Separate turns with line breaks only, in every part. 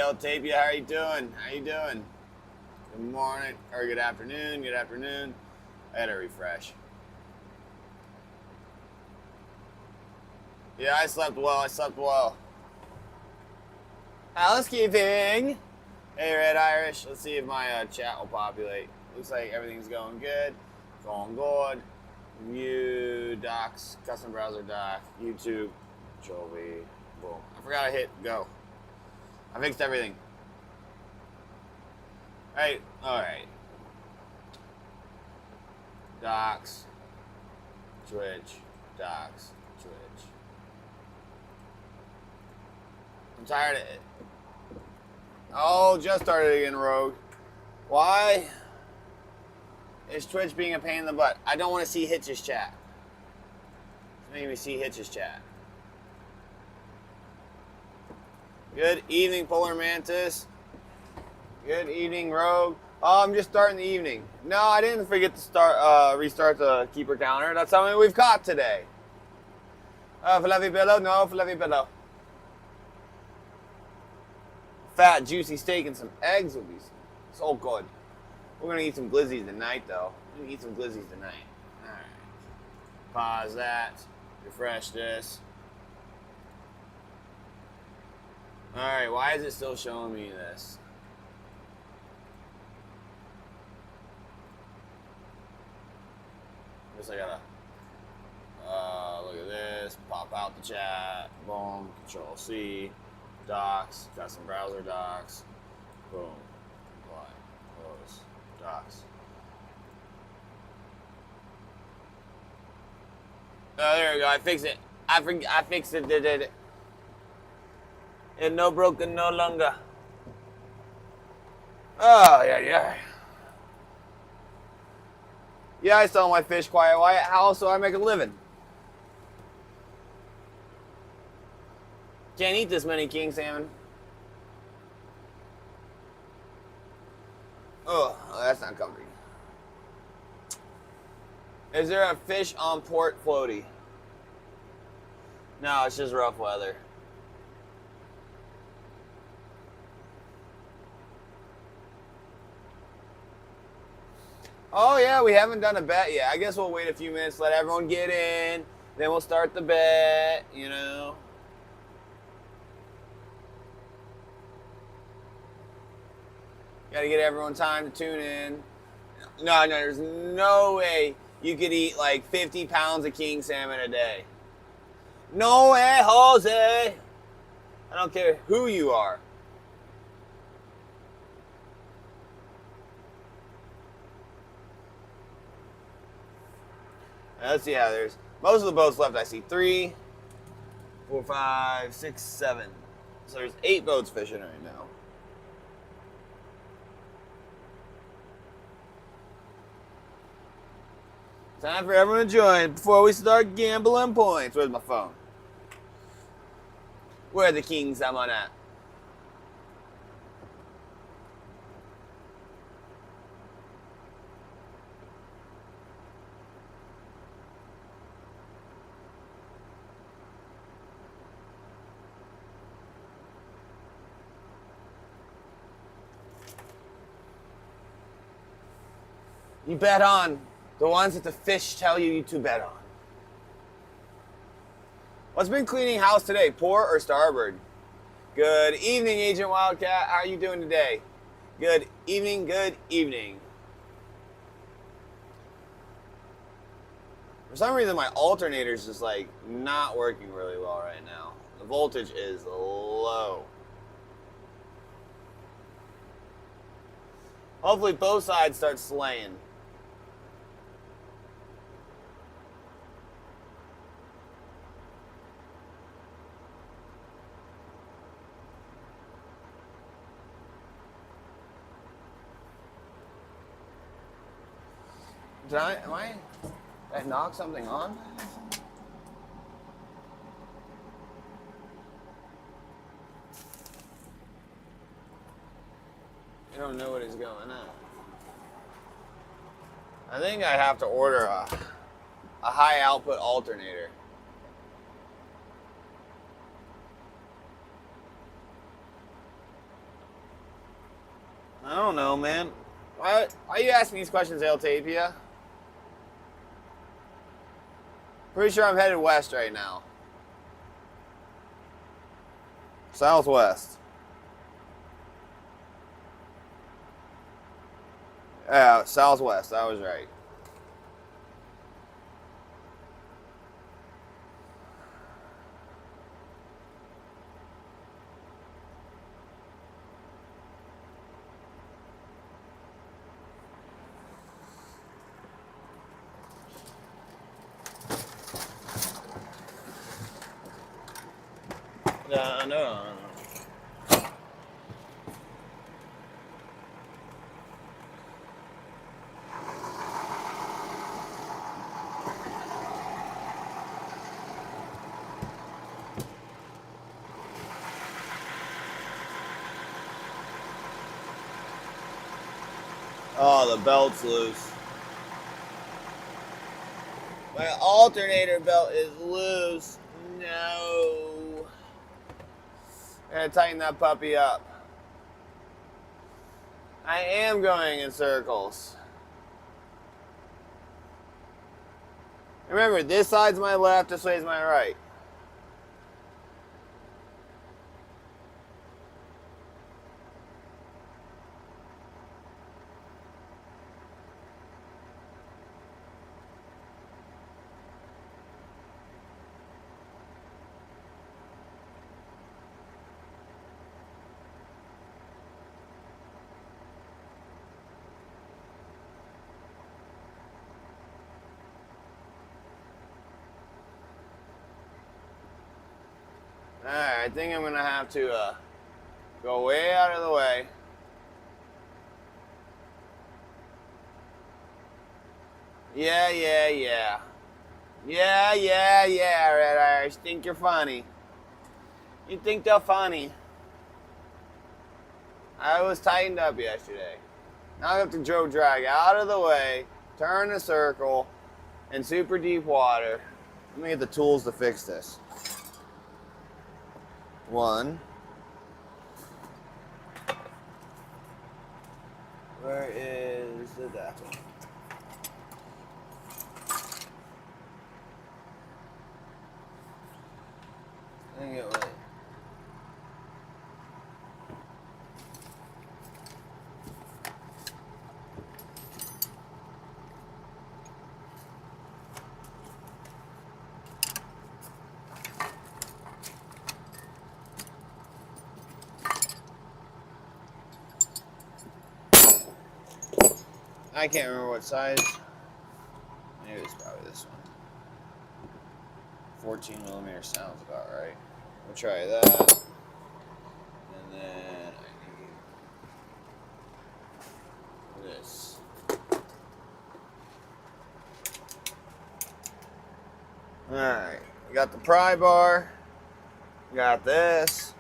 El Tapia, how are you doing? How you doing? Good morning, or good afternoon, good afternoon. I gotta refresh. Yeah, I slept well, I slept well. Housekeeping! Hey, Red Irish, let's see if my chat will populate. Looks like everything's going good. Going good. View, docs, custom browser doc, YouTube, Control V, boom. I forgot to hit go. I fixed everything. Alright. Docs, Twitch, docs, Twitch. I'm tired of it. Oh, just started again, Rogue. Why is Twitch being a pain in the butt? I don't want to see Hitch's chat. It's making me see Hitch's chat. Good evening, Polar Mantis. Good evening, Rogue. Oh, I'm just starting the evening. No, I didn't forget to restart the keeper counter. That's something we've caught today. Fluffy pillow? No, fluffy pillow. Fat, juicy steak and some eggs would be so good. We're going to eat some glizzies tonight, though. We're going to eat some glizzies tonight. All right. Pause that. Refresh this. All right. Why is it still showing me this? Guess I got to look at this. Pop out the chat. Boom. Control C. Docs. Got some browser docs. Boom. Apply. Close. Docs. Oh, there we go. I fixed it. I fixed it. Did it. And no broken no longer. Oh, yeah. Yeah, I sell my fish quiet. How else do I make a living? Can't eat this many king salmon. Oh, that's not comfy. Is there a fish on port floaty? No, it's just rough weather. Oh yeah, we haven't done a bet yet. I guess we'll wait a few minutes, let everyone get in, then we'll start the bet, you know. Gotta get everyone time to tune in. No, there's no way you could eat like 50 pounds of king salmon a day. No way, Jose. I don't care who you are. Let's see how there's most of the boats left. I see 3, 4, 5, 6, 7. So there's 8 boats fishing right now. Time for everyone to join before we start gambling points. Where's my phone? Where are the kings I'm on at? You bet on the ones that the fish tell you to bet on. What's been cleaning house today, port or starboard? Good evening, Agent Wildcat. How are you doing today? Good evening, good evening. For some reason, my alternator's just like not working really well right now. The voltage is low. Hopefully both sides start slaying. Did I knock something on? I don't know what is going on. I think I have to order a high output alternator. I don't know, man. Why are you asking these questions, El Tapia? Pretty sure I'm headed west right now. Southwest. Yeah, southwest. I was right. No. Oh, the belt's loose. My alternator belt is loose. No. I gotta tighten that puppy up. I am going in circles. Remember, this side's my left, this side's my right. Alright, I think I'm gonna have to go way out of the way. Yeah. Yeah, Red Irish. Think you're funny. You think they're funny. I was tightened up yesterday. Now I have to drag out of the way, turn a circle, in super deep water. Let me get the tools to fix this. One. Where is the adapter? I think it was. I can't remember what size. Maybe it's probably this one. 14 millimeter sounds about right. We'll try that. And then I need this. Alright. We got the pry bar. We got this.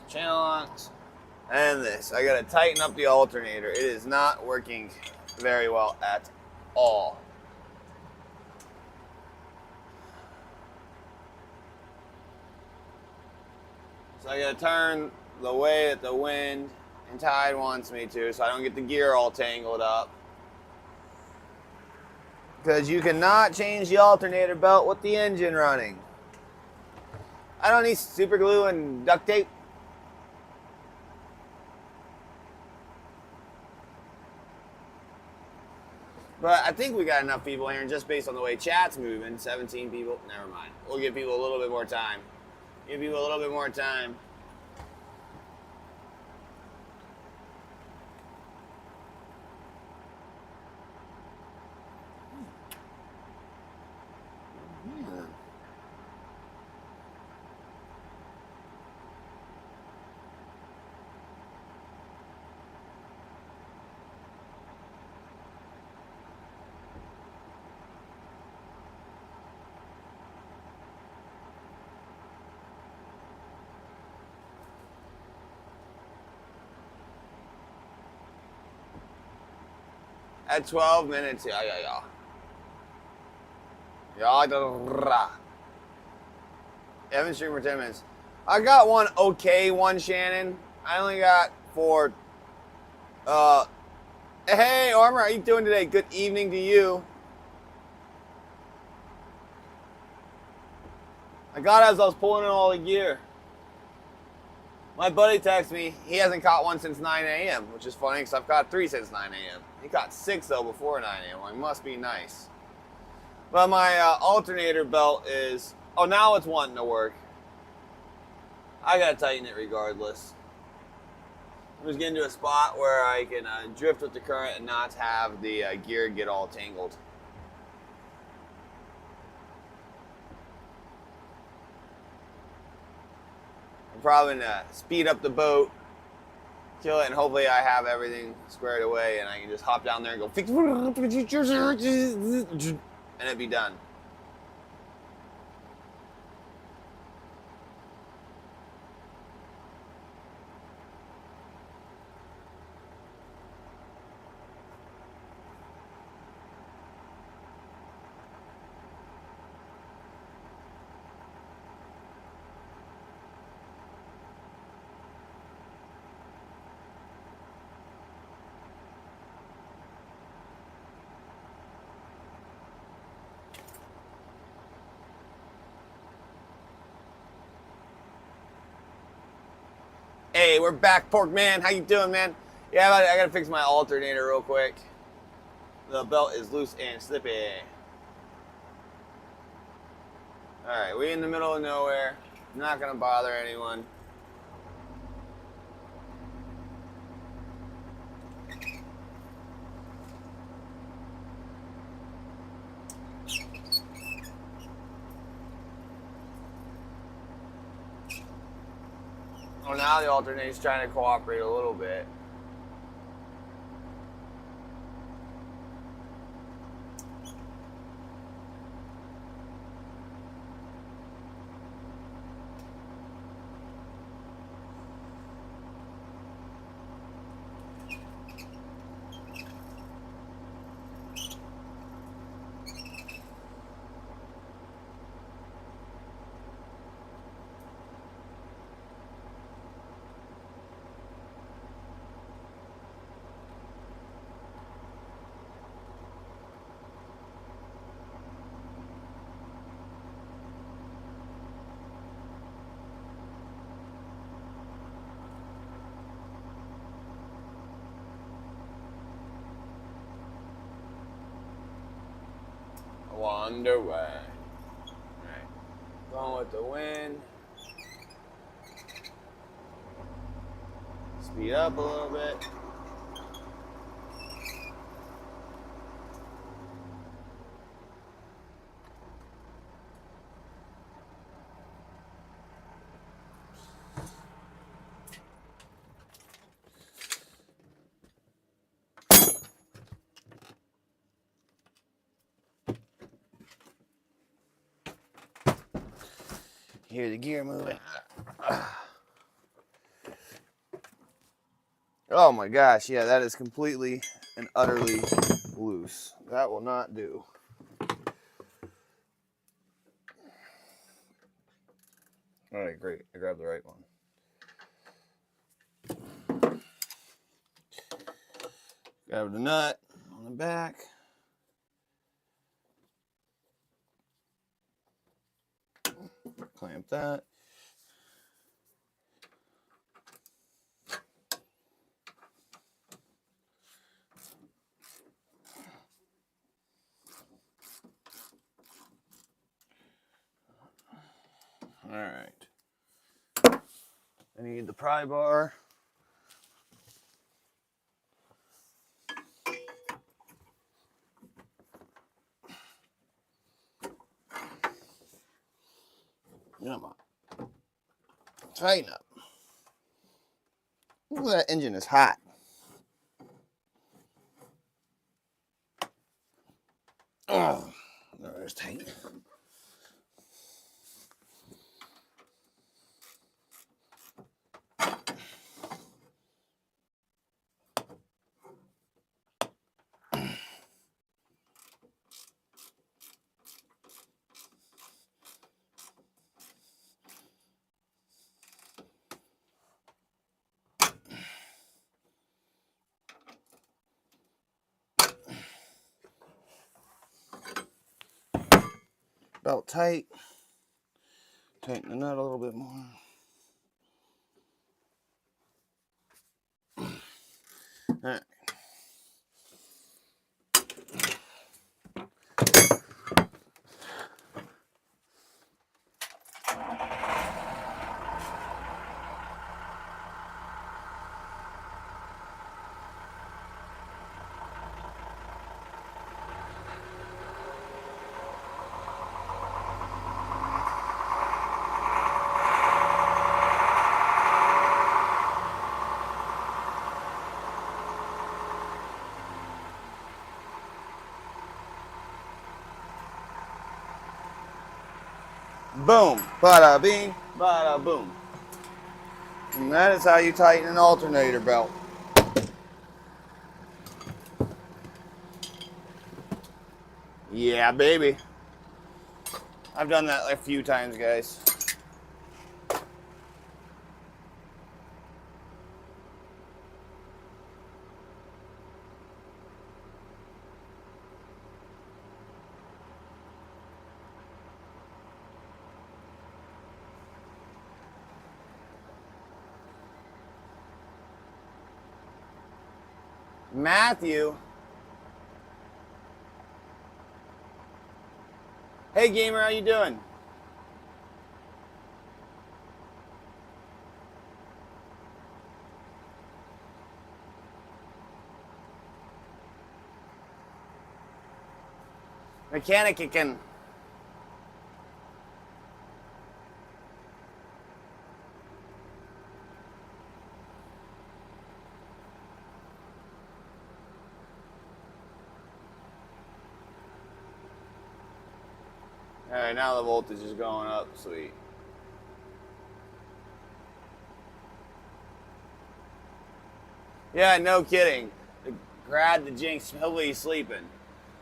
Channel locks. And this. I gotta tighten up the alternator. It is not working very well at all. So I gotta turn the way that the wind and tide wants me to, so I don't get the gear all tangled up. Because you cannot change the alternator belt with the engine running. I don't need super glue and duct tape. But I think we got enough people here, and just based on the way chat's moving, 17 people, never mind. We'll give people a little bit more time. Give people a little bit more time. At 12 minutes, yeah. Haven't streamed for 10 minutes. I got one okay one, Shannon. I only got 4 Uh, hey, Armor, how you doing today? Good evening to you. I got as I was pulling in all the gear. My buddy texted me. He hasn't caught one since 9 a.m., which is funny because I've caught 3 since 9 a.m. He caught 6, though, before 9 a.m. Well, he must be nice. But my alternator belt is... Oh, now it's wanting to work. I got to tighten it regardless. I'm just getting to a spot where I can drift with the current and not have the gear get all tangled. I'm probably going to speed up the boat, kill it, and hopefully I have everything squared away and I can just hop down there and go fix and it'd be done. Hey, we're back, Pork Man. How you doing, man? Yeah, I gotta fix my alternator real quick. The belt is loose and slippy. Alright, we in the middle of nowhere. Not gonna bother anyone. Well, now the alternator's trying to cooperate a little bit. Wonder why. Alright. Going with the wind. Speed up a little bit. Hear the gear moving. Oh my gosh, yeah, that is completely and utterly loose. That will not do. All right, great. I grabbed the right one. Grab the nut on the back. Clamp that. All right. I need the pry bar. Come on. Tighten up. Ooh, that engine is hot. Oh, there's tight. Belt tight. Tighten the nut a little bit more. All right. Boom, bada bing, bada boom. And that is how you tighten an alternator belt. Yeah, baby. I've done that a few times, guys. Matthew. Hey, gamer, how you doing? Mechanic can. All right, now the voltage is going up. Sweet. Yeah, no kidding. The jinx. Hopefully he's sleeping.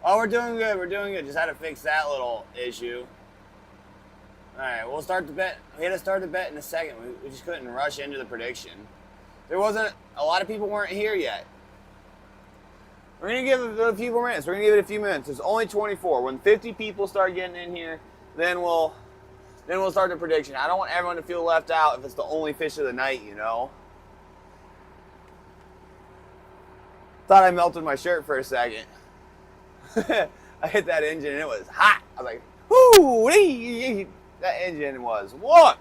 Oh, we're doing good. We're doing good. Just had to fix that little issue. All right, we'll start the bet. We had to start the bet in a second. We just couldn't rush into the prediction. There wasn't a lot of people weren't here yet. We're gonna give it a few more minutes. We're gonna give it a few minutes. It's only 24. When 50 people start getting in here, then we'll start the prediction. I don't want everyone to feel left out if it's the only fish of the night, you know. Thought I melted my shirt for a second. I hit that engine and it was hot. I was like, whoo! That engine was what?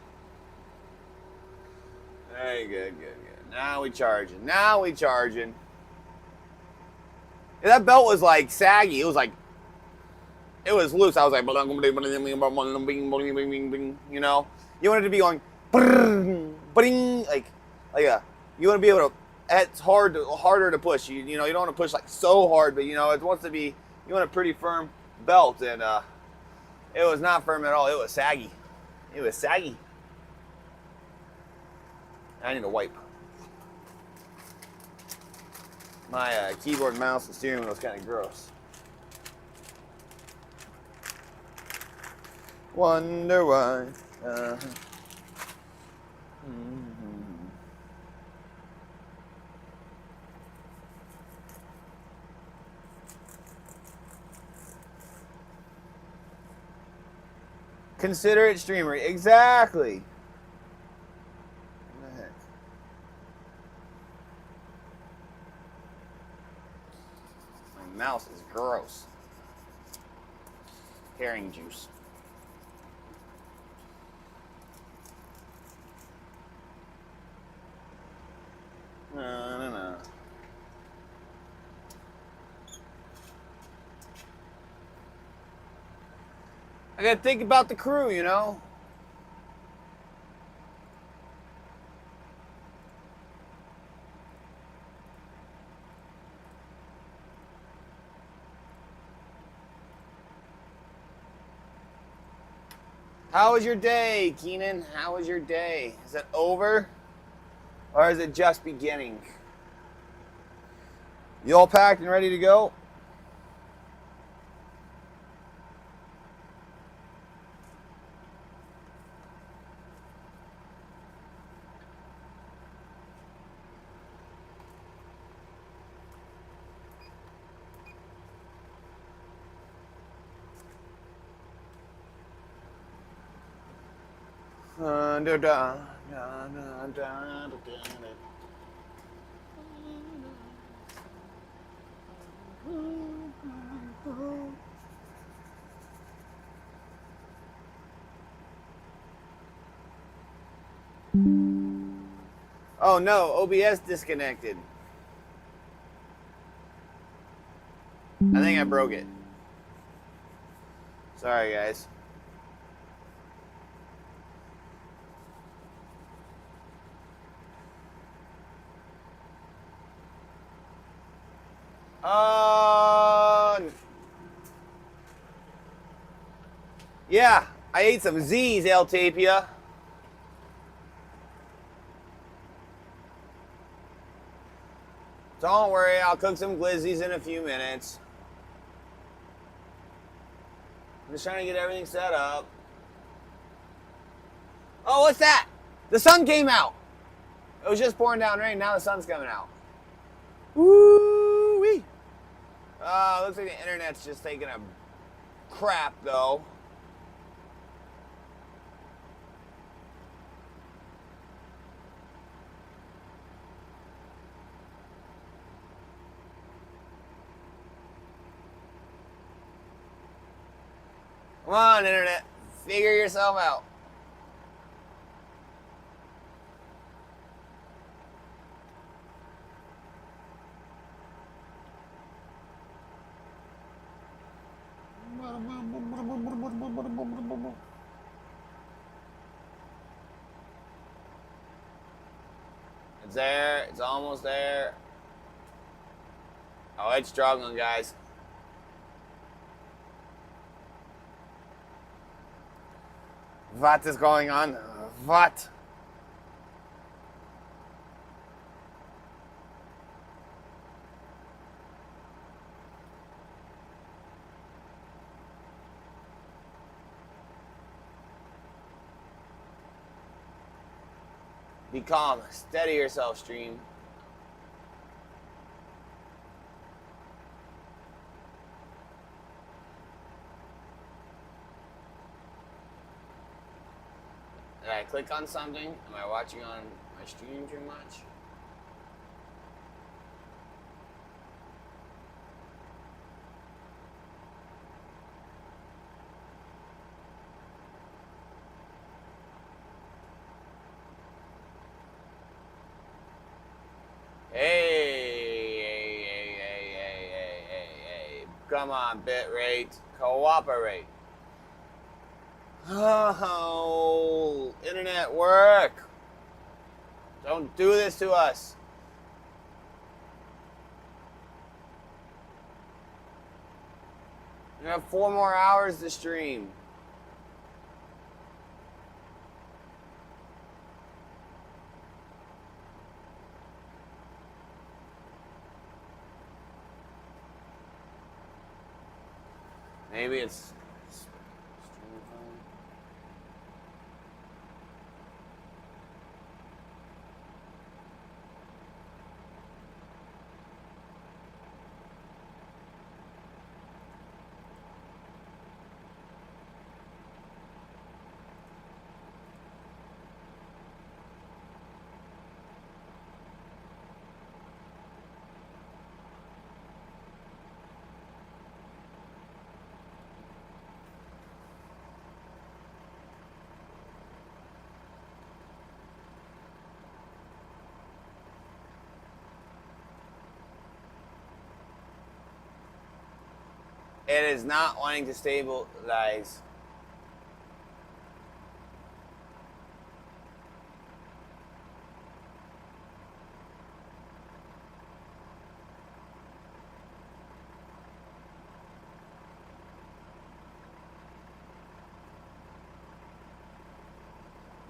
Hey, good. Now we charging. Yeah, that belt was like saggy. It was loose. I was like, you know, you want it to be going, you want to be able to. It's harder to push. You know, you don't want to push like so hard, but you know, it wants to be. You want a pretty firm belt, and it was not firm at all. It was saggy. I need a wipe. My keyboard, mouse, and steering wheel is kind of gross. Wonder why. Consider it streamer. Exactly. What the heck? My mouse is gross. Herring juice. No. I gotta think about the crew, you know? How was your day, Keenan? How was your day? Is it over? Or is it just beginning? You all packed and ready to go? Oh no, OBS disconnected. I think I broke it. Sorry, guys. Yeah, I ate some Z's, El Tapia. Don't worry, I'll cook some glizzies in a few minutes. I'm just trying to get everything set up. Oh, what's that? The sun came out. It was just pouring down rain. Now the sun's coming out. Woo-wee. Looks like the internet's just taking a crap, though. Come on, internet. Figure yourself out. It's there. It's almost there. Oh, it's struggling, guys. What is going on? What? Be calm. Steady yourself, stream. Did I click on something? Am I watching on my stream too much? Hey. Come on, bitrate. Cooperate. Oh, internet work. Don't do this to us. You have 4 more hours to stream. Maybe it's stream phone. It is not wanting to stabilize.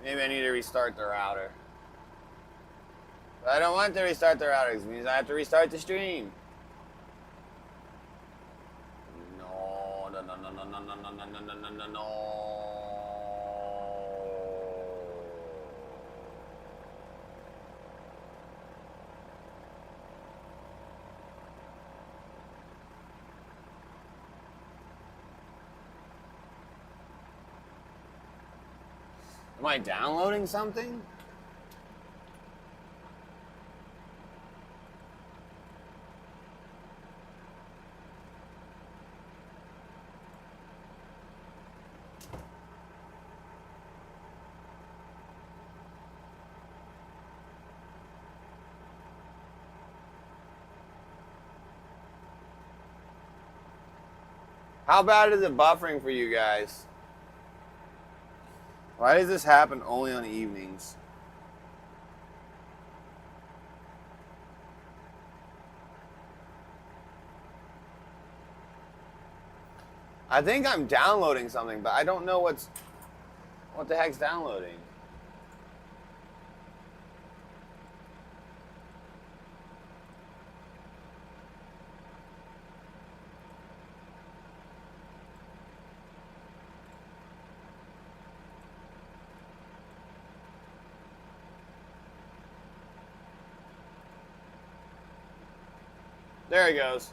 Maybe I need to restart the router. But I don't want to restart the router because it means I have to restart the stream. No. Am I downloading something? How bad is it buffering for you guys? Why does this happen only on evenings? I think I'm downloading something, but I don't know what the heck's downloading. There it goes.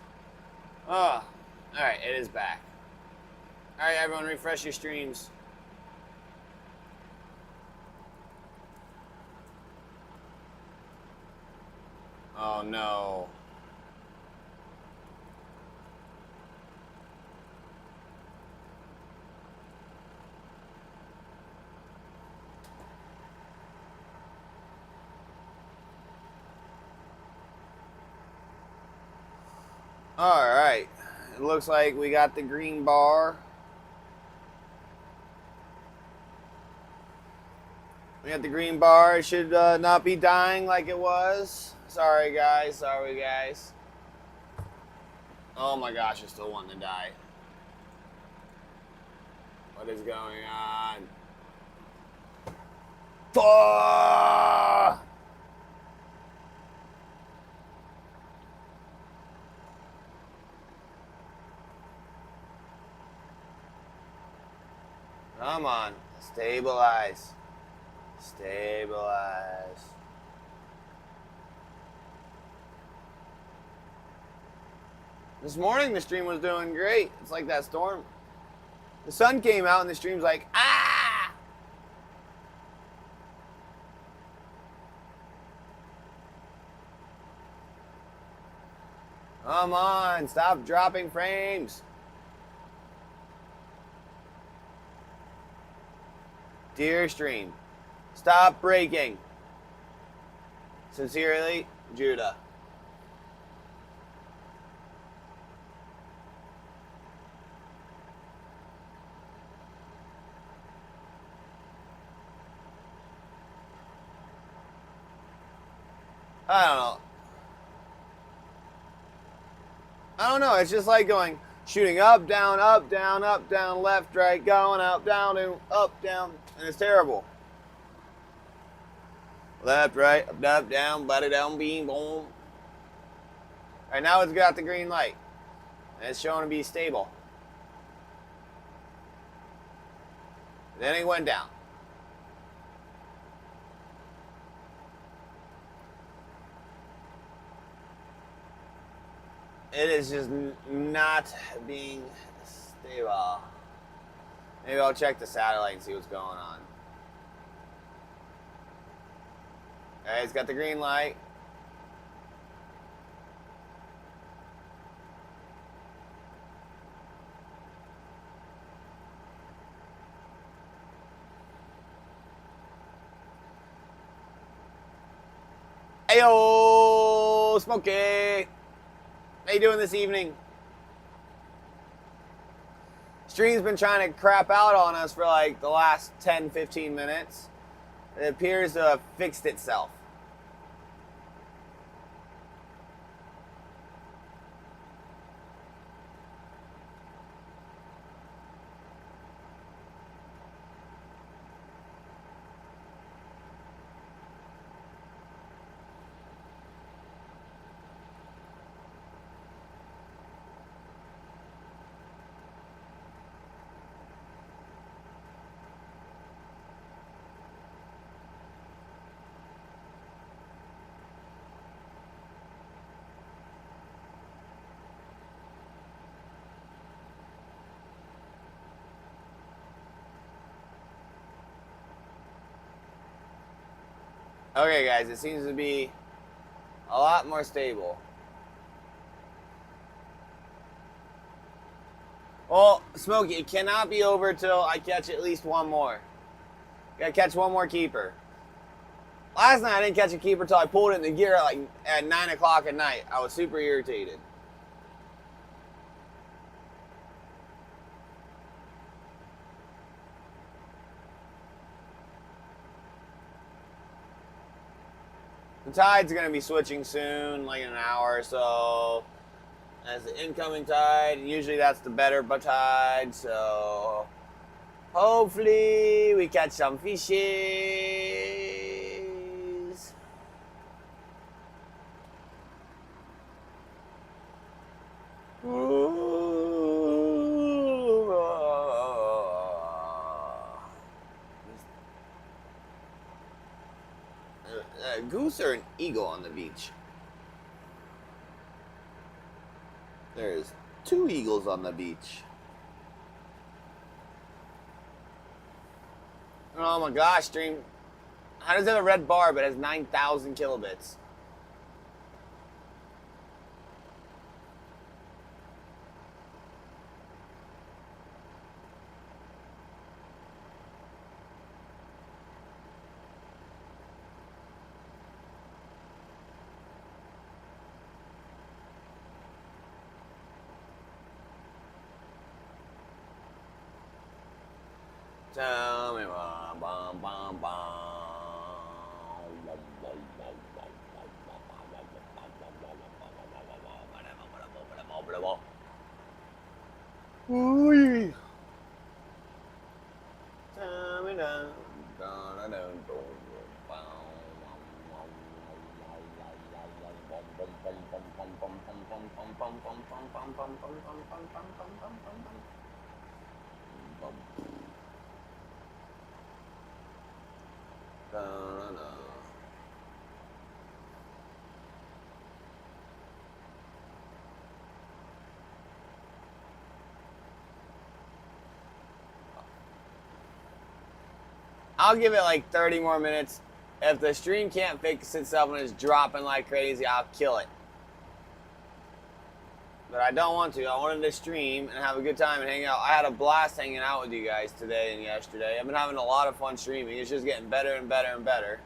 Oh, alright, it is back. Alright, everyone, refresh your streams. Oh no. Alright, it looks like we got the green bar. We got the green bar. It should not be dying like it was. Sorry guys, sorry guys. Oh my gosh, it's still wanting to die. What is going on? Fuck! Come on, stabilize. Stabilize. This morning the stream was doing great. It's like that storm. The sun came out and the stream's like, ah! Come on, stop dropping frames. Dear stream, stop breaking. Sincerely, Judah. I don't know. It's just like shooting up, down, left, right, going up, down, and it's terrible. Left, right, up, down, buddy down, beam, boom. All right, now it's got the green light, and it's showing to be stable. Then it went down. It is just not being stable. Maybe I'll check the satellite and see what's going on. Alright, it's got the green light. Ayo, Smokey! How you doing this evening? Stream's been trying to crap out on us for like the last 10-15 minutes. It appears to have fixed itself. Okay, guys, it seems to be a lot more stable. Well, Smokey, it cannot be over till I catch at least one more. Gotta catch one more keeper. Last night I didn't catch a keeper till I pulled it in the gear at 9 o'clock at night. I was super irritated. The tide's gonna be switching soon, like in an hour or so. As the incoming tide, usually that's the better tide, so hopefully we catch some fishes. A goose or an eagle on the beach? There's 2 eagles on the beach. Oh my gosh, stream. How does it have a red bar but it has 9,000 kilobits? Tell me bum bum bum bum. Ooh. Tell me down. I'll give it like 30 more minutes. If the stream can't fix itself and it's dropping like crazy, I'll kill it. But I don't want to. I wanted to stream and have a good time and hang out. I had a blast hanging out with you guys today and yesterday. I've been having a lot of fun streaming. It's just getting better and better and better.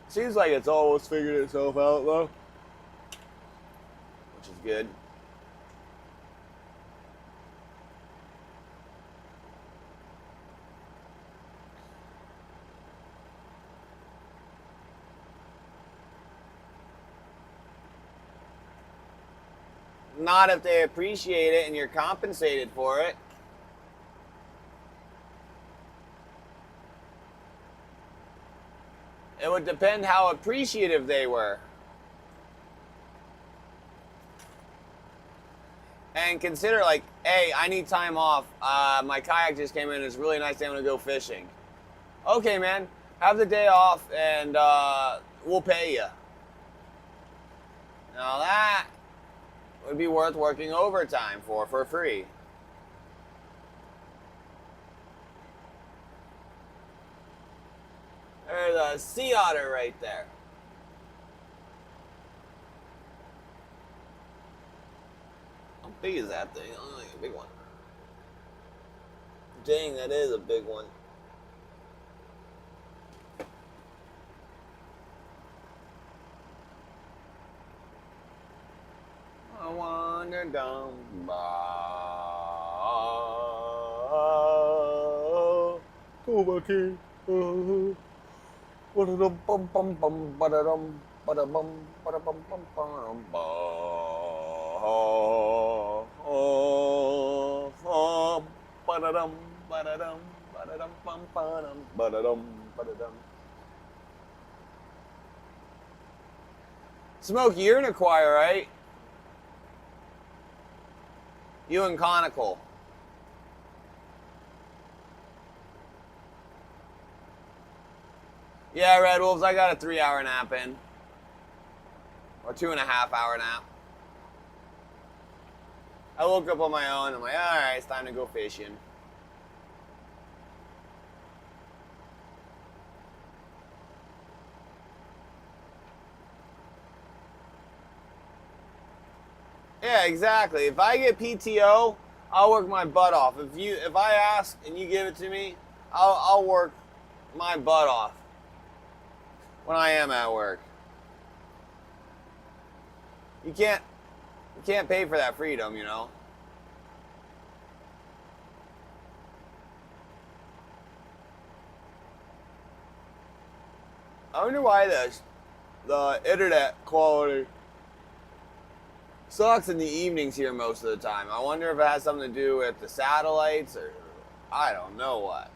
Seems like it's almost figured itself out though, which is good. Not if they appreciate it and you're compensated for it. It would depend how appreciative they were. And consider like, hey, I need time off. My kayak just came in. It's a really nice day. I'm going to go fishing. Okay, man. Have the day off and we'll pay you. Now that would be worth working overtime for free. There's a sea otter right there. How big is that thing? Oh, like a big one. Dang, that is a big one. I wander down Tobacco. Ba-da-dum bum bum bum ba-da-dum ba-da-bum ba-da-bum bum bum ba-da-dum ba-da-dum ba-da-dum bum ba-dum ba-da-dum ba-da-dum. Smokey, you're in a choir, right? You and Conical. Yeah, Red Wolves, I got a 3-hour nap in. Or 2.5-hour nap. I woke up on my own. I'm like, alright, it's time to go fishing. Yeah, exactly. If I get PTO, I'll work my butt off. If I ask and you give it to me, I'll work my butt off when I am at work. You can't pay for that freedom, you know. I wonder why the internet quality sucks in the evenings here most of the time. I wonder if it has something to do with the satellites or I don't know what.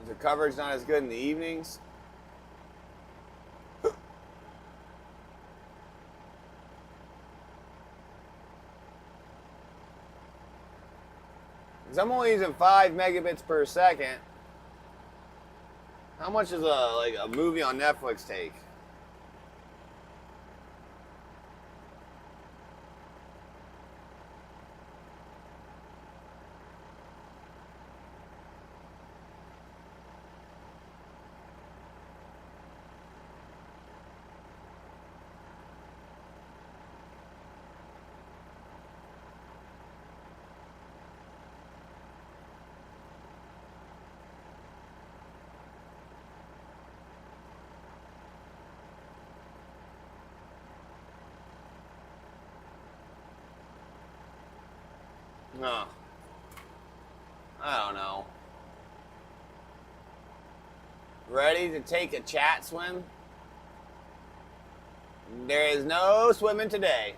Is the coverage not as good in the evenings? Because I'm only using 5 megabits per second. How much does a movie on Netflix take? No. I don't know. Ready to take a chat swim? There is no swimming today.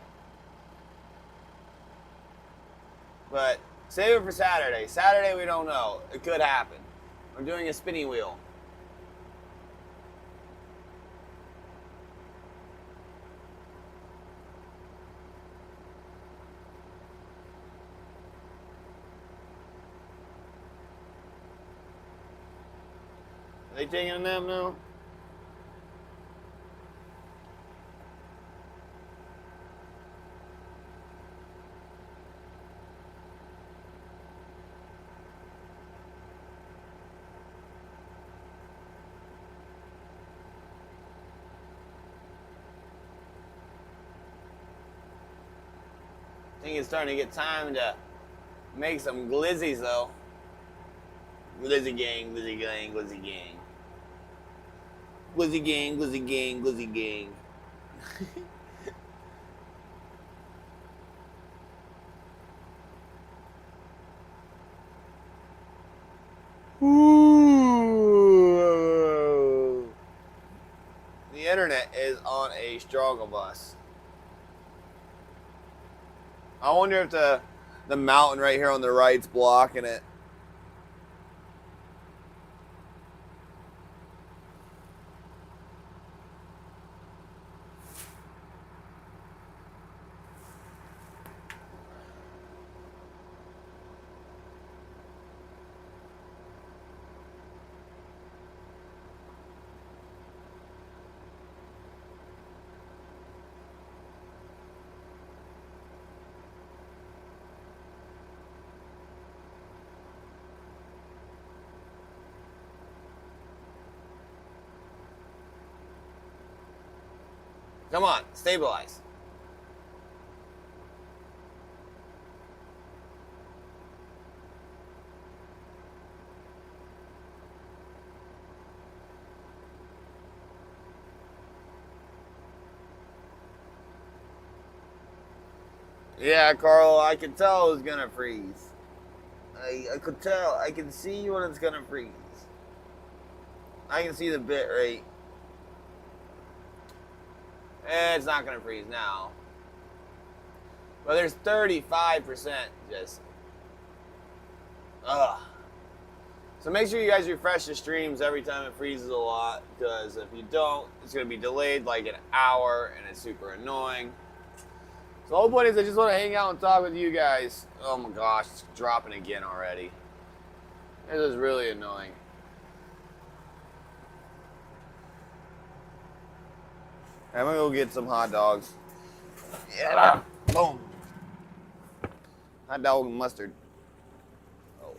But save it for Saturday. Saturday we don't know. It could happen. I'm doing a spinning wheel. Are they taking a nap now? I think it's starting to get time to make some glizzies though. Glizzy gang, glizzy gang, glizzy gang. Glizzy gang, glizzy gang, glizzy gang. Ooh. The internet is on a struggle bus. I wonder if the mountain right here on the right's blocking it. Come on, stabilize. Yeah, Carl, I could tell it was gonna freeze. I could tell. I can see when it's gonna freeze. I can see the bit rate. It's not gonna freeze now. But there's 35% just. Ugh. So make sure you guys refresh the streams every time it freezes a lot, because if you don't, it's gonna be delayed like an hour, and it's super annoying. So the whole point is I just want to hang out and talk with you guys. Oh my gosh, it's dropping again already. This is really annoying. I'm gonna go get some hot dogs. Yeah, boom. Hot dog and mustard. Oh.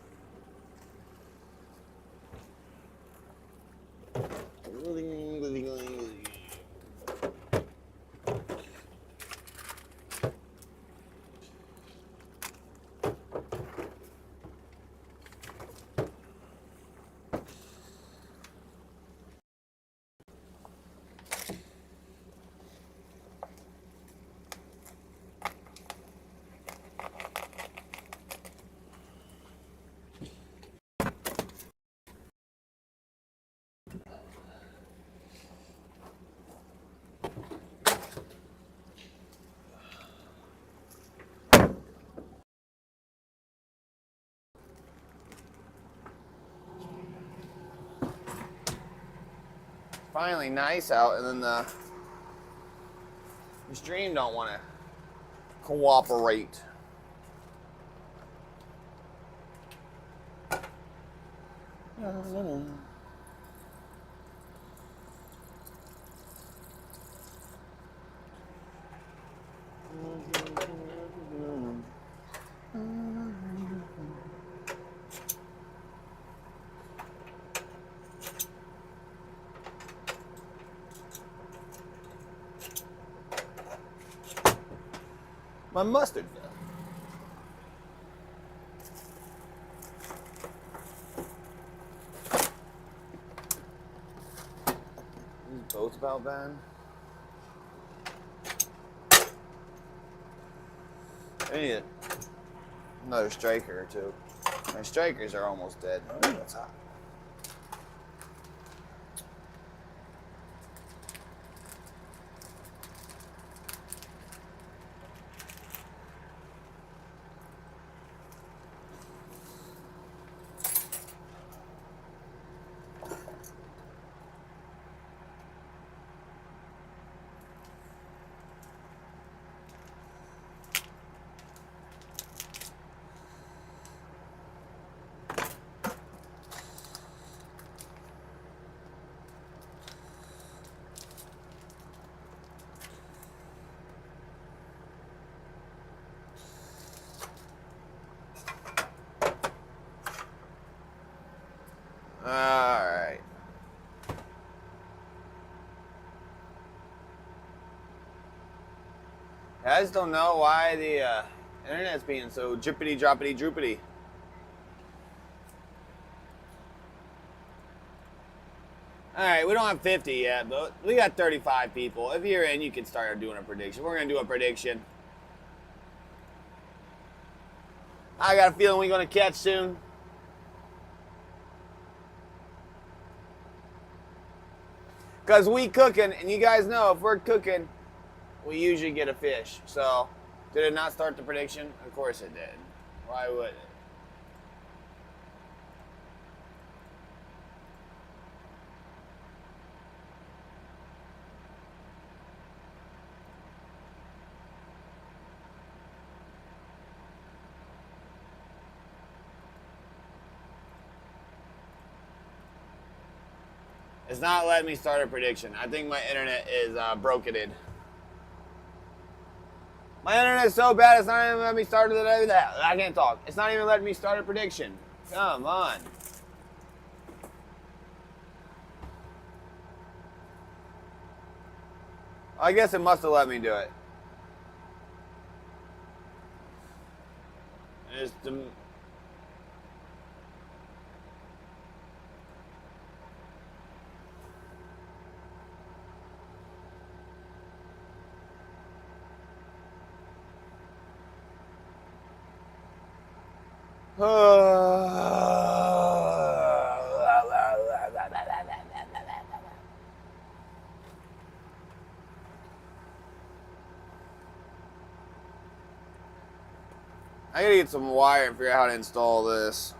finally nice out, and then the stream don't want to cooperate. My mustard fell. These boats about bad. I need another striker or two. My strikers are almost dead. Ooh, that's hot. Alright. I just don't know why the internet's being so drippity droppity droopity. Alright, we don't have 50 yet, but we got 35 people. If you're in, you can start doing a prediction. We're going to do a prediction. I got a feeling we're going to catch soon. Because we cooking, and you guys know if we're cooking, we usually get a fish. So, did it not start the prediction? Of course it did. Why would it? It's not letting me start a prediction. I think my internet is broken. My internet's so bad it's not even letting me start it. I can't talk. It's not even letting me start a prediction. Come on. I guess it must have let me do it. It's the... I gotta get some wire and figure out how to install this.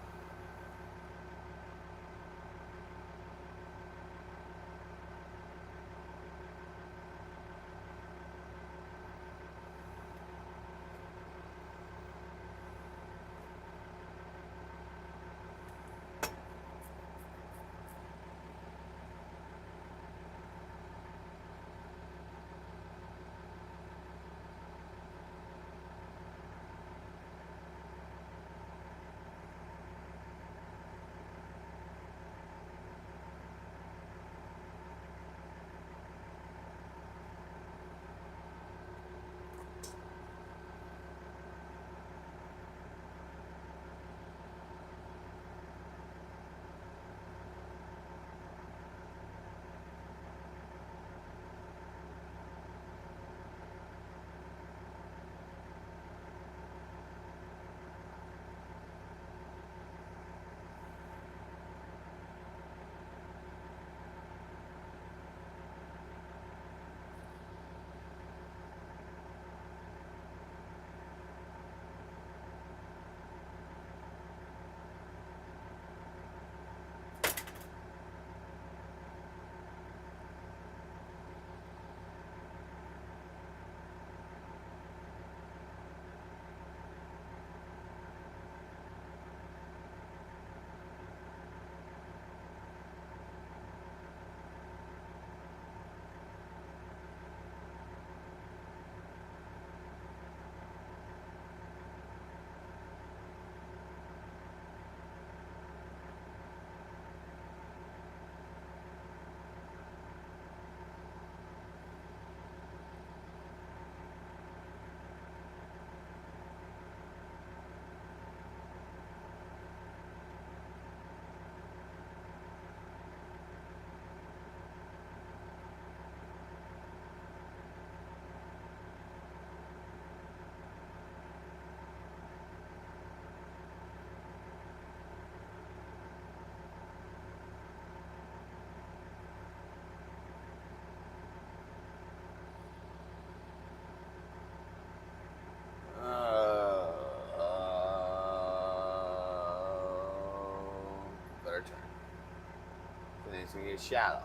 it's going to get shallow.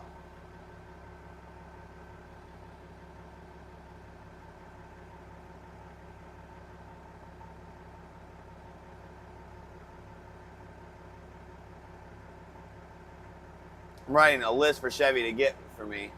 I'm writing a list for Chevy to get for me.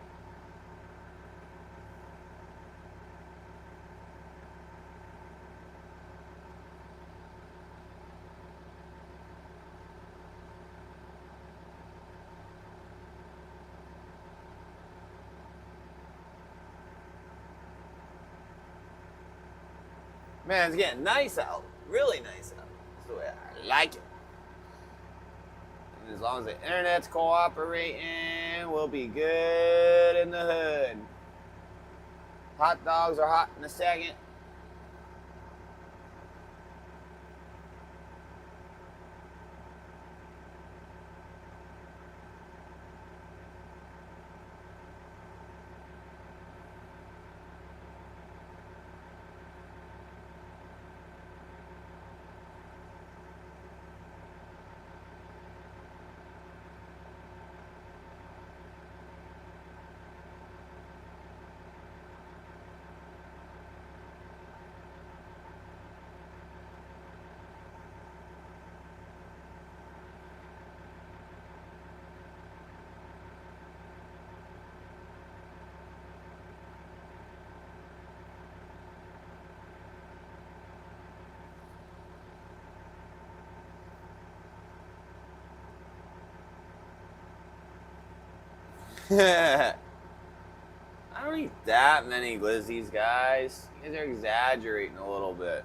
Man, it's getting nice out. Really nice out. That's the way I like it. And as long as the internet's cooperating, we'll be good in the hood. Hot dogs are hot in a second. I don't eat that many glizzies, guys. You guys are exaggerating a little bit.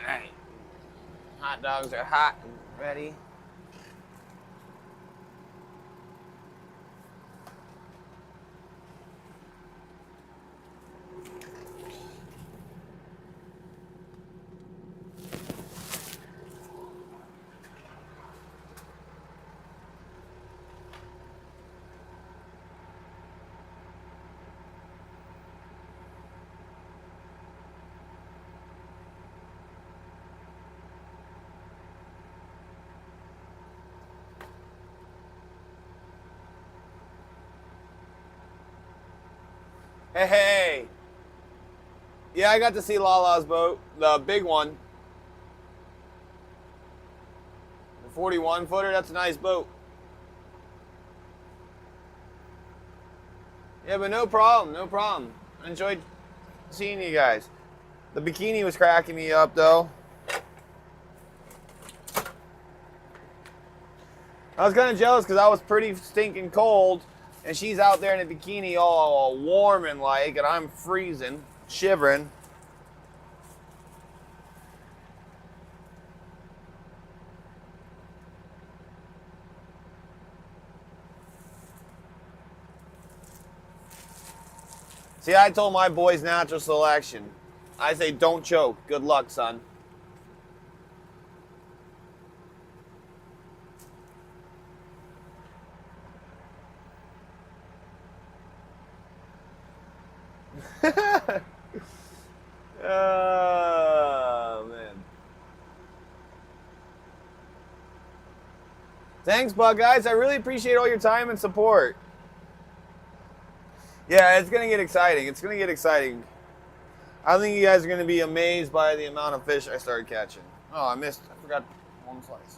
Alright. Hot dogs are hot and ready. Hey, hey. Yeah, I got to see Lala's boat, the big one. The 41 footer, that's a nice boat. Yeah, but no problem, no problem. I enjoyed seeing you guys. The bikini was cracking me up, though. I was kind of jealous because I was pretty stinking cold, and she's out there in a bikini all warm and like, and I'm freezing, shivering. See, I told my boys natural selection. I say don't choke. Good luck, son. Oh, man. Thanks, Bug Guys. I really appreciate all your time and support. Yeah, it's going to get exciting. It's going to get exciting. I think you guys are going to be amazed by the amount of fish I started catching. Oh, I forgot one slice.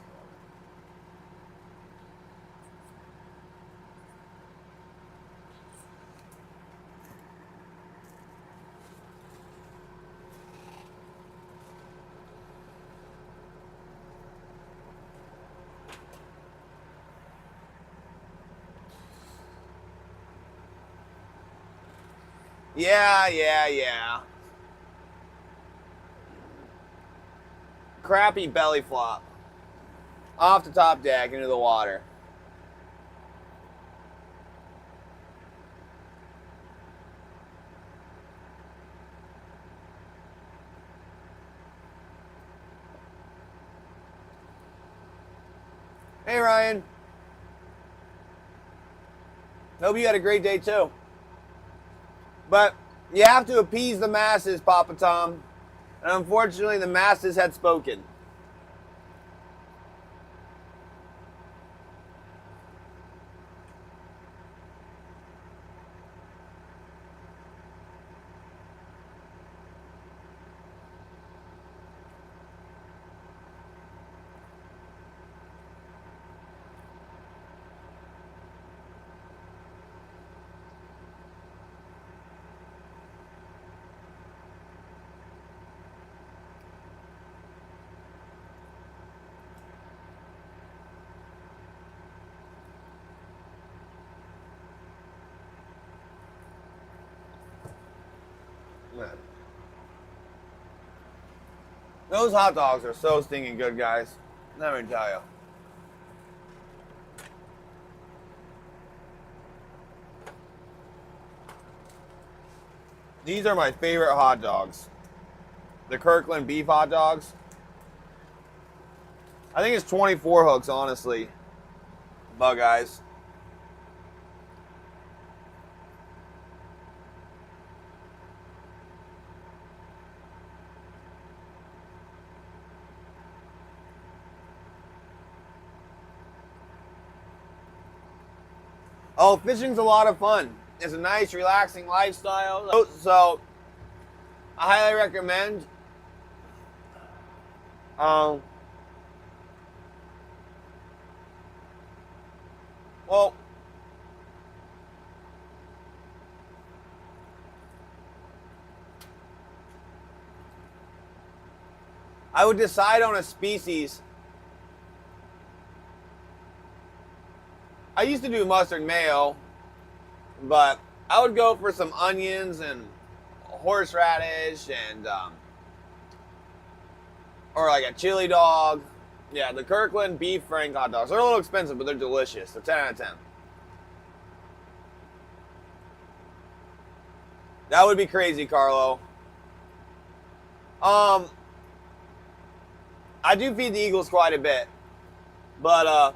Yeah. Crappy belly flop. Off the top deck into the water. Hey, Ryan. Hope you had a great day, too. But you have to appease the masses, Papa Tom. And unfortunately, the masses had spoken. Man. Those hot dogs are so stinking good, guys. Let me tell you. These are my favorite hot dogs. The Kirkland beef hot dogs. I think it's 24 hooks, honestly. Bug Eyes. Oh, fishing's a lot of fun. It's a nice, relaxing lifestyle. So I highly recommend. Well, I would decide on a species. I used to do mustard mayo, but I would go for some onions and horseradish and or like a chili dog. Yeah, the Kirkland beef frank hot dogs. They're a little expensive, but they're delicious. They're 10 out of 10. That would be crazy, Carlo. I do feed the eagles quite a bit, but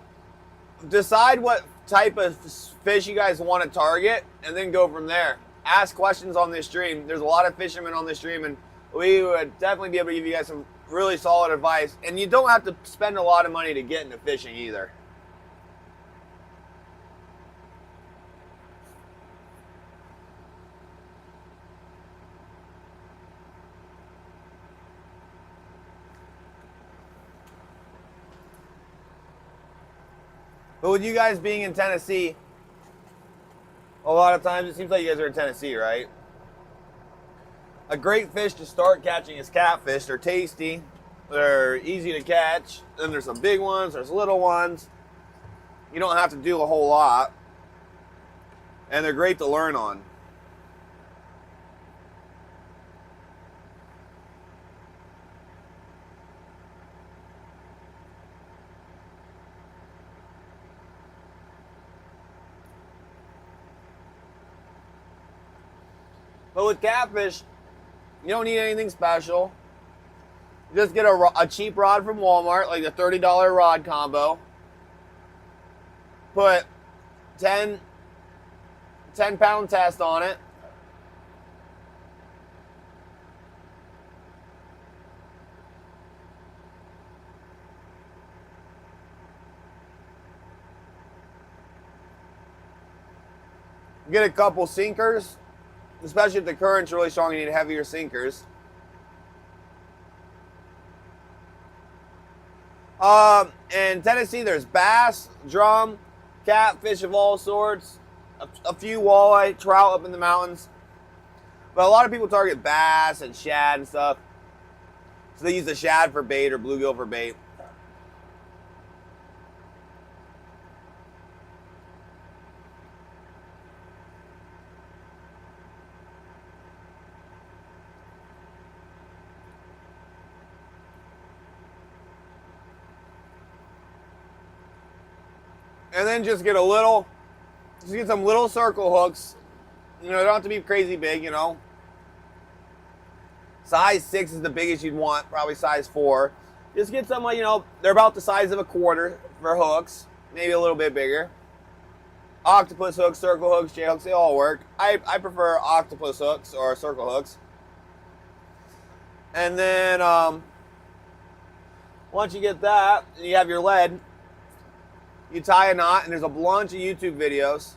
decide what type of fish you guys want to target, and then go from there. Ask questions on this stream. There's a lot of fishermen on this stream, and we would definitely be able to give you guys some really solid advice. And you don't have to spend a lot of money to get into fishing either. But with you guys being in Tennessee, a lot of times it seems like you guys are in Tennessee, right? A great fish to start catching is catfish. They're tasty. They're easy to catch. Then there's some big ones. There's little ones. You don't have to do a whole lot. And they're great to learn on. But with catfish, you don't need anything special. You just get a cheap rod from Walmart, like the $30 rod combo. Put 10-pound test on it. Get a couple sinkers, especially if the current's really strong, you need heavier sinkers. In Tennessee, there's bass, drum, catfish of all sorts, a few walleye, trout up in the mountains. But a lot of people target bass and shad and stuff. So they use the shad for bait or bluegill for bait. And then just get some little circle hooks. You know, they don't have to be crazy big, you know. Size 6 is the biggest you'd want, probably size 4. Just get some, you know, they're about the size of a quarter for hooks, maybe a little bit bigger. Octopus hooks, circle hooks, J hooks, they all work. I prefer octopus hooks or circle hooks. And then once you get that, you have your lead. You tie a knot, and there's a bunch of YouTube videos.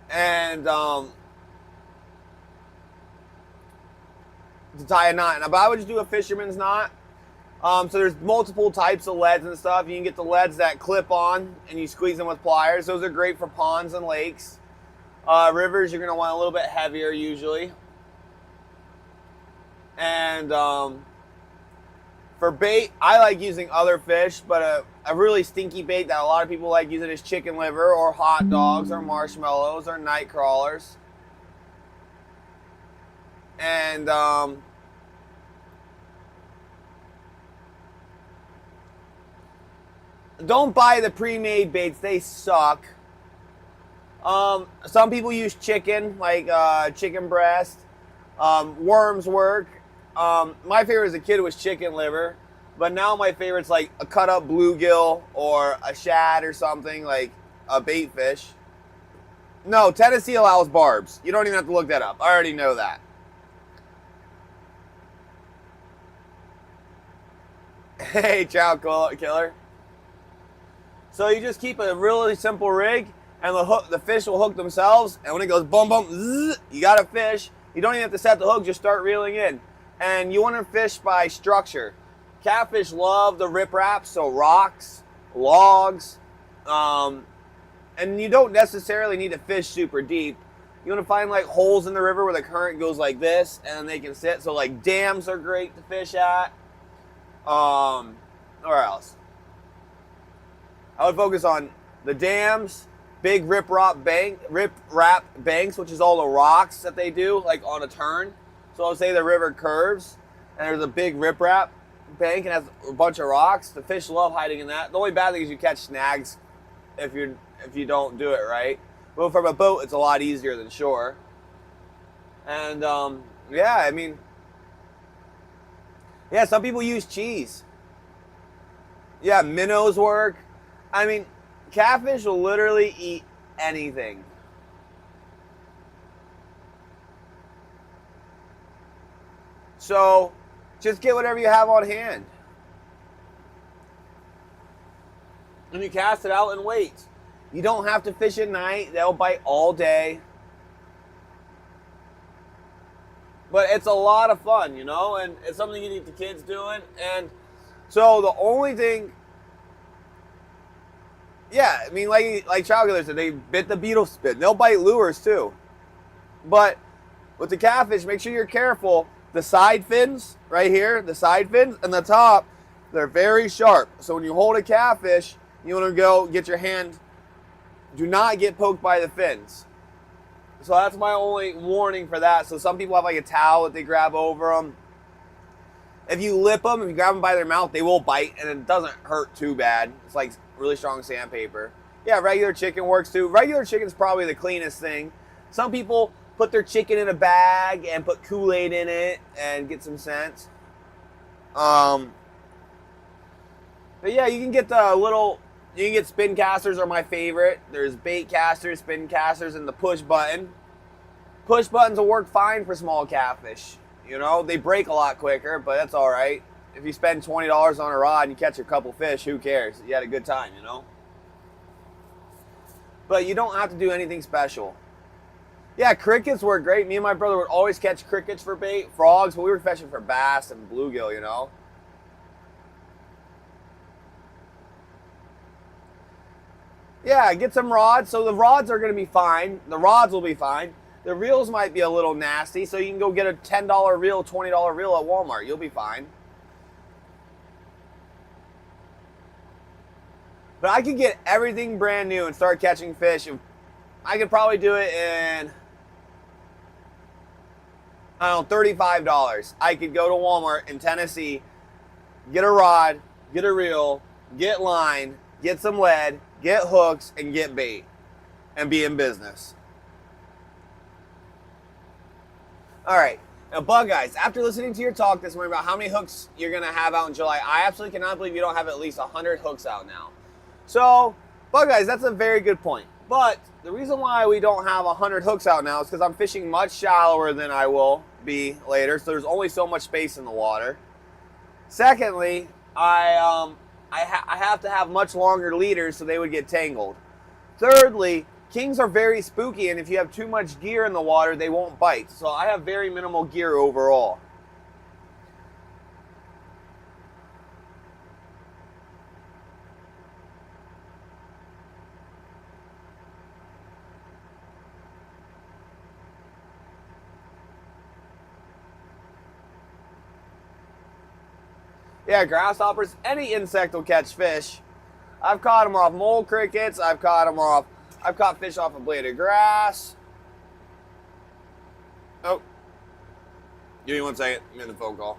And to tie a knot. Now, but I would just do a fisherman's knot. So there's multiple types of leads and stuff. You can get the leads that clip on, and you squeeze them with pliers. Those are great for ponds and lakes. Rivers, you're going to want a little bit heavier usually. And for bait, I like using other fish, but a really stinky bait that a lot of people like using is chicken liver or hot dogs or marshmallows or night crawlers. And don't buy the pre-made baits, they suck. Some people use chicken, like chicken breast. Worms work. My favorite as a kid was chicken liver, but now my favorite's like a cut up bluegill or a shad or something, like a bait fish. No, Tennessee allows barbs. You don't even have to look that up. I already know that. Hey, trout killer. So you just keep a really simple rig, and the fish will hook themselves, and when it goes boom, boom, zzz, you got a fish. You don't even have to set the hook, just start reeling in. And you want to fish by structure. Catfish love the riprap, so rocks, logs, and you don't necessarily need to fish super deep. You want to find like holes in the river where the current goes like this, and they can sit. So like dams are great to fish at. Where else? I would focus on the dams, big riprap banks, which is all the rocks that they do, like on a turn. So I'll say the river curves, and there's a big riprap bank and has a bunch of rocks. The fish love hiding in that. The only bad thing is you catch snags if you don't do it right. But from a boat, it's a lot easier than shore. And yeah, I mean, yeah, some people use cheese. Yeah, minnows work. I mean, catfish will literally eat anything. So, just get whatever you have on hand. And you cast it out and wait. You don't have to fish at night. They'll bite all day. But it's a lot of fun, you know, and it's something you need the kids doing. And so the only thing, yeah, I mean, like trout killers said, they bit the beetle spit. They'll bite lures too. But with the catfish, make sure you're careful. The side fins, right here, the side fins, and the top, they're very sharp. So when you hold a catfish, you want to go get your hand. Do not get poked by the fins. So that's my only warning for that. So some people have like a towel that they grab over them. If you lip them, if you grab them by their mouth, they will bite, and it doesn't hurt too bad. It's like really strong sandpaper. Yeah, regular chicken works too. Regular chicken's probably the cleanest thing. Some people put their chicken in a bag and put Kool-Aid in it and get some scent. But yeah, you can get you can get spin casters are my favorite. There's bait casters, spin casters, and the push button. Push buttons will work fine for small catfish. You know, they break a lot quicker, but that's all right. If you spend $20 on a rod and you catch a couple fish, who cares? You had a good time, you know? but you don't have to do anything special. Yeah, crickets were great. Me and my brother would always catch crickets for bait, frogs, but we were fishing for bass and bluegill, you know. Yeah, get some rods. So the rods are going to be fine. The rods will be fine. The reels might be a little nasty, so you can go get a $10 reel, $20 reel at Walmart. You'll be fine. But I could get everything brand new and start catching fish. I could probably do it in, I don't know, $35. I could go to Walmart in Tennessee, get a rod, get a reel, get line, get some lead, get hooks, and get bait, and be in business. All right. Now, Bug Guys, after listening to your talk this morning about how many hooks you're going to have out in July, I absolutely cannot believe you don't have at least 100 hooks out now. So, Bug Guys, that's a very good point. But the reason why we don't have 100 hooks out now is because I'm fishing much shallower than I will be later, so there's only so much space in the water. Secondly, I have to have much longer leaders so they would get tangled. Thirdly, kings are very spooky, and if you have too much gear in the water, they won't bite. So I have very minimal gear overall. Yeah, grasshoppers, any insect will catch fish. I've caught them off mole crickets. I've caught fish off a blade of grass. Oh, give me 1 second. I'm in the phone call.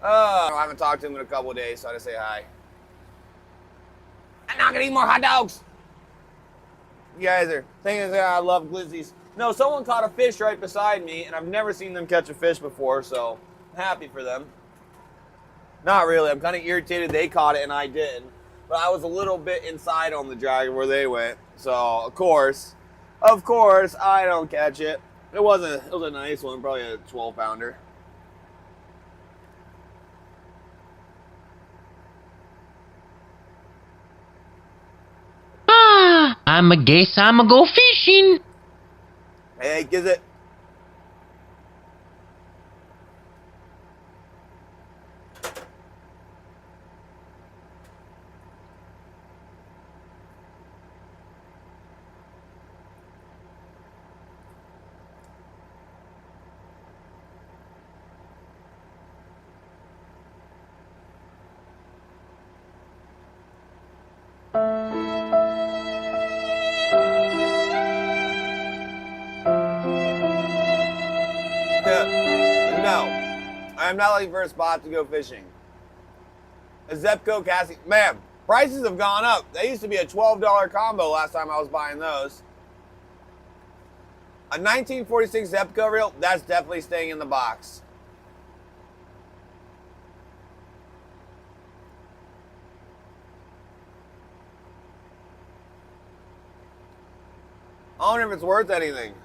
I haven't talked to him in a couple of days, so I just say hi. I'm not gonna eat more hot dogs. You guys are thinking that I love glizzies. No, someone caught a fish right beside me, and I've never seen them catch a fish before, so I'm happy for them. Not really. I'm kind of irritated they caught it and I didn't. But I was a little bit inside on the dragon where they went. So, of course, I don't catch it. It was a nice one, probably a 12-pounder.
I'ma guess I'ma go fishing.
Hey, gives it. No, I am not looking for a spot to go fishing. A Zepco casting, man, prices have gone up. They used to be a $12 combo last time I was buying those. A 1946 Zepco reel, that's definitely staying in the box. I don't know if it's worth anything.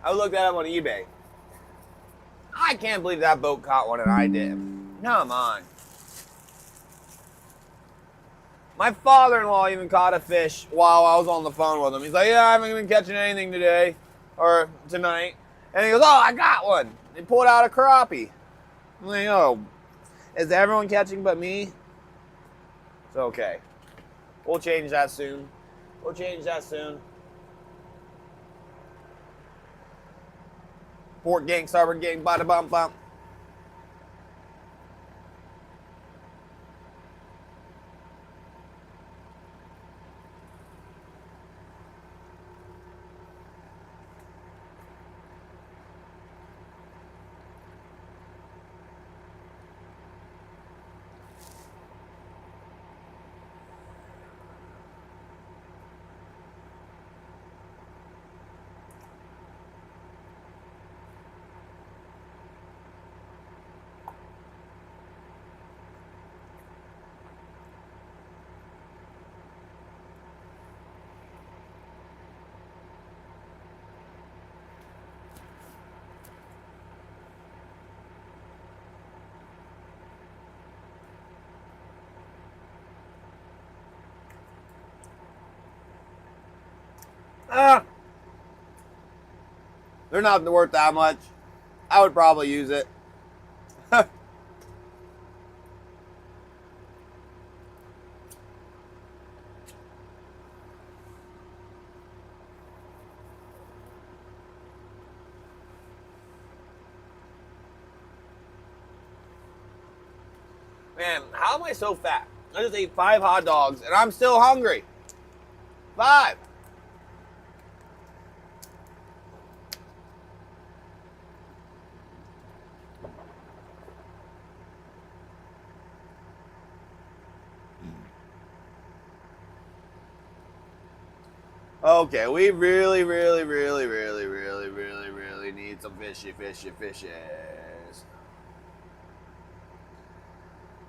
I looked that up on eBay. I can't believe that boat caught one and I didn't. Come on. My father-in-law even caught a fish while I was on the phone with him. He's like, yeah, I haven't been catching anything today or tonight. And he goes, oh, I got one. He pulled out a crappie. I'm like, oh, is everyone catching but me? It's okay. We'll change that soon. We'll change that soon. Port gang, starboard gang, bada bump bump. They're not worth that much. I would probably use it. Man, how am I so fat? I just ate 5 hot dogs and I'm still hungry. 5. Okay, we really need some fishies.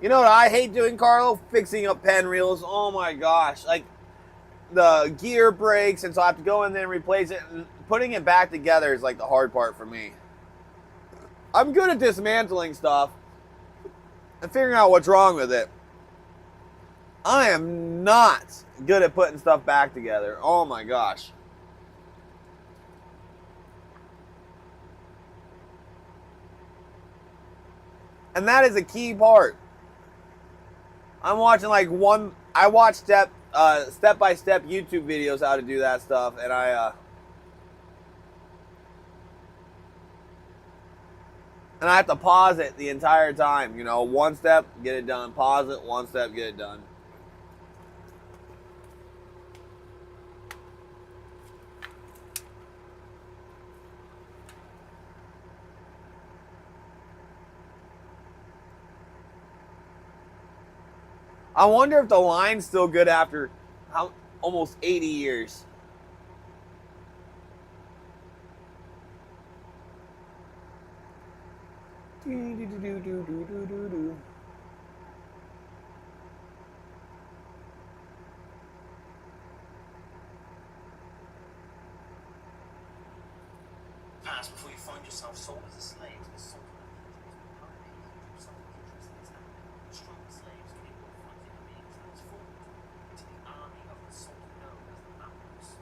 You know what I hate doing, Carlo? Fixing up pen reels. Oh my gosh. Like, the gear breaks, and so I have to go in there and replace it. And putting it back together is like the hard part for me. I'm good at dismantling stuff and figuring out what's wrong with it. I am not good at putting stuff back together. Oh my gosh. And that is a key part. I'm watching I watch step-by-step YouTube videos how to do that stuff, and And I have to pause it the entire time. You know, one step, get it done. Pause it, one step, get it done. I wonder if the line's still good after almost 80 years.
Perhaps before you find yourself sold as a slave to the sultan of Egypt, however you keep something interesting is happening. Strong slaves capable of fighting are being transformed into the army of the sultan known as the Mamluks.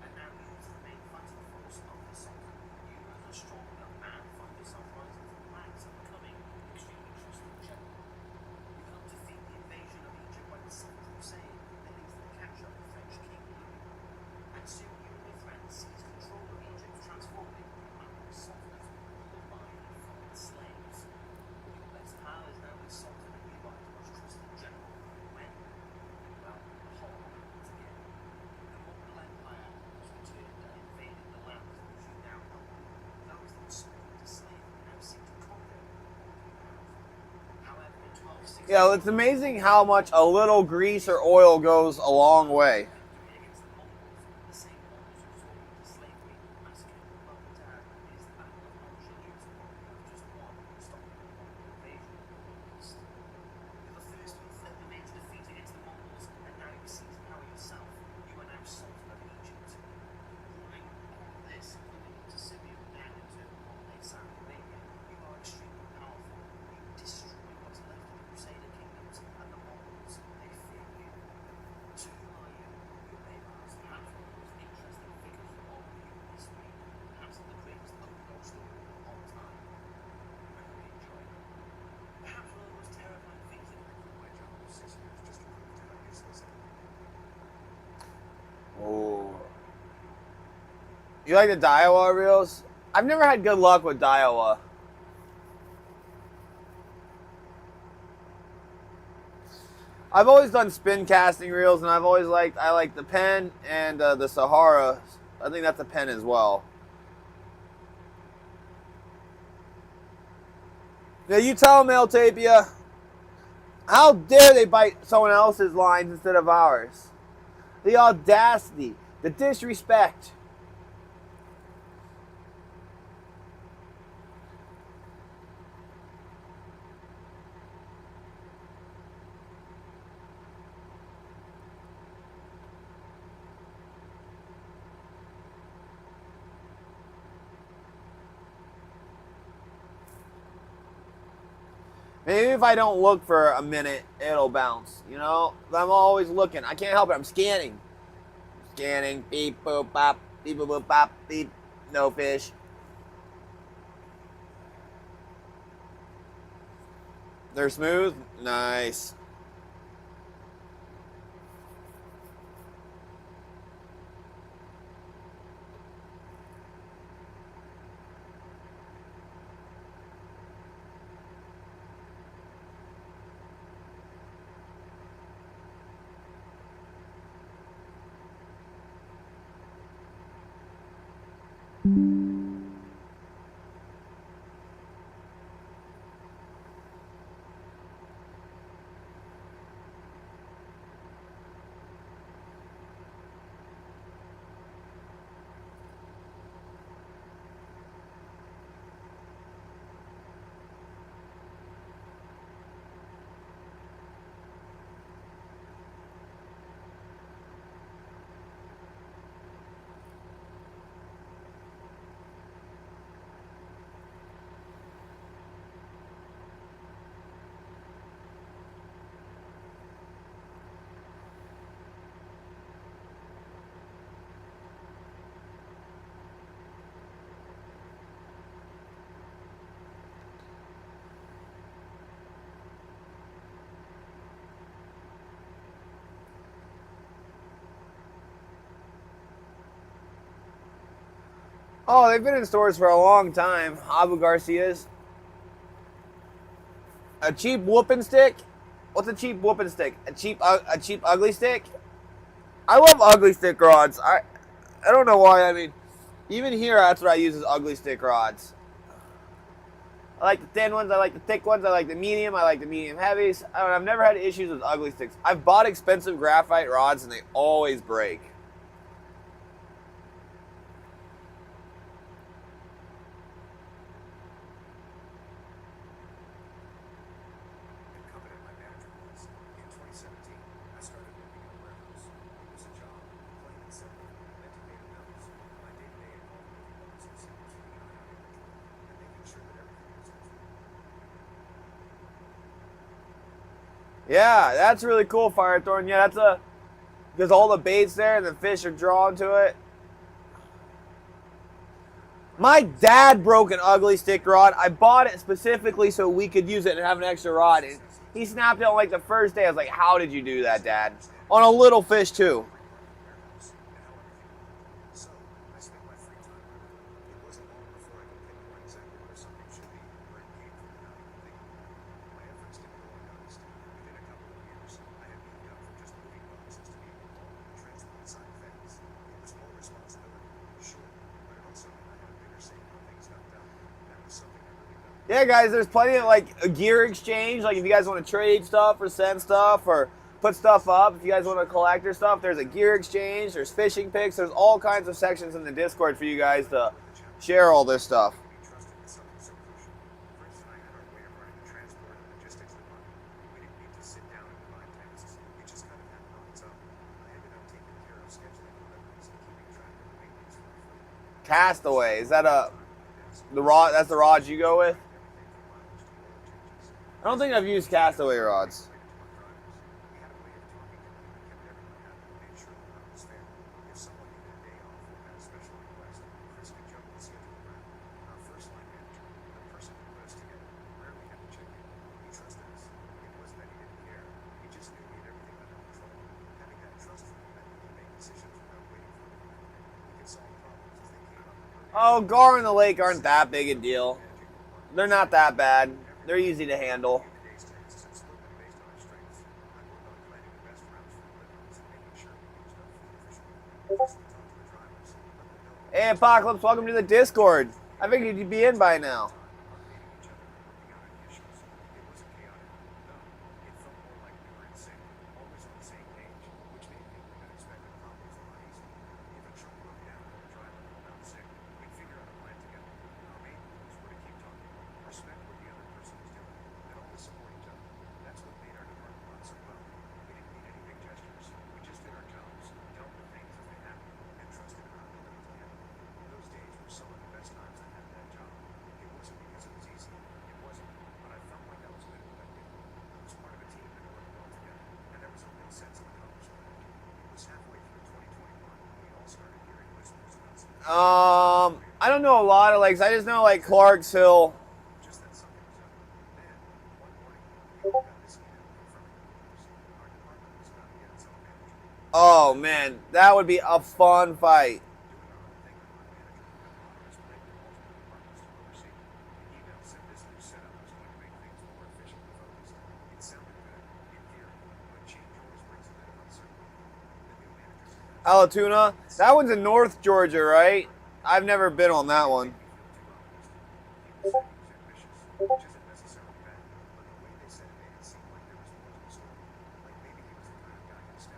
And now you, as the main fighting force of the sultan, you as a strong young man find yourself rising from the ranks and becoming an extremely trusted general. You help defeat the invasion of Egypt by the Second Crusade that leads to the capture of the French king Louis. And soon you and your friends seize control of Egypt, transforming sultan ruled by and from slaves. Your best pal is now the sultan and you are his most trusted general. When? Well, the whole happens again. The Mongol Empire has returned and invaded the lands which you now help. Those that were sold into slavery now seek to conquer all you have. However, in 1260,
Yeah, it's amazing how much a little grease or oil goes a long way.
against the Mongols, the same Mongols who sold you into slavery, massacred your mum and dad, is the battle of Algiers, where you have just won, stopping the Mongol invasion in the East. You're the first who fled the major defeat against the Mongols, and now you seize power yourself. You are now Sultan of Egypt. Ruling all of this, including into Syria, now into modern-day Saudi Arabia, you are extremely powerful. You destroy what's left of the Crusader kingdoms, and the Mongols, they fear you. So who are you? You may ask, perhaps one of the most interesting figures of all of human history, perhaps the greatest underdog story of all time. I hope you enjoy it. Perhaps one of the most terrifying things that can happen by jungle sisters, just to prove to how useless it can be.
Oh. You like the Daiwa reels? I've never had good luck with Daiwa. I've always done spin casting reels, and I like the pen and the Sahara. I think that's a pen as well. Now you tell them they'll tape you. How dare they bite someone else's lines instead of ours? The audacity, the disrespect. Maybe if I don't look for a minute, it'll bounce. You know, I'm always looking. I can't help it. I'm scanning. Scanning. Beep, boop, bop. Beep, boop, boop, bop. Beep. No fish. They're smooth. Nice. Oh, they've been in stores for a long time. Abu Garcia's. A cheap whooping stick? What's a cheap whooping stick? A cheap ugly stick? I love ugly stick rods. I don't know why. I mean, even here, that's what I use is ugly stick rods. I like the thin ones. I like the thick ones. I like the medium. I like the medium heavies. I've never had issues with ugly sticks. I've bought expensive graphite rods and they always break. Yeah, that's really cool, Firethorn. Yeah, that's because all the bait's there and the fish are drawn to it. My dad broke an ugly stick rod. I bought it specifically so we could use it and have an extra rod. And he snapped it on like the first day. I was like, how did you do that, Dad? On a little fish, too. Yeah, guys, there's plenty of like a gear exchange. Like if you guys want to trade stuff or send stuff or put stuff up, if you guys want to collect your stuff, there's a gear exchange. There's fishing picks. There's all kinds of sections in the Discord for you guys to share all this stuff. Castaway, is that the rod? That's the rod you go with? I don't think I've used Castaway rods. Oh, gar in the lake aren't that big a deal. They're not that bad. They're easy to handle. Hey, Apocalypse, welcome to the Discord. I figured you'd be in by now. I don't know a lot of lakes. I just know like Clark's Hill. Oh man, that would be a fun fight. Alatoona, that one's in North Georgia, right? I've never been on that one.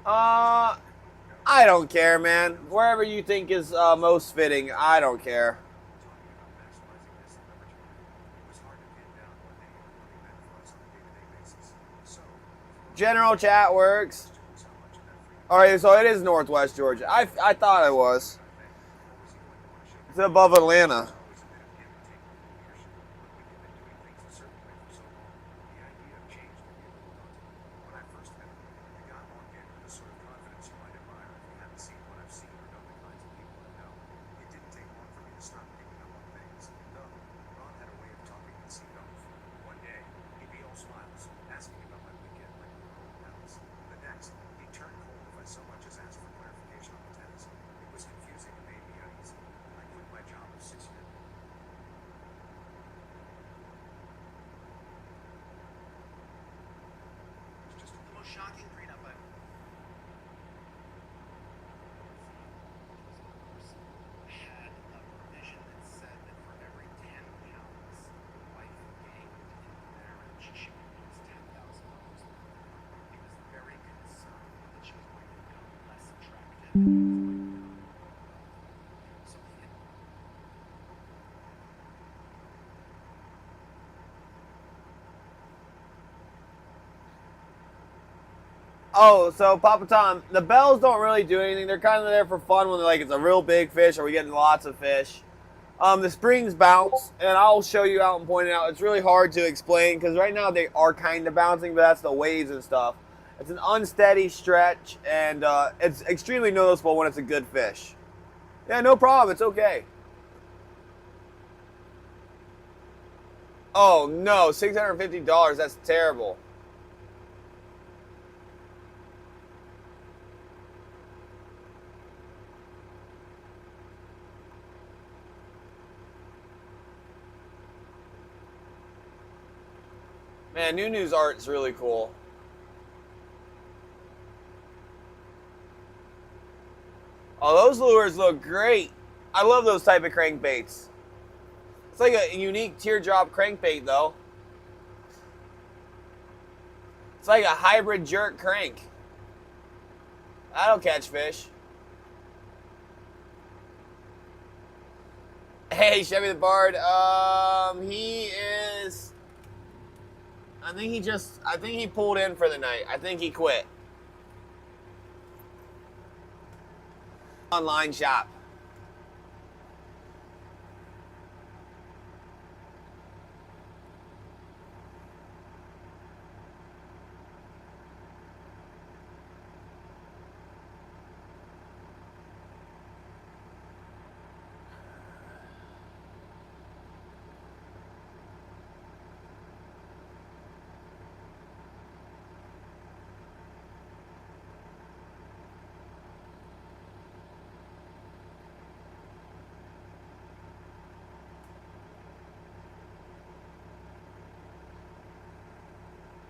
I don't care, man. Wherever you think is most fitting, I don't care. General chat works. All right, so it is Northwest Georgia. I thought it was. It's above Atlanta.
shocking prenup I had a provision that said that for every 10 pounds the wife gained in the marriage, she would lose $10,000. He was very concerned that she was going to become less attractive. And he was going to become so he had
Oh, so Papa Tom, the bells don't really do anything. They're kind of there for fun when they're like it's a real big fish or we get lots of fish. The springs bounce, and I'll show you out and point it out. It's really hard to explain because right now they are kind of bouncing, but that's the waves and stuff. It's an unsteady stretch, and it's extremely noticeable when it's a good fish. Yeah, no problem. It's okay. Oh no, $650. That's terrible. Man, Nunu's art's really cool. Oh, those lures look great. I love those type of crankbaits. It's like a unique teardrop crankbait, though. It's like a hybrid jerk crank. That'll catch fish. Hey, Chevy the Bard. He is... I think he pulled in for the night. I think he quit. Online shop.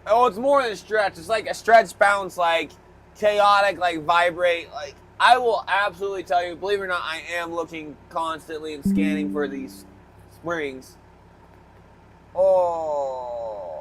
Oh, it's more than a stretch. It's like a stretch bounce, like chaotic, like vibrate. Like I will absolutely tell you, believe it or not, I am looking constantly and scanning for these springs. Oh.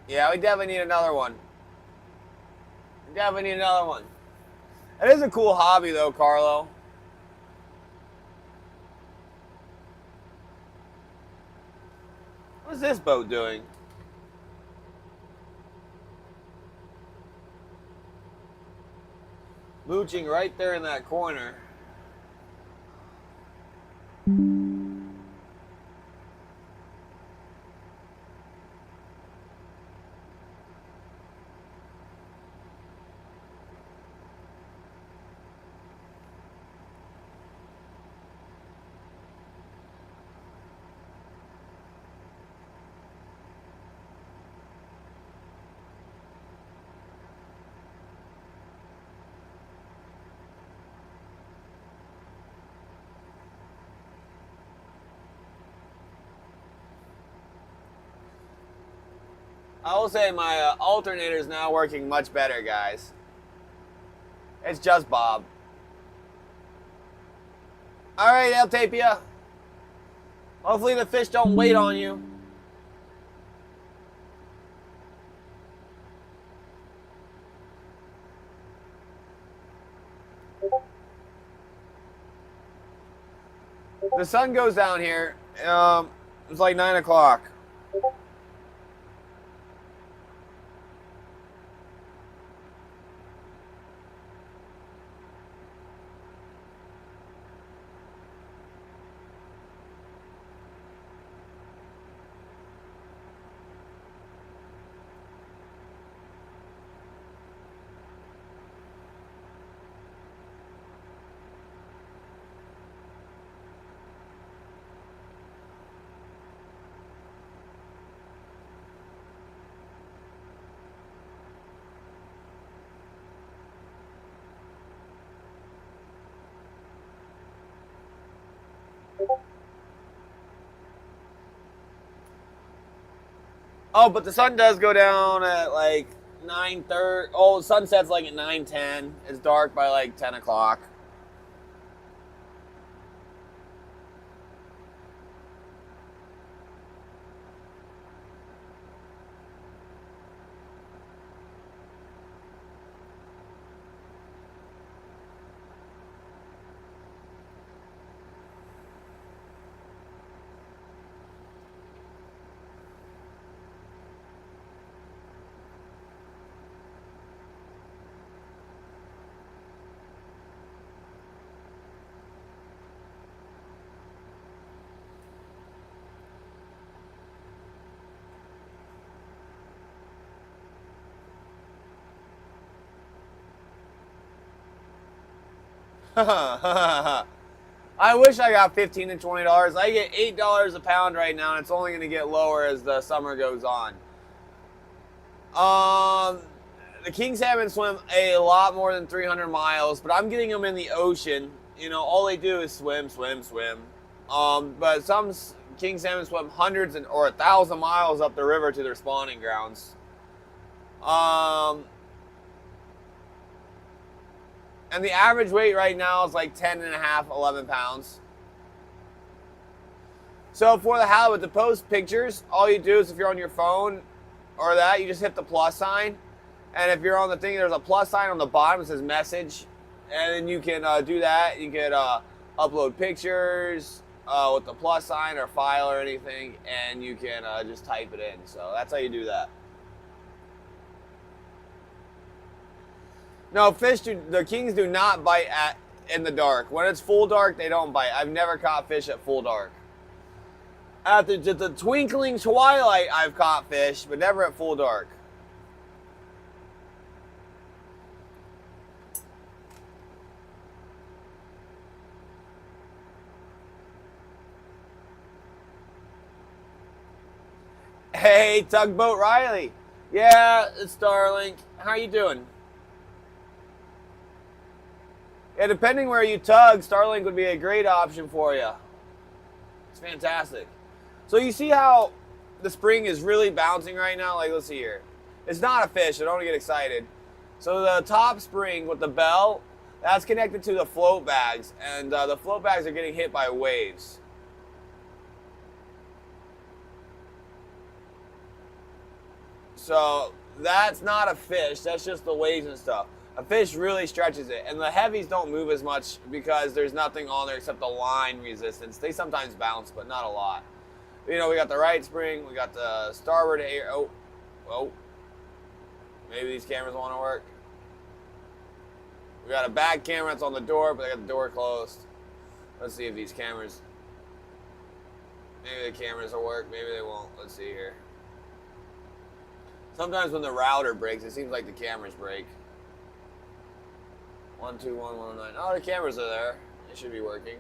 Yeah, we definitely need another one. We definitely need another one. It is a cool hobby, though, Carlo. What's this boat doing? Mooching right there in that corner. I will say my alternator is now working much better, guys. It's just Bob. All right, El Tapia. Hopefully the fish don't wait on you. The sun goes down here. It's like 9 o'clock. Oh, but the sun does go down at like 9:30. Oh, the sun sets like at 9:10. It's dark by like 10 o'clock. I wish I got $15 and $20. I get $8 a pound right now, and it's only going to get lower as the summer goes on. The king salmon swim a lot more than 300 miles, but I'm getting them in the ocean. You know, all they do is swim, swim, swim. But some king salmon swim hundreds or 1,000 miles up the river to their spawning grounds. And the average weight right now is like 10 and a half, 11 pounds. So for the halibut, to post pictures, all you do is if you're on your phone or that, you just hit the plus sign. And if you're on the thing, there's a plus sign on the bottom that says message. And then you can do that. You can upload pictures with the plus sign or file or anything. And you can just type it in. So that's how you do that. No, the kings do not bite in the dark. When it's full dark, they don't bite. I've never caught fish at full dark. At the twinkling twilight, I've caught fish, but never at full dark. Hey, Tugboat Riley. Yeah, it's Starlink. How you doing? Yeah, depending where you tug, Starlink would be a great option for you. It's fantastic. So you see how the spring is really bouncing right now? Like, let's see here. It's not a fish, so don't get excited. So the top spring with the bell, that's connected to the float bags, and the float bags are getting hit by waves. So that's not a fish, that's just the waves and stuff. A fish really stretches it, and the heavies don't move as much because there's nothing on there except the line resistance. They sometimes bounce, but not a lot. You know, we got the right spring, we got the starboard air. Oh, maybe these cameras want to work. We got a back camera that's on the door, but they got the door closed. Let's see if these cameras, maybe the cameras will work, maybe they won't. Let's see here. Sometimes when the router breaks, it seems like the cameras break. 121119. Oh, the cameras are there. They should be working.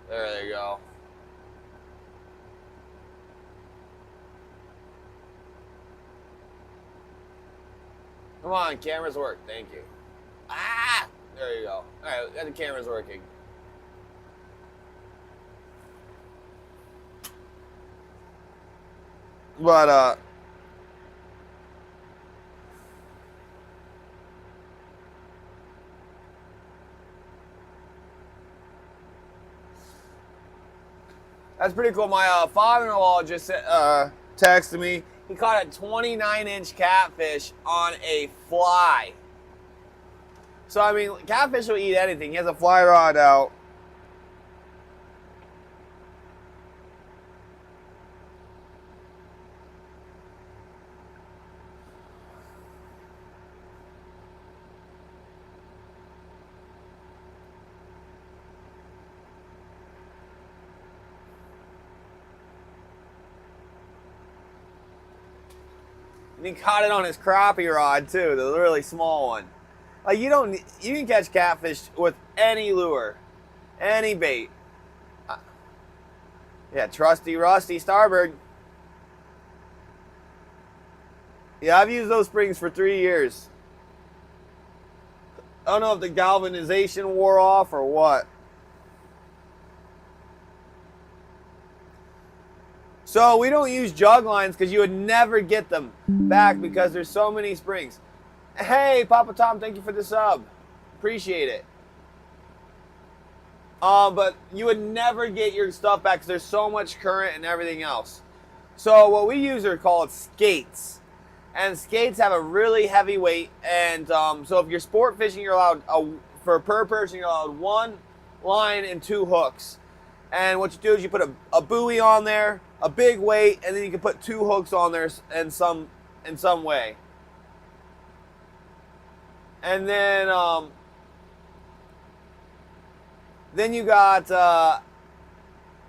There they go. Come on, cameras work. Thank you. Ah! There you go. All right, got the cameras working. But that's pretty cool. My father-in-law just texted me. He caught a 29-inch catfish on a fly. So, I mean, catfish will eat anything. He has a fly rod out. And he caught it on his crappie rod too, the really small one. Like you can catch catfish with any lure, any bait. Yeah, trusty Rusty starboard. Yeah, I've used those springs for 3 years. I don't know if the galvanization wore off or what. So we don't use jug lines because you would never get them back because there's so many springs. Hey, Papa Tom, thank you for the sub. Appreciate it. But you would never get your stuff back because there's so much current and everything else. So what we use are called skates. And skates have a really heavy weight. And so if you're sport fishing, you're allowed, for per person, you're allowed 1 line and 2 hooks. And what you do is you put a buoy on there, a big weight, and then you can put 2 hooks on there in some way. And then you got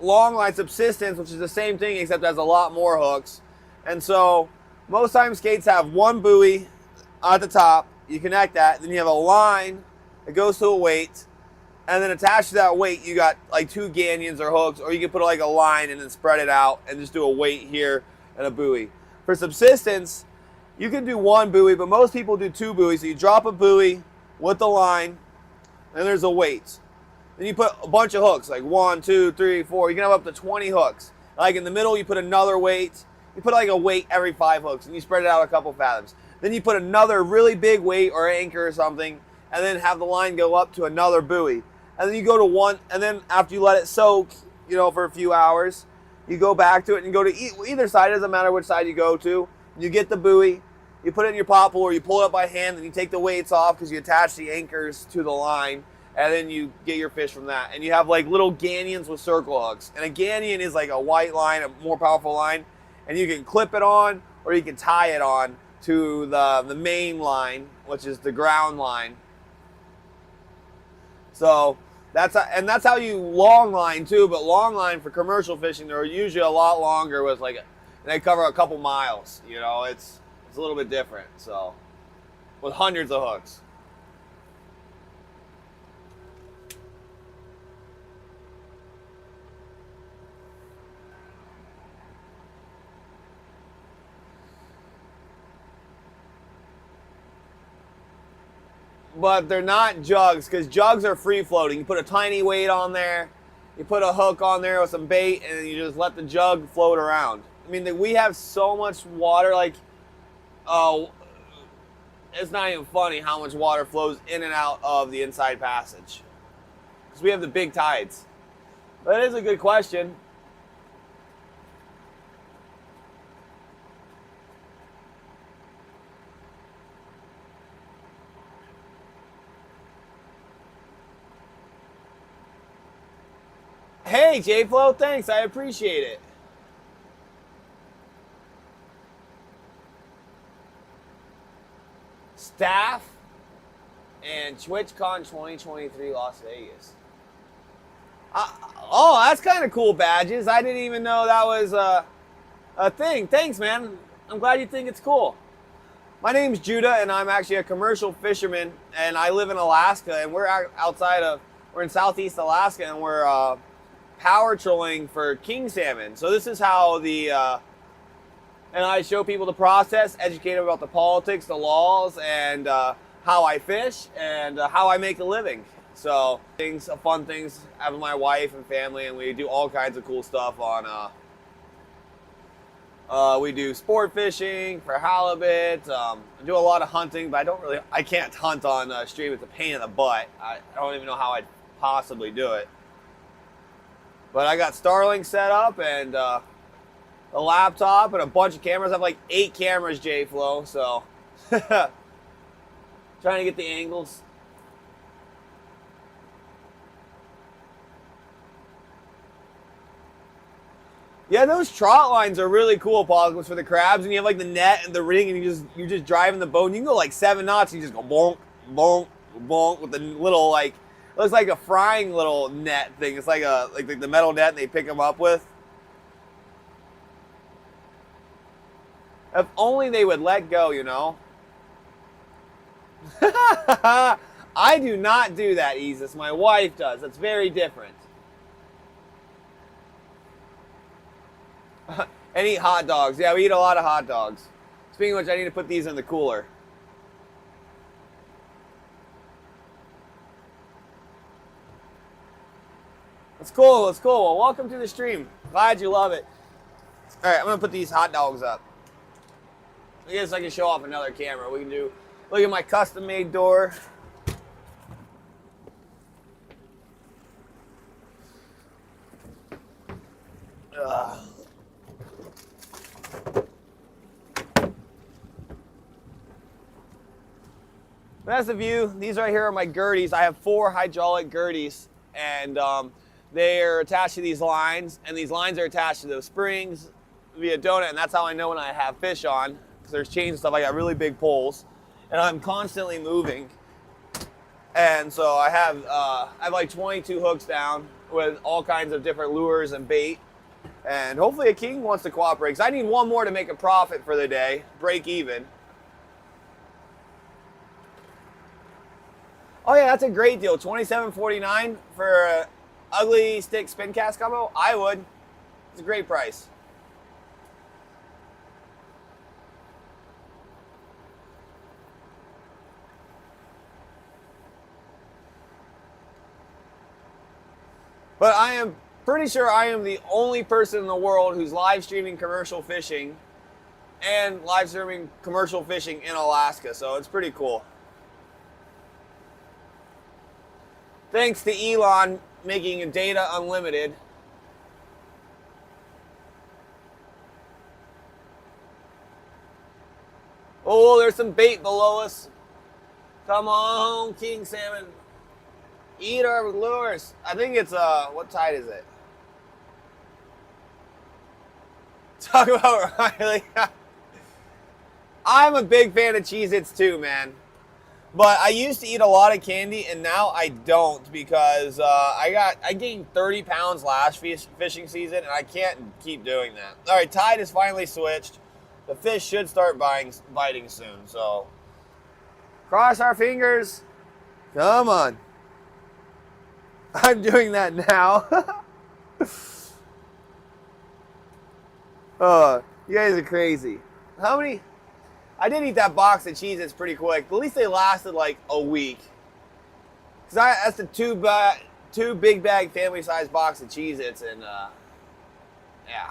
long line subsistence, which is the same thing except has a lot more hooks. And so most times skates have 1 buoy at the top. You connect that, then you have a line that goes to a weight, and then attached to that weight you got like 2 ganyons or hooks, or you can put like a line and then spread it out and just do a weight here and a buoy. For subsistence, you can do 1 buoy, but most people do 2 buoys. So you drop a buoy with the line, and there's a weight. Then you put a bunch of hooks, like 1, 2, 3, 4. You can have up to 20 hooks. Like in the middle, you put another weight. You put like a weight every 5 hooks, and you spread it out a couple fathoms. Then you put another really big weight or anchor or something, and then have the line go up to another buoy. And then you go to 1, and then after you let it soak, for a few hours, you go back to it and you go to either side. It doesn't matter which side you go to. You get the buoy, you put it in your pop pull, or you pull it up by hand, and you take the weights off because you attach the anchors to the line, and then you get your fish from that. And you have like little ganyons with circle hooks. And a ganyon is like a white line, a more powerful line, and you can clip it on or you can tie it on to the main line, which is the ground line. So that's how you long line too. But long line for commercial fishing, they're usually a lot longer with and they cover a couple miles. It's a little bit different. So with hundreds of hooks. But they're not jugs, because jugs are free floating. You put a tiny weight on there, you put a hook on there with some bait, and you just let the jug float around. I mean, we have so much water, it's not even funny how much water flows in and out of the inside passage. Because we have the big tides. But it is a good question. Hey, J-Flow, thanks. I appreciate it. Staff and TwitchCon 2023 Las Vegas. Oh, that's kind of cool badges. I didn't even know that was a thing. Thanks, man. I'm glad you think it's cool. My name's Judah, and I'm actually a commercial fisherman, and I live in Alaska, and we're in Southeast Alaska, and we're power trolling for king salmon. So this is how and I show people the process, educate them about the politics, the laws, and how I fish and how I make a living. So fun things, having my wife and family, and we do all kinds of cool stuff on. We do sport fishing for halibut. I do a lot of hunting, but I can't hunt on stream. It's a pain in the butt. I don't even know how I'd possibly do it. But I got Starlink set up and a laptop and a bunch of cameras. I have like 8 cameras, J-Flow, so trying to get the angles. Yeah, those trot lines are really cool, Paul, for the crabs, and you have like the net and the ring, and you're just driving the boat, and you can go like 7 knots, and you just go bonk, bonk, bonk with the little looks like a frying little net thing. It's like the metal net they pick them up with. If only they would let go, I do not do that, Isis. My wife does. That's very different. And eat hot dogs. Yeah, we eat a lot of hot dogs. Speaking of which, I need to put these in the cooler. That's cool. That's cool. Well, welcome to the stream. Glad you love it. All right, I'm gonna put these hot dogs up. I guess I can show off another camera. We can do. Look at my custom-made door. Ugh. That's the view. These right here are my girdies. I have 4 hydraulic girdies, and they are attached to these lines, and these lines are attached to those springs via donut, and that's how I know when I have fish on, because there's chains and stuff. I got really big poles, and I'm constantly moving, and so I have like 22 hooks down with all kinds of different lures and bait, and hopefully a king wants to cooperate, because I need one more to make a profit for the day, break even. Oh yeah, that's a great deal. $27.49 for an ugly stick spin cast combo. I would. It's a great price. But I am pretty sure I am the only person in the world who's live streaming commercial fishing and live streaming commercial fishing in Alaska. So it's pretty cool. Thanks to Elon making data unlimited. Oh, there's some bait below us. Come on, king salmon. Eat our lures. I think it's, what tide is it? Talk about Riley. I'm a big fan of Cheez-Its too, man. But I used to eat a lot of candy, and now I don't, because I gained 30 pounds last fishing season, and I can't keep doing that. All right, tide is finally switched. The fish should start biting soon, so cross our fingers. Come on. I'm doing that now. Oh, you guys are crazy. How many? I did eat that box of Cheez-Its pretty quick. At least they lasted like a week. Cause that's the two big bag family size box of Cheez-Its, and yeah.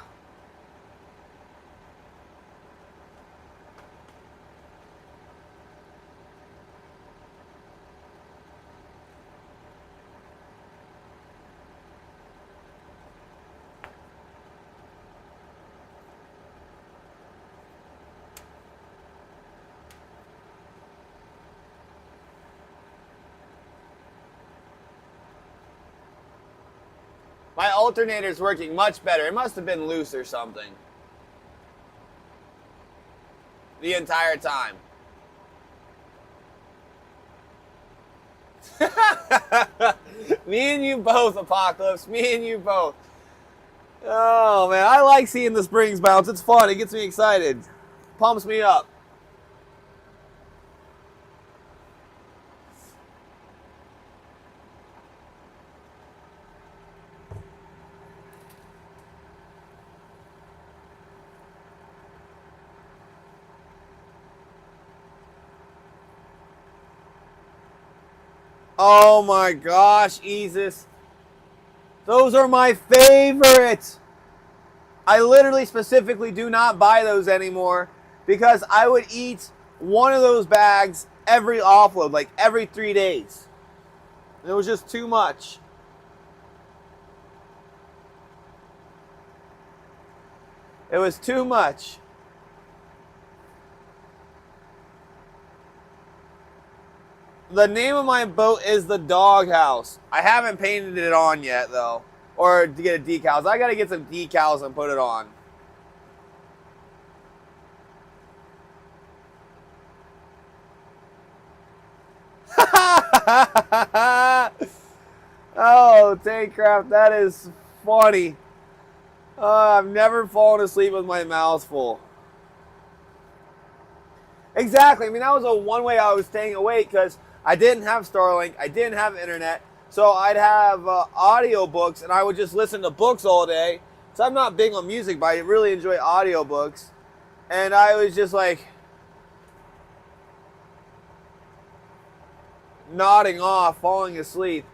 My alternator's working much better. It must have been loose or something. The entire time. Me and you both, Apocalypse. Me and you both. Oh, man. I like seeing the springs bounce. It's fun. It gets me excited. Pumps me up. Oh my gosh, Isis. Those are my favorites. I literally specifically do not buy those anymore because I would eat one of those bags every offload, like every 3 days. It was just too much. It was too much. The name of my boat is the Doghouse. I haven't painted it on yet, though. Or to get a decals. I gotta get some decals and put it on. Oh, Tankcraft, that is funny. I've never fallen asleep with my mouth full. Exactly. I mean, that was one way I was staying awake, because I didn't have Starlink, I didn't have internet, so I'd have audio books, and I would just listen to books all day. So I'm not big on music, but I really enjoy audio books. And I was just like, nodding off, falling asleep.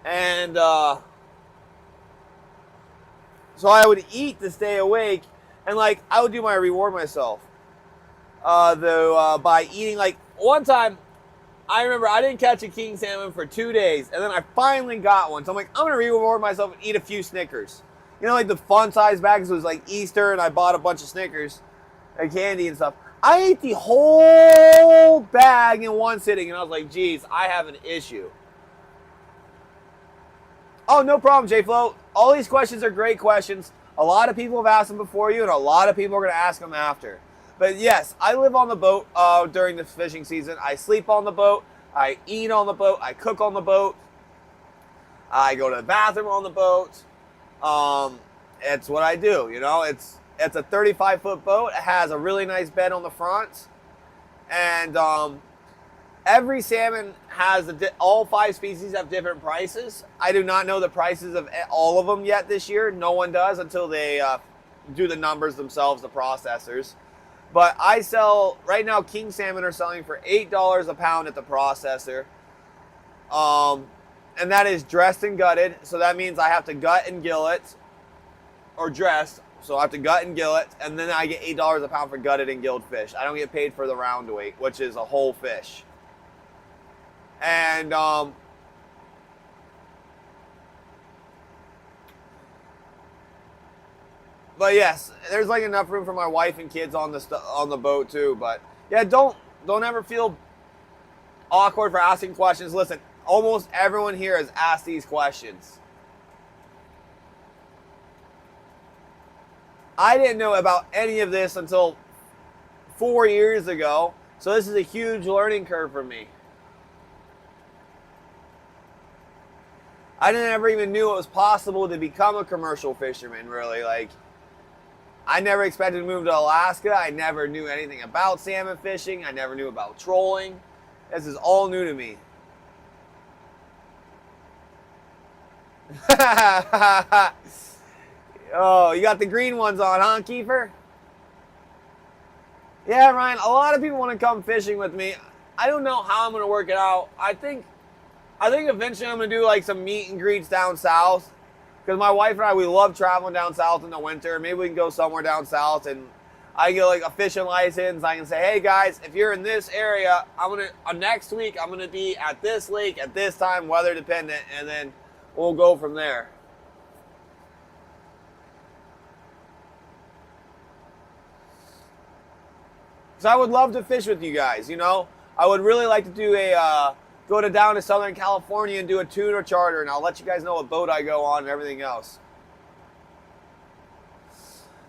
And so I would eat to stay awake, and like I would do my reward myself. Though by eating, like one time, I remember I didn't catch a king salmon for 2 days, and then I finally got one. So I'm like, I'm gonna reward myself and eat a few Snickers. You know, like the fun size bags. It was like Easter, and I bought a bunch of Snickers, and candy and stuff. I ate the whole bag in one sitting, and I was like, geez, I have an issue. Oh, no problem, J-Flo. All these questions are great questions. A lot of people have asked them before you, and a lot of people are going to ask them after. But yes, I live on the boat during the fishing season. I sleep on the boat. I eat on the boat. I cook on the boat. I go to the bathroom on the boat. It's what I do, you know. It's a 35-foot boat. It has a really nice bed on the front. And every salmon has, all 5 species have different prices. I do not know the prices of all of them yet this year. No one does until they do the numbers themselves, the processors. But I sell, right now, king salmon are selling for $8 a pound at the processor. And that is dressed and gutted. So that means I have to gut and gill it, or dressed. So I have to gut and gill it, and then I get $8 a pound for gutted and gilled fish. I don't get paid for the round weight, which is a whole fish. And but yes, there's like enough room for my wife and kids on the boat too. But yeah, don't ever feel awkward for asking questions. Listen, almost everyone here has asked these questions. I didn't know about any of this until 4 years ago, so this is a huge learning curve for me. I never even knew it was possible to become a commercial fisherman, really. Like, I never expected to move to Alaska. I never knew anything about salmon fishing. I never knew about trolling. This is all new to me. Oh, you got the green ones on, huh, Kiefer? Yeah, Ryan, a lot of people want to come fishing with me. I don't know how I'm going to work it out. I think eventually I'm going to do like some meet and greets down south. Because my wife and I, we love traveling down south in the winter. Maybe we can go somewhere down south and I get like a fishing license. I can say, hey guys, if you're in this area, next week I'm going to be at this lake at this time, weather dependent, and then we'll go from there. So I would love to fish with you guys, you know. I would really like to do go down to Southern California and do a tuna charter, and I'll let you guys know what boat I go on and everything else.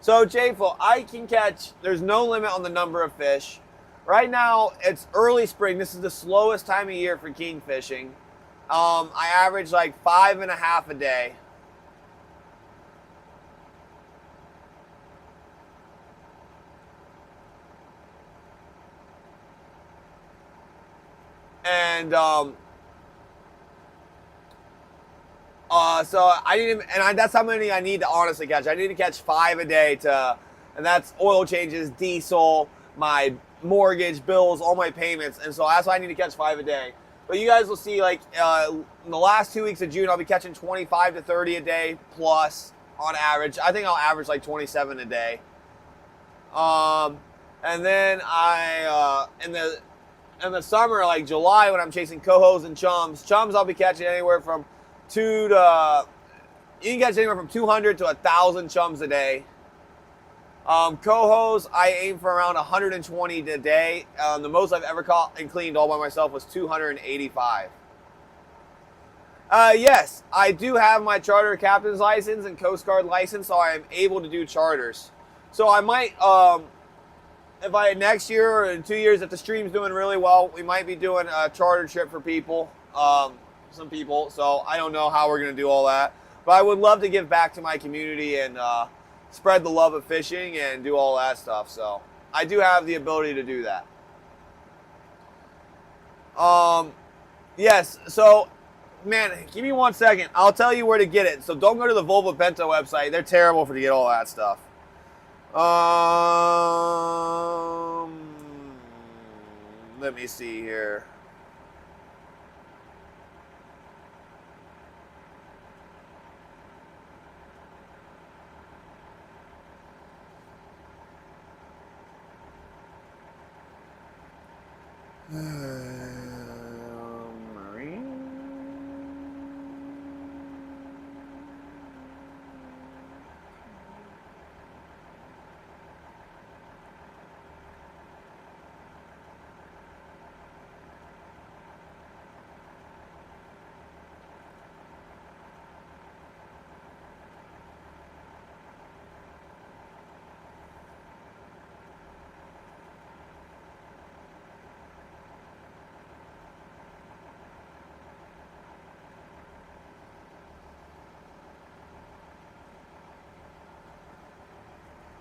So J-Flo, I can catch, there's no limit on the number of fish. Right now, it's early spring. This is the slowest time of year for king fishing. I average like 5.5 a day. And so I need to, and that's how many I need to honestly catch. I need to catch 5 a day and that's oil changes, diesel, my mortgage, bills, all my payments. And so that's why I need to catch 5 a day. But you guys will see, like, in the last 2 weeks of June, I'll be catching 25 to 30 a day plus on average. I think I'll average like 27 a day. And then in the summer, like July, when I'm chasing cohos and chums, I'll be catching anywhere from you can catch anywhere from 200 to 1,000 chums a day. Cohos, I aim for around 120 a day. The most I've ever caught and cleaned all by myself was 285. Yes, I do have my charter captain's license and Coast Guard license, so I am able to do charters. So I might, if next year or in 2 years, if the stream's doing really well, we might be doing a charter trip for people, some people. So I don't know how we're going to do all that. But I would love to give back to my community and spread the love of fishing and do all that stuff. So I do have the ability to do that. Yes, so, man, give me 1 second. I'll tell you where to get it. So don't go to the Volvo Bento website. They're terrible to get all that stuff. Let me see here. Marine.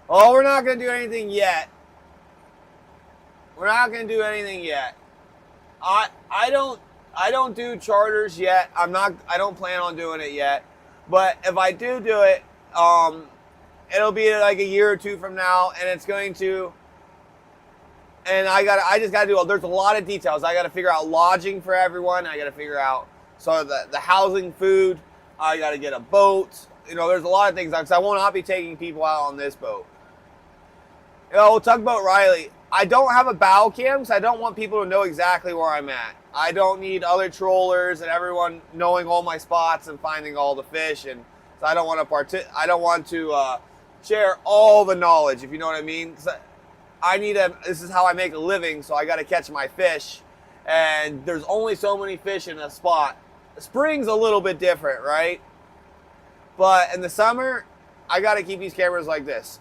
Oh, we're not gonna do anything yet. We're not gonna do anything yet. I don't do charters yet. I don't plan on doing it yet. But if I do it, it'll be like a year or two from now, and it's going to. And I just gotta do. There's a lot of details. I gotta figure out lodging for everyone. I gotta figure out the housing, food. I gotta get a boat. There's a lot of things. Because I will not be taking people out on this boat. Tugboat Riley. I don't have a bow cam because I don't want people to know exactly where I'm at. I don't need other trollers and everyone knowing all my spots and finding all the fish, and so I don't want to share all the knowledge, if you know what I mean. This is how I make a living, so I got to catch my fish, and there's only so many fish in a spot. Spring's a little bit different, right? But in the summer, I got to keep these cameras like this.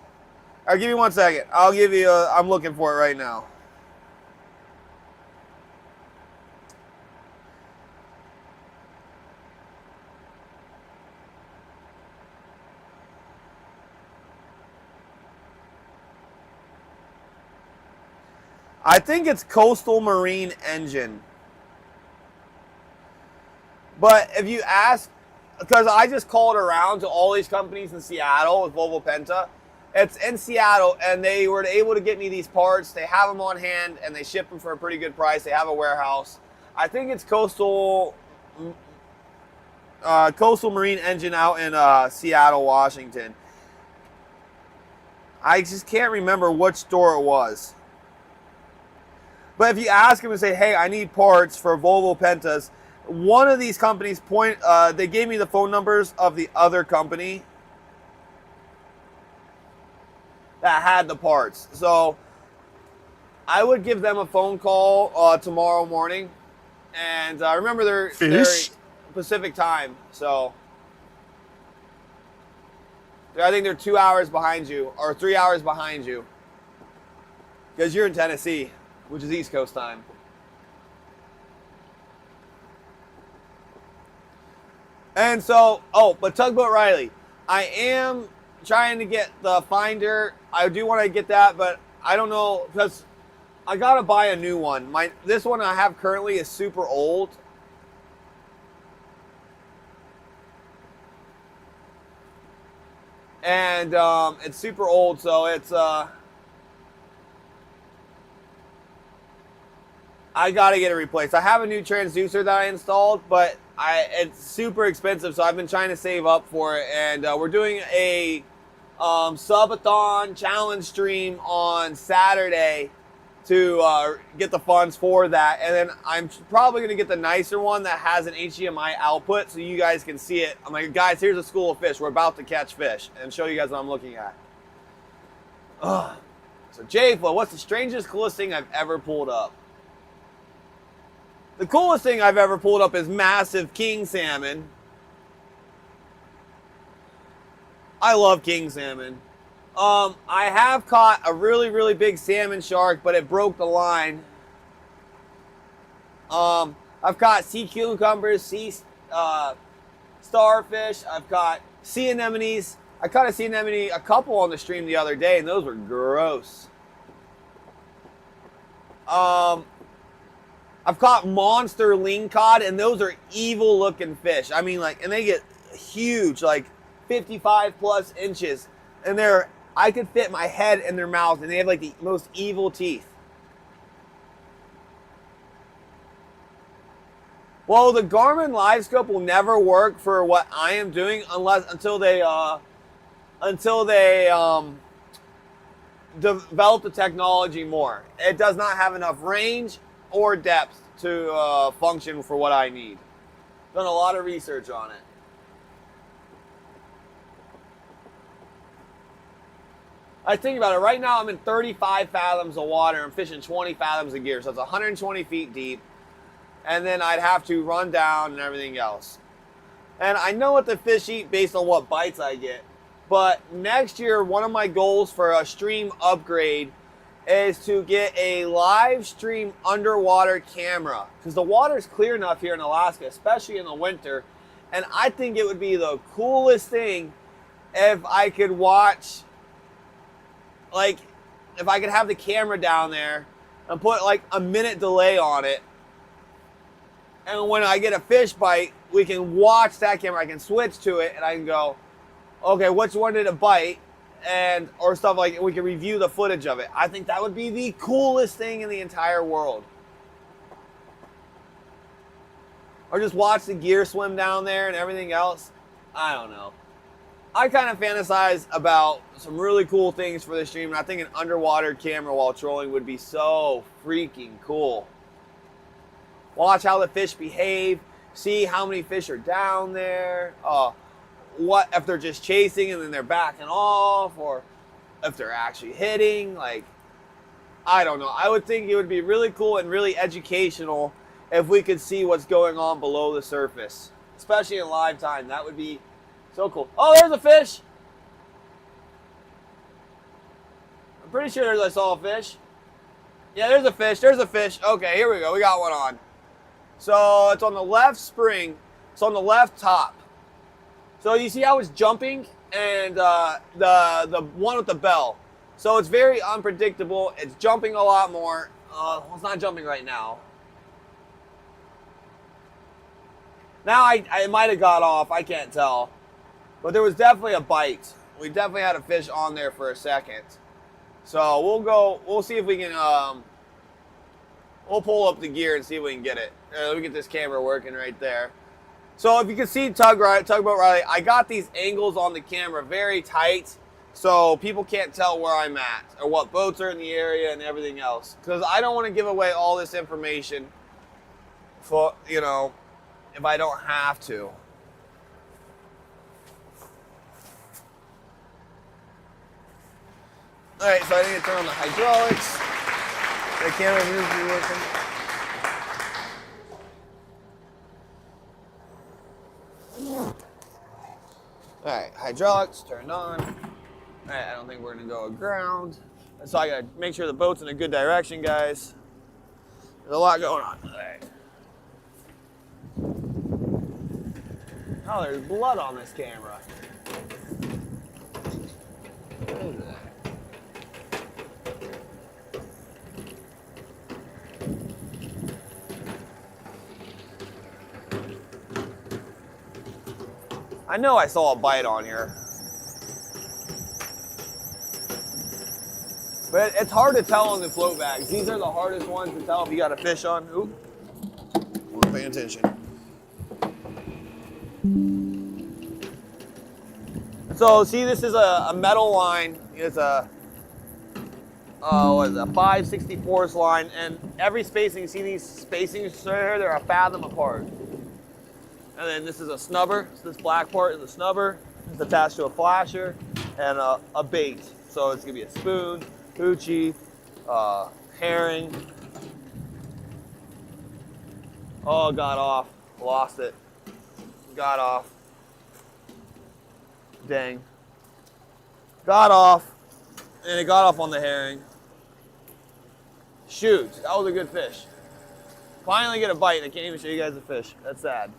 All right, give me 1 second. I'll give you I'm looking for it right now. I think it's Coastal Marine Engine. But if you ask, because I just called around to all these companies in Seattle with Volvo Penta. It's in Seattle, and they were able to get me these parts. They have them on hand, and they ship them for a pretty good price. They have a warehouse. I think it's Coastal Marine Engine out in Seattle, Washington. I just can't remember which store it was. But if you ask them and say, hey, I need parts for Volvo Pentas, one of these companies they gave me the phone numbers of the other company that had the parts. So I would give them a phone call tomorrow morning. And remember, they're Pacific time. So I think they're 2 hours behind you, or 3 hours behind you. Because you're in Tennessee, which is East Coast time. And so, but Tugboat Riley, I am trying to get the Finder. I do want to get that, but I don't know, because I gotta buy a new one. This one I have currently is super old. And it's super old, so it's I gotta get it replaced. I have a new transducer that I installed, but it's super expensive, so I've been trying to save up for it. And we're doing a subathon challenge stream on Saturday to get the funds for that. And then I'm probably gonna get the nicer one that has an HDMI output so you guys can see it. I'm like, guys, here's a school of fish. We're about to catch fish, and show you guys what I'm looking at. So Jayfla, what's the strangest, coolest thing I've ever pulled up? The coolest thing I've ever pulled up is massive king salmon. I love king salmon. I have caught a really, really big salmon shark, but it broke the line. I've caught sea cucumbers, sea starfish. I've caught sea anemones. I caught a sea anemone, a couple on the stream the other day, and those were gross. I've caught monster lingcod, and those are evil looking fish. I mean, and they get huge, like 55 plus inches. And I could fit my head in their mouth, and they have like the most evil teeth. Well, the Garmin Live Scope will never work for what I am doing until they develop the technology more. It does not have enough range. or depth to function for what I need. Done a lot of research on it. I think about it. Right now, I'm in 35 fathoms of water. I'm fishing 20 fathoms of gear, so it's 120 feet deep. And then I'd have to run down and everything else. And I know what the fish eat based on what bites I get. But next year, one of my goals for a stream upgrade is to get a live stream underwater camera. Because the water is clear enough here in Alaska, especially in the winter. And I think it would be the coolest thing if I could watch, like, if I could have the camera down there and put like a minute delay on it. And when I get a fish bite, we can watch that camera. I can switch to it and I can go, okay, which one did it bite? And, or stuff like, we can review the footage of it. I think that would be the coolest thing in the entire world. Or just watch the gear swim down there and everything else. I don't know. I kind of fantasize about some really cool things for this stream, and I think an underwater camera while trolling would be so freaking cool. Watch how the fish behave, see how many fish are down there, what if they're just chasing and then they're backing off, or if they're actually hitting. Like, I don't know. I would think it would be really cool and really educational if we could see what's going on below the surface, especially in live time. That would be so cool. Oh, there's a fish. I'm pretty sure I saw a fish. Yeah, there's a fish. There's a fish. Okay, here we go. We got one on. So it's on the left spring. It's on the left top. So you see how it's jumping, and the one with the bell. So it's very unpredictable. It's jumping a lot more. Well, it's not jumping right now. Now I might have got off. I can't tell. But there was definitely a bite. We definitely had a fish on there for a second. So we'll see if we can, we'll pull up the gear and see if we can get it. Let me get this camera working right there. So if you can see Tugboat Riley, I got these angles on the camera very tight so people can't tell where I'm at or what boats are in the area and everything else. Because I don't want to give away all this information for, you know, if I don't have to. All right, so I need to turn on the hydraulics. The camera needs to be working. All right, hydraulics turned on. All right, I don't think we're gonna go aground. So I gotta make sure the boat's in a good direction, guys. There's a lot going on. All right. Oh, there's blood on this camera. What is that? I know I saw a bite on here. But it's hard to tell on the float bags. These are the hardest ones to tell if you got a fish on. Oop. We're paying attention. So see, this is a metal line. It's a, what is it, a 5/64 line. And every spacing, you see these spacings right here, they're a fathom apart. And then this is a snubber. So this black part is a snubber. It's attached to a flasher and a bait. So it's gonna be a spoon, hoochie, herring. Oh, got off. Lost it. Got off. Dang. Got off. And it got off on the herring. Shoot, that was a good fish. Finally get a bite and I can't even show you guys the fish. That's sad.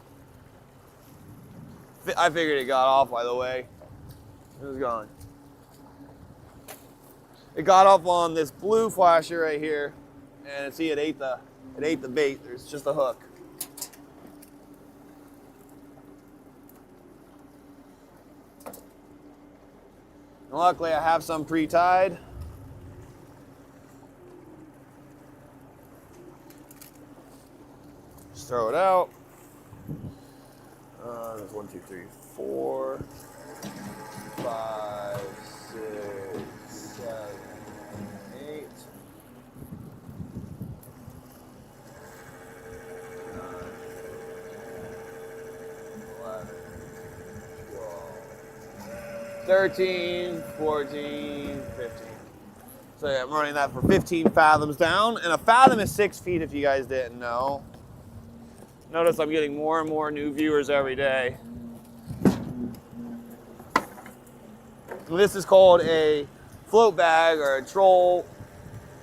I figured it got off, by the way. It was gone. It got off on this blue flasher right here, and see, it ate the bait. There's just a hook. And luckily, I have some pre-tied. Just throw it out. There's 1, 2, 3, 4, 5, 6, 7, 8. 13, 14, 15. So yeah, I'm running that for 15 fathoms down. And a fathom is 6 feet if you guys didn't know. Notice I'm getting more and more new viewers every day. This is called a float bag or a troll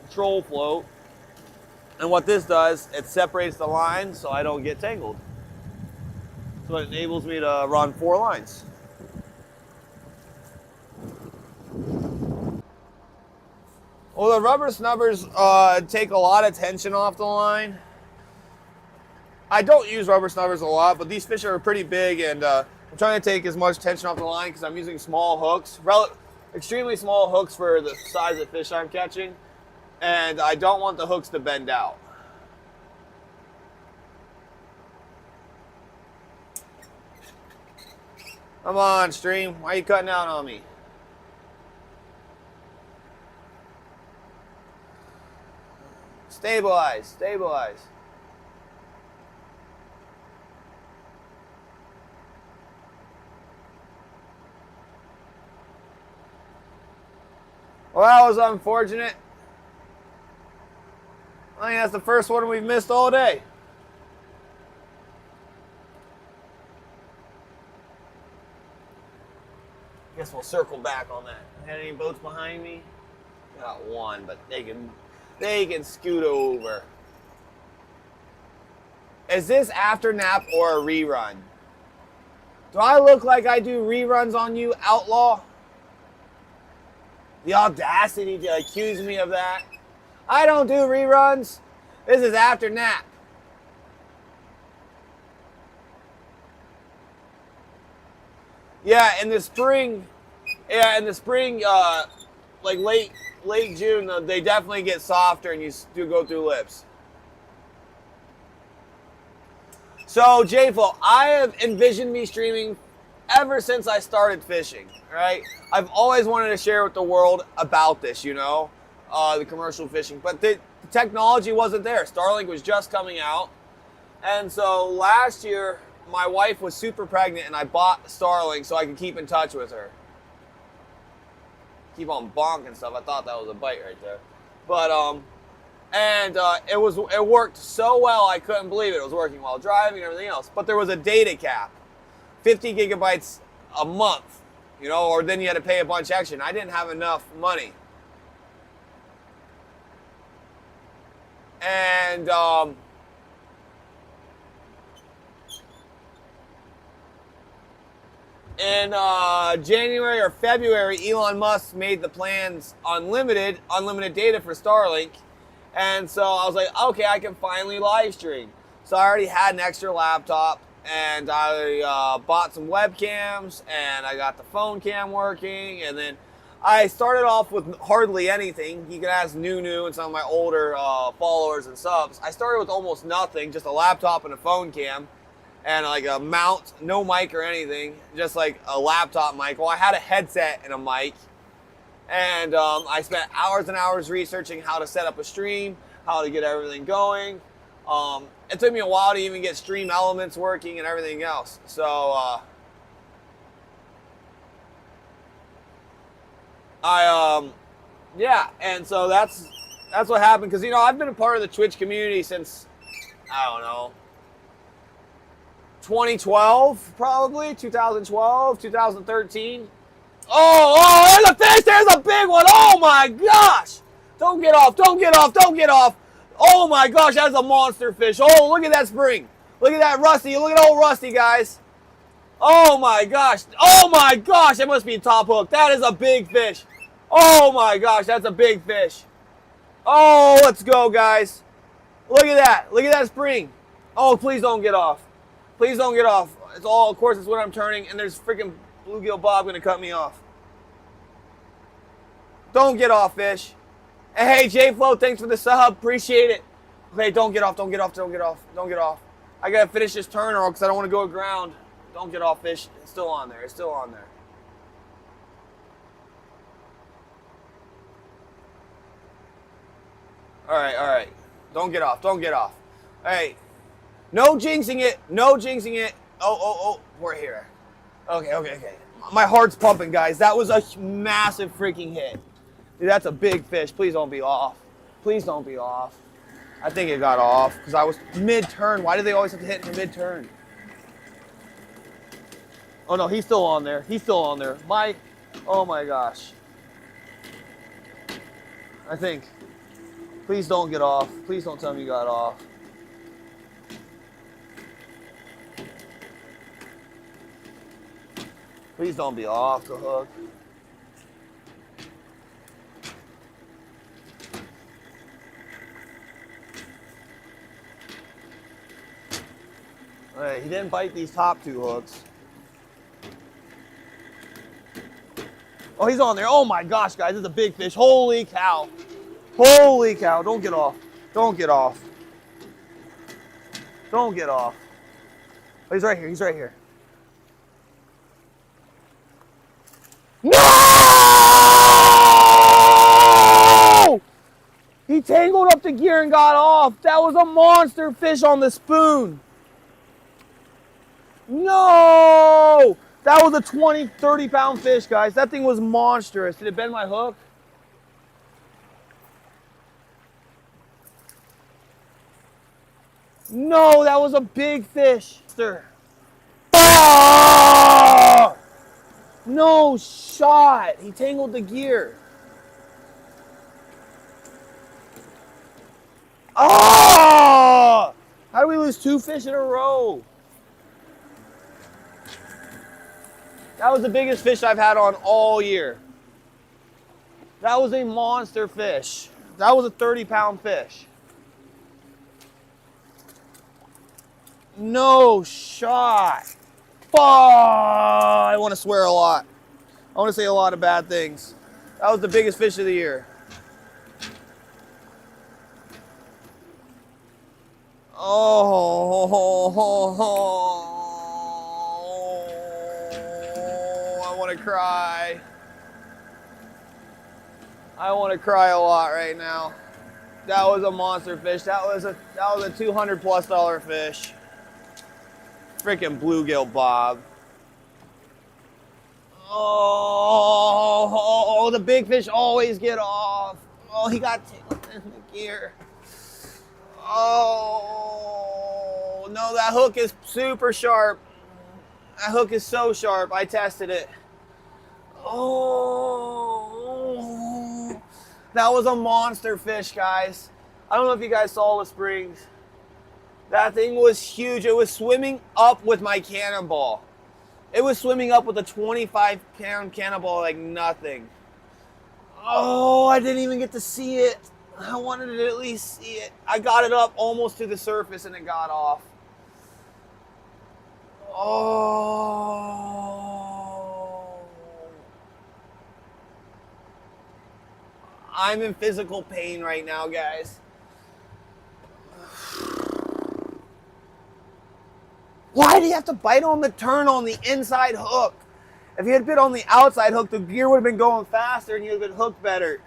float. And what this does, it separates the lines so I don't get tangled. So it enables me to run 4 lines. Well, the rubber snubbers take a lot of tension off the line. I don't use rubber snubbers a lot, but these fish are pretty big, and I'm trying to take as much tension off the line because I'm using small hooks, extremely small hooks for the size of fish I'm catching, and I don't want the hooks to bend out. Come on, stream. Why are you cutting out on me? Stabilize, stabilize. Well, that was unfortunate. I think that's the first one we've missed all day. Guess we'll circle back on that. Had any boats behind me? Got one, but they can scoot over. Is this after nap or a rerun? Do I look like I do reruns on you, outlaw? The audacity to accuse me of that. I don't do reruns. This is after nap. Yeah, in the spring, like late June, they definitely get softer and you do go through lips. So, J-Flo, I have envisioned me streaming ever since I started fishing, right? I've always wanted to share with the world about this, you know, the commercial fishing. But the technology wasn't there. Starlink was just coming out. And so last year, my wife was super pregnant and I bought Starlink so I could keep in touch with her. Keep on bonking stuff. I thought that was a bite right there. But, it worked so well I couldn't believe it. It was working while driving and everything else. But there was a data cap. 50 gigabytes a month, you know, or then you had to pay a bunch extra. And I didn't have enough money. And, in January or February, Elon Musk made the plans unlimited data for Starlink. And so I was like, okay, I can finally live stream. So I already had an extra laptop and I bought some webcams and I got the phone cam working. And then I started off with hardly anything. You can ask Nunu and some of my older followers and subs. I started with almost nothing, just a laptop and a phone cam. And like a mount, no mic or anything, just like a laptop mic. Well, I had a headset and a mic. And I spent hours and hours researching how to set up a stream, how to get everything going. It took me a while to even get stream elements working and everything else. So yeah, and so that's what happened. Because, you know, I've been a part of the Twitch community since, I don't know, 2012, probably, 2012, 2013. Oh, there's a fish, there's a big one. Oh my gosh. Don't get off, don't get off, don't get off. Oh my gosh, that's a monster fish. Oh, look at that spring. Look at that Rusty, look at old Rusty, guys. Oh my gosh, that must be a top hook. That is a big fish. Oh my gosh, that's a big fish. Oh, let's go, guys. Look at that spring. Oh, please don't get off. Please don't get off. It's all, of course, it's when I'm turning, and there's freaking bluegill Bob gonna cut me off. Don't get off, fish. Hey, J-Flo, thanks for the sub. Appreciate it. Okay, don't get off, don't get off, don't get off, don't get off. I gotta finish this turn because I don't want to go aground. Don't get off, fish. It's still on there. It's still on there. All right. Don't get off, don't get off. All right. No jinxing it. No jinxing it. Oh. We're here. Okay. My heart's pumping, guys. That was a massive freaking hit. Dude, that's a big fish. Please don't be off. Please don't be off. I think it got off because I was mid-turn. Why do they always have to hit in mid-turn? Oh no, he's still on there. He's still on there. Oh my gosh. I think. Please don't get off. Please don't tell me you got off. Please don't be off the hook. All right, he didn't bite these top two hooks. Oh, he's on there. Oh my gosh, guys, this is a big fish. Holy cow. Holy cow. Don't get off. Don't get off. Don't get off. Oh, he's right here. He's right here. No! He tangled up the gear and got off. That was a monster fish on the spoon. No! That was a 20, 30 pound fish, guys. That thing was monstrous. Did it bend my hook? No, that was a big fish. Oh! No shot. He tangled the gear. Oh! How do we lose 2 fish in a row? That was the biggest fish I've had on all year. That was a monster fish. That was a 30-pound fish. No shot. Oh, I want to swear a lot. I want to say a lot of bad things. That was the biggest fish of the year. Oh, I want to cry. I want to cry a lot right now. That was a monster fish. That was a $200+ fish. Freaking bluegill bob. Oh, the big fish always get off. Oh, he got tangled in the gear. Oh, no, that hook is super sharp. That hook is so sharp. I tested it. Oh, that was a monster fish, guys. I don't know if you guys saw the springs. That thing was huge. It was swimming up with my cannonball. It was swimming up with a 25-pound cannonball like nothing. Oh, I didn't even get to see it. I wanted to at least see it. I got it up almost to the surface and it got off. Oh. I'm in physical pain right now, guys. Why do you have to bite on the turn on the inside hook? If you had bit on the outside hook, the gear would have been going faster and you'd have been hooked better.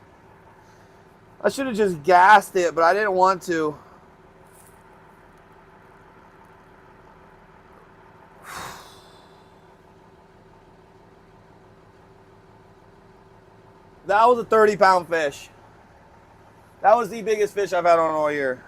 I should have just gassed it, but I didn't want to. That was a 30-pound fish. That was the biggest fish I've had on all year.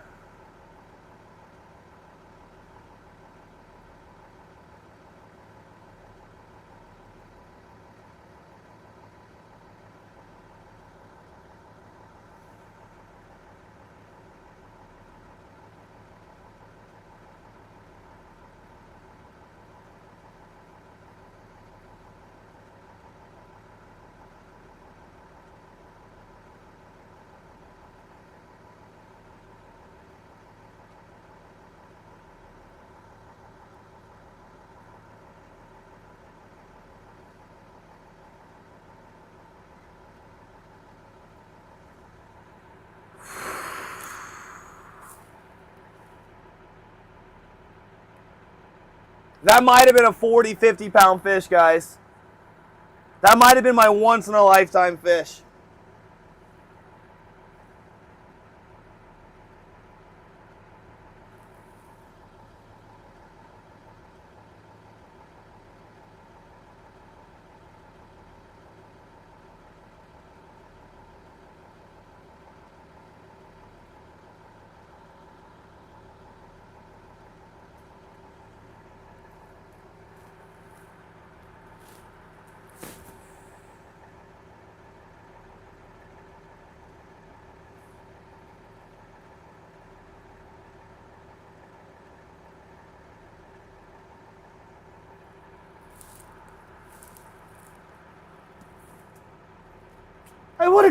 That might have been a 40, 50-pound fish, guys. That might have been my once-in-a-lifetime fish.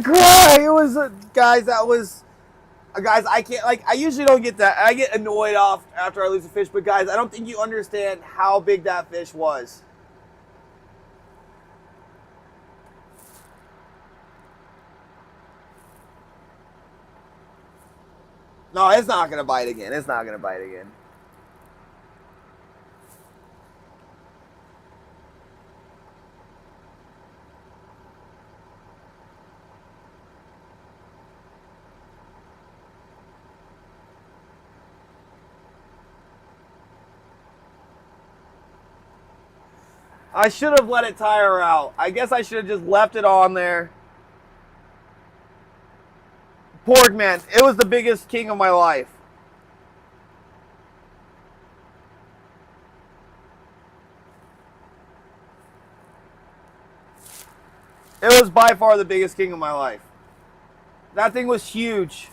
gonna cry. It was, guys, that was, guys, I can't, like, I usually don't get that. I get annoyed off after I lose a fish, but guys, I don't think you understand how big that fish was. No, it's not gonna bite again. It's not gonna bite again. I should have let it tire out. I guess I should have just left it on there. Pork, man, it was the biggest king of my life. It was by far the biggest king of my life. That thing was huge.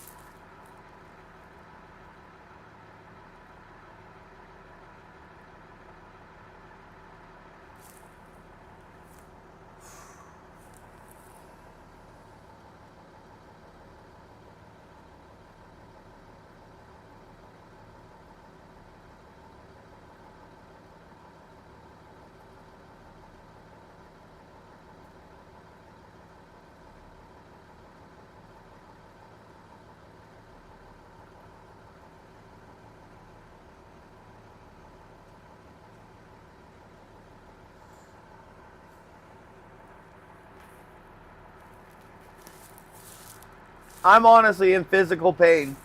I'm honestly in physical pain.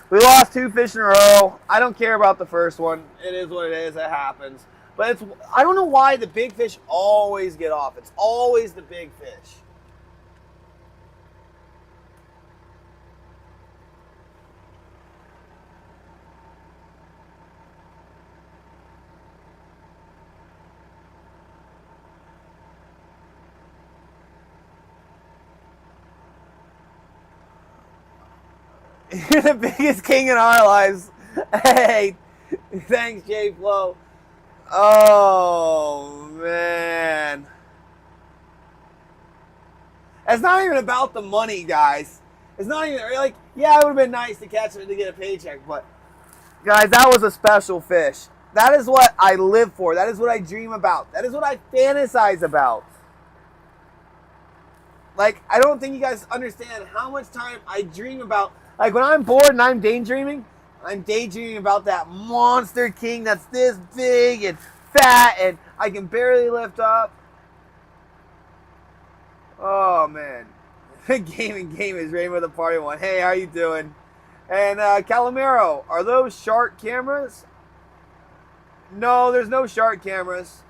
We lost 2 fish in a row. I don't care about the first one. It is what it is. It happens. But it's, I don't know why the big fish always get off. It's always the big fish. You're the biggest king in our lives. Hey, thanks, J Flo. Oh, man. It's not even about the money, guys. It's not even, like, yeah, it would have been nice to catch it to get a paycheck, but, guys, that was a special fish. That is what I live for. That is what I dream about. That is what I fantasize about. Like, I don't think you guys understand how much time I dream about. Like, when I'm bored and I'm daydreaming about that monster king that's this big and fat and I can barely lift up. Oh, man. Game is Rainbow the Party One. Hey, how you doing? And Calamero, are those shark cameras? No, there's no shark cameras.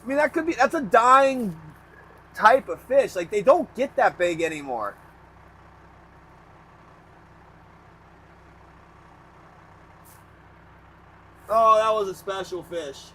I mean, that's a dying type of fish. Like, they don't get that big anymore. Oh, that was a special fish.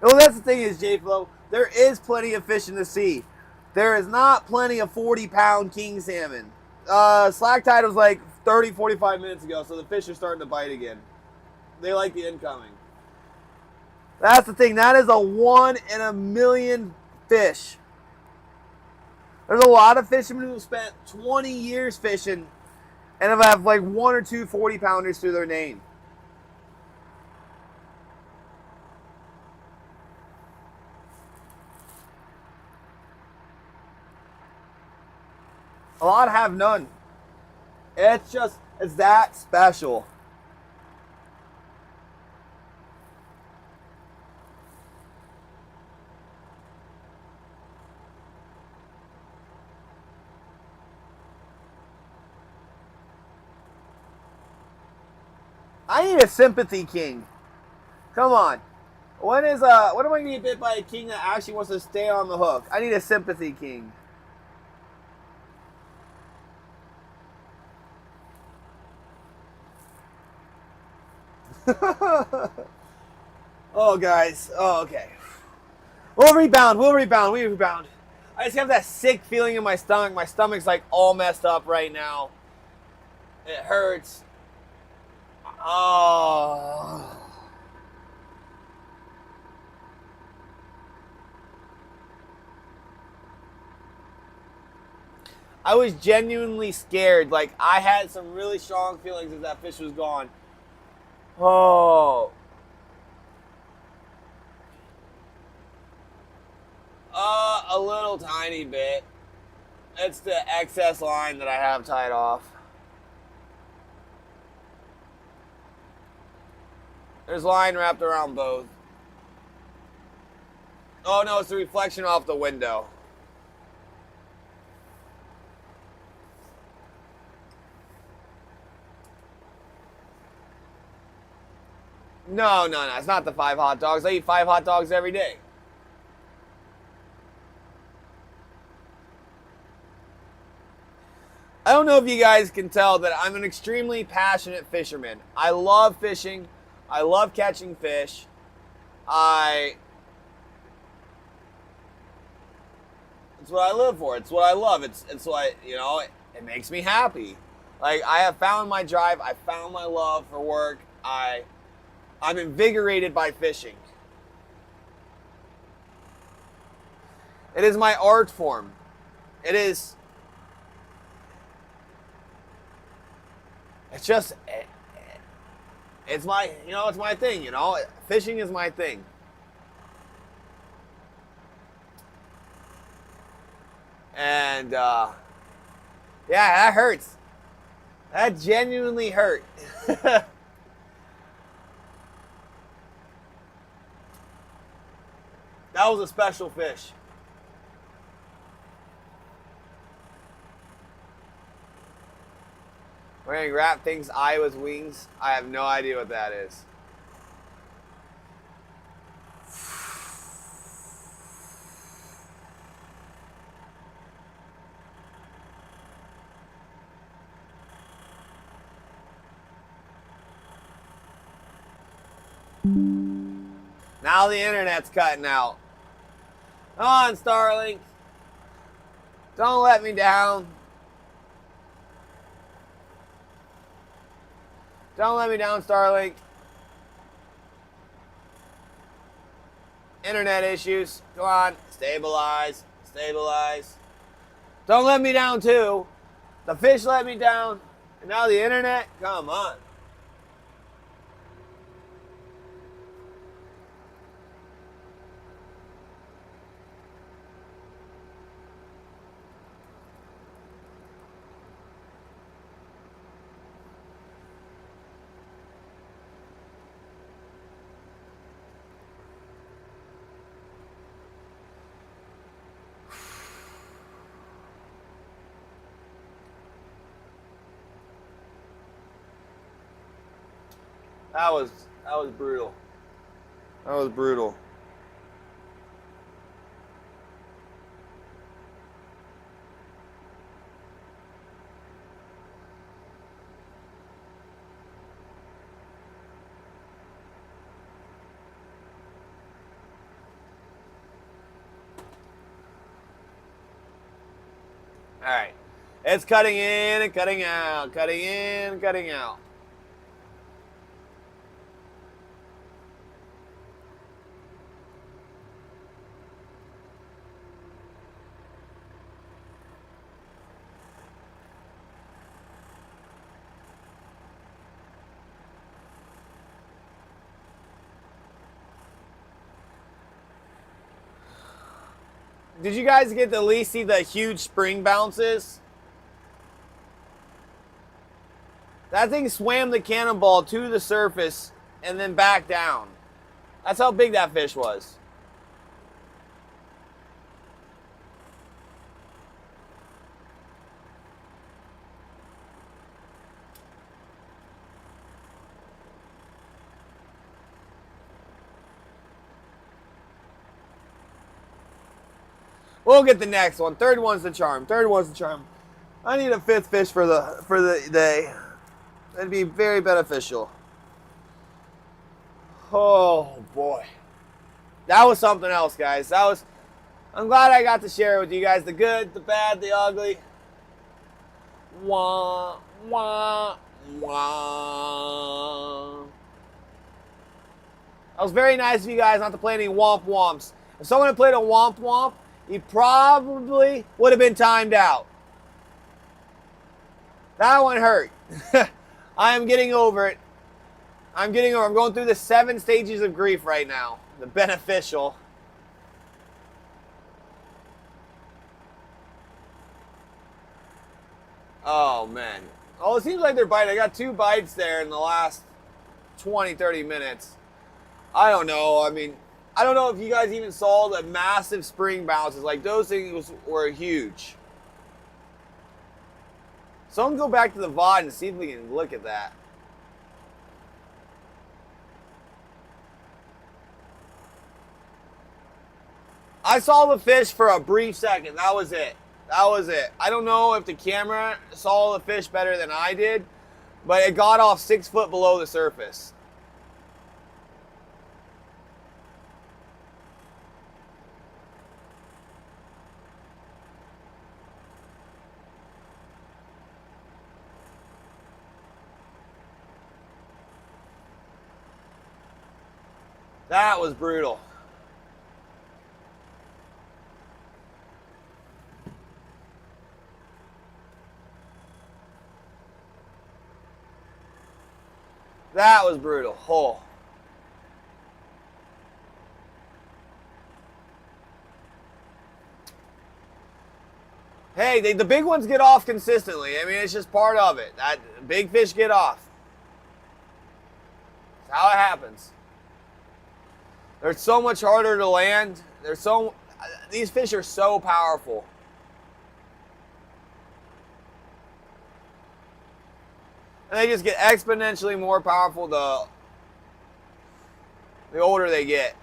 Well, that's the thing is, J-Flo, there is plenty of fish in the sea. There is not plenty of 40-pound king salmon. Slack tide was like 30, 45 minutes ago, so the fish are starting to bite again. They like the incoming. That's the thing. That is a 1 in a million fish. There's a lot of fishermen who spent 20 years fishing and have like 1 or 2 40-pounders to their name. A lot have none. It's that special. I need a sympathy king. Come on. When am I gonna get bit by a king that actually wants to stay on the hook? I need a sympathy king. Oh, guys. Oh, okay. We'll rebound. We rebound. I just have that sick feeling in my stomach. My stomach's like all messed up right now. It hurts. Oh. I was genuinely scared. Like, I had some really strong feelings as that fish was gone. Oh. A little tiny bit. It's the excess line that I have tied off. There's line wrapped around both. Oh no, it's the reflection off the window. No. It's not the 5 hot dogs. I eat 5 hot dogs every day. I don't know if you guys can tell that I'm an extremely passionate fisherman. I love fishing. I love catching fish. It's what I live for. It's what I love. It's what, it makes me happy. Like, I have found my drive. I found my love for work. I'm invigorated by fishing. It is my art form. It's just, it's my thing, Fishing is my thing. And, yeah, that hurts. That genuinely hurt. That was a special fish. We're going to wrap things Iowa's wings. I have no idea what that is. Now the internet's cutting out. Come on, Starlink. Don't let me down. Don't let me down, Starlink. Internet issues. Come on. Stabilize. Don't let me down, too. The fish let me down. And now the internet? Come on. That was brutal. That was brutal. All right. It's cutting in and cutting out, cutting in and cutting out. Did you guys get to at least see the huge spring bounces? That thing swam the cannonball to the surface and then back down. That's how big that fish was. We'll get the next one. Third one's the charm. Third one's the charm. I need a fifth fish for the day. That'd be very beneficial. Oh boy. That was something else, guys. I'm glad I got to share it with you guys. The good, the bad, the ugly. Wah, wah, wah. That was very nice of you guys not to play any womp womps. If someone had played a womp womp, he probably would have been timed out. That one hurt. I am getting over it. I'm going through the 7 stages of grief right now. The beneficial. Oh, man. Oh, it seems like they're biting. I got 2 bites there in the last 20, 30 minutes. I don't know. I mean, I don't know if you guys even saw the massive spring bounces. Like, those things were huge. Someone go back to the VOD and see if we can look at that. I saw the fish for a brief second. That was it. That was it. I don't know if the camera saw the fish better than I did, but it got off 6 foot below the surface. That was brutal. That was brutal. Oh. Hey, the big ones get off consistently. I mean, it's just part of it. That big fish get off. That's how it happens. They're so much harder to land. These fish are so powerful. And they just get exponentially more powerful the older they get.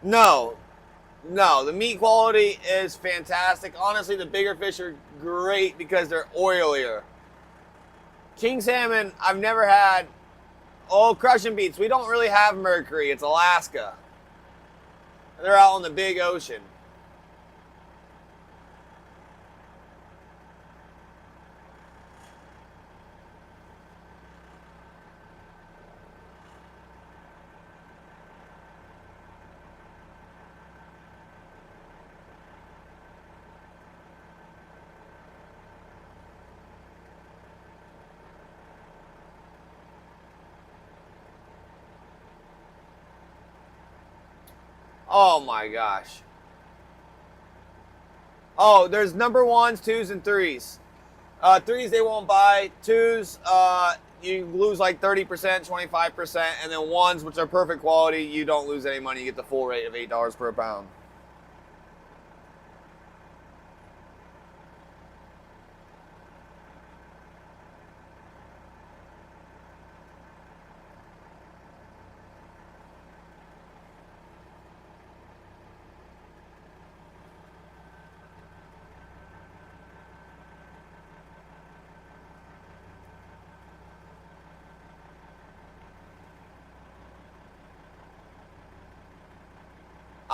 No, the meat quality is fantastic. Honestly, the bigger fish are great because they're oilier. King salmon, I've never had. Oh, crushing beats. We don't really have mercury. It's Alaska. They're out in the big ocean. Oh my gosh. Oh, there's number 1s, 2s, and 3s. 3s they won't buy. 2s, you lose like 30%, 25%, and then 1s, which are perfect quality, you don't lose any money. You get the full rate of $8 per pound.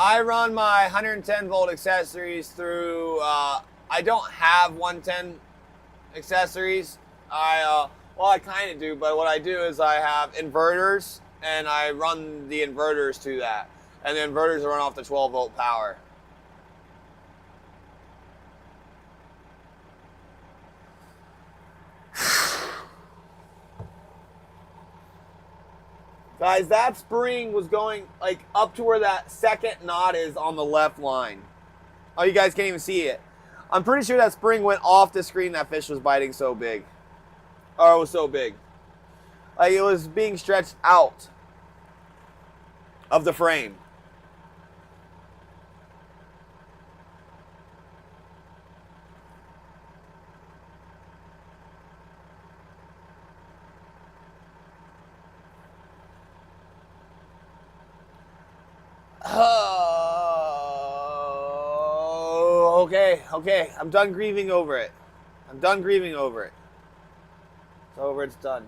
I run my 110 volt accessories through. I don't have 110 accessories. Well, I kind of do, but what I do is I have inverters, and I run the inverters to that, and the inverters run off the 12 volt power. Guys, that spring was going like up to where that second knot is on the left line. Oh, you guys can't even see it. I'm pretty sure that spring went off the screen. That fish was biting so big. Or it was so big. Like it was being stretched out of the frame. Oh, okay. I'm done grieving over it. I'm done grieving over it. It's over, it's done.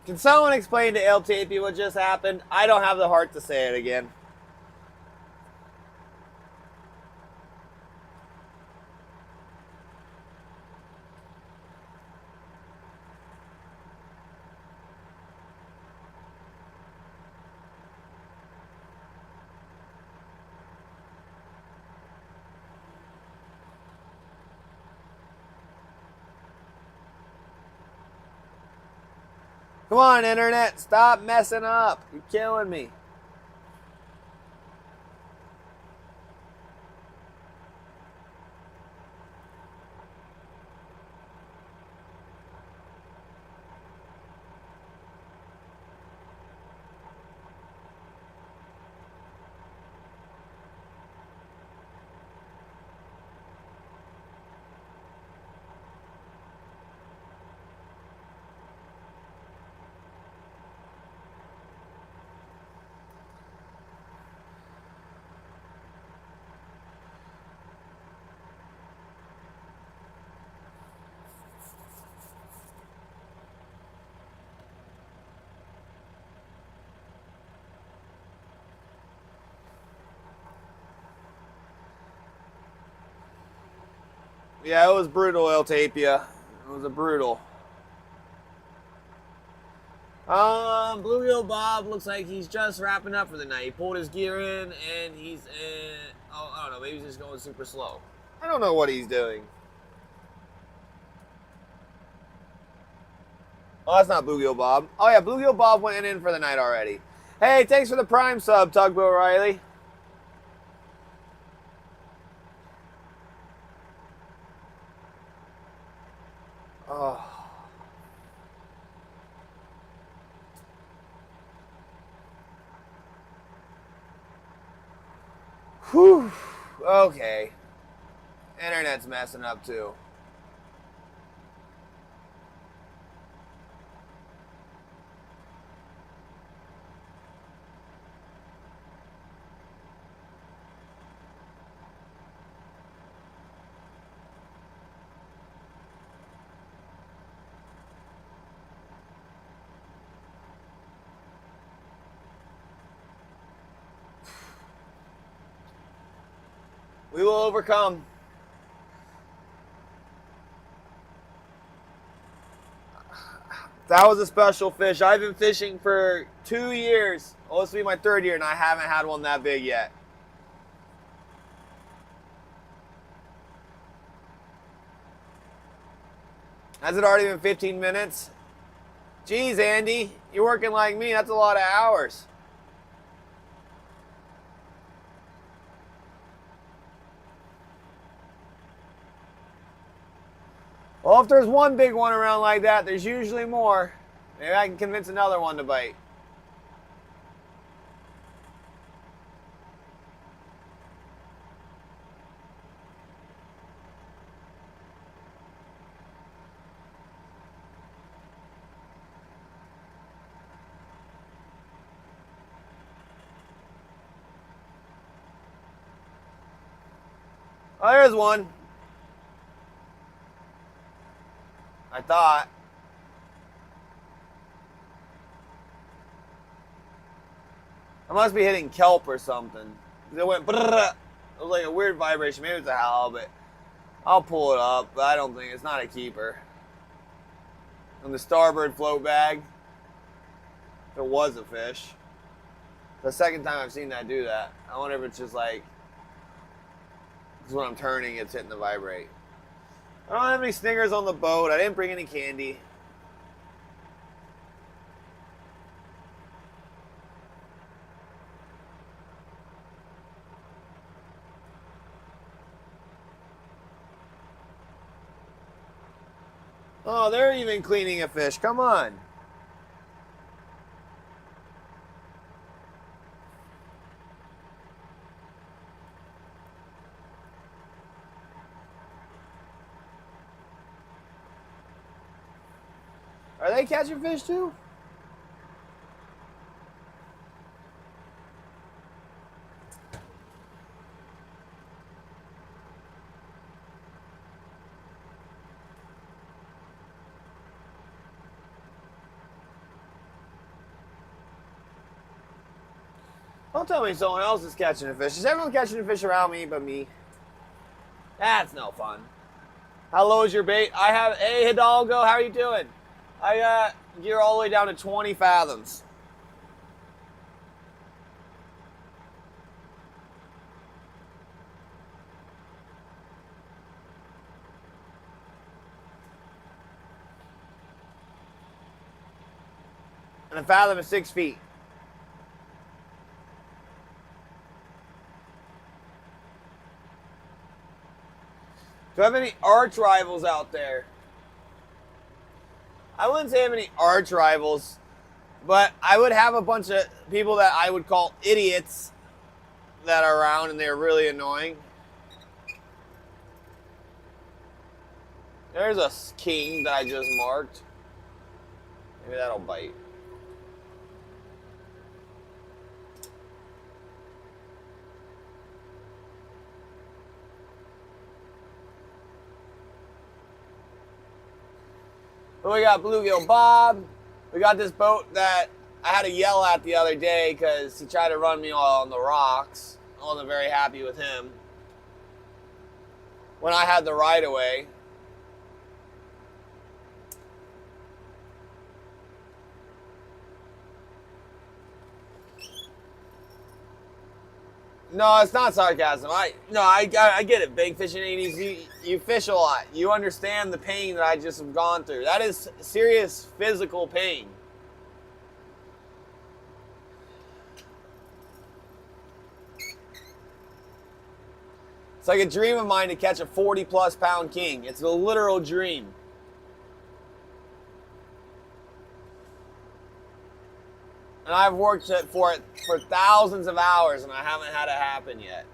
Can someone explain to El Tapia what just happened? I don't have the heart to say it again. Come on, internet, stop messing up. You're killing me. Yeah, it was brutal, El Tapia. It was a brutal. Bluegill Bob looks like he's just wrapping up for the night. He pulled his gear in, and he's I don't know, maybe he's just going super slow. I don't know what he's doing. Oh, that's not Bluegill Bob. Oh yeah, Bluegill Bob went in for the night already. Hey, thanks for the Prime sub, Tugboat Riley. Oh. Whew. Okay. Internet's messing up too. We will overcome. That was a special fish. I've been fishing for 2 years. Well, this will be my 3rd year, and I haven't had one that big yet. Has it already been 15 minutes? Geez, Andy, you're working like me. That's a lot of hours. Well, if there's one big one around like that, there's usually more. Maybe I can convince another one to bite. Oh, there's one. I thought. I must be hitting kelp or something. It went brrrr. It was like a weird vibration. Maybe it's a howl, but I'll pull it up. But I don't think it's not a keeper. On the starboard float bag, there was a fish. The second time I've seen that do that. I wonder if it's just like, because when I'm turning, it's hitting the vibrate. I don't have any stingers on the boat. I didn't bring any candy. Oh, they're even cleaning a fish. Come on. Are they catching fish too? Don't tell me someone else is catching a fish. Is everyone catching a fish around me but me? That's no fun. How low is your bait? I have, hey Hidalgo, how are you doing? I got gear all the way down to 20 fathoms. And a fathom is 6 feet. Do I have any arch rivals out there? I wouldn't say I have any arch rivals, but I would have a bunch of people that I would call idiots that are around and they're really annoying. There's a king that I just marked. Maybe that'll bite. We got Bluegill Bob. We got this boat that I had to yell at the other day because he tried to run me on the rocks. I wasn't very happy with him. When I had the right of way. No, it's not sarcasm. I get it. Big fishing ain't easy. You fish a lot. You understand the pain that I just have gone through. That is serious physical pain. It's like a dream of mine to catch a 40-plus pound king. It's a literal dream. And I've worked for it for thousands of hours, and I haven't had it happen yet.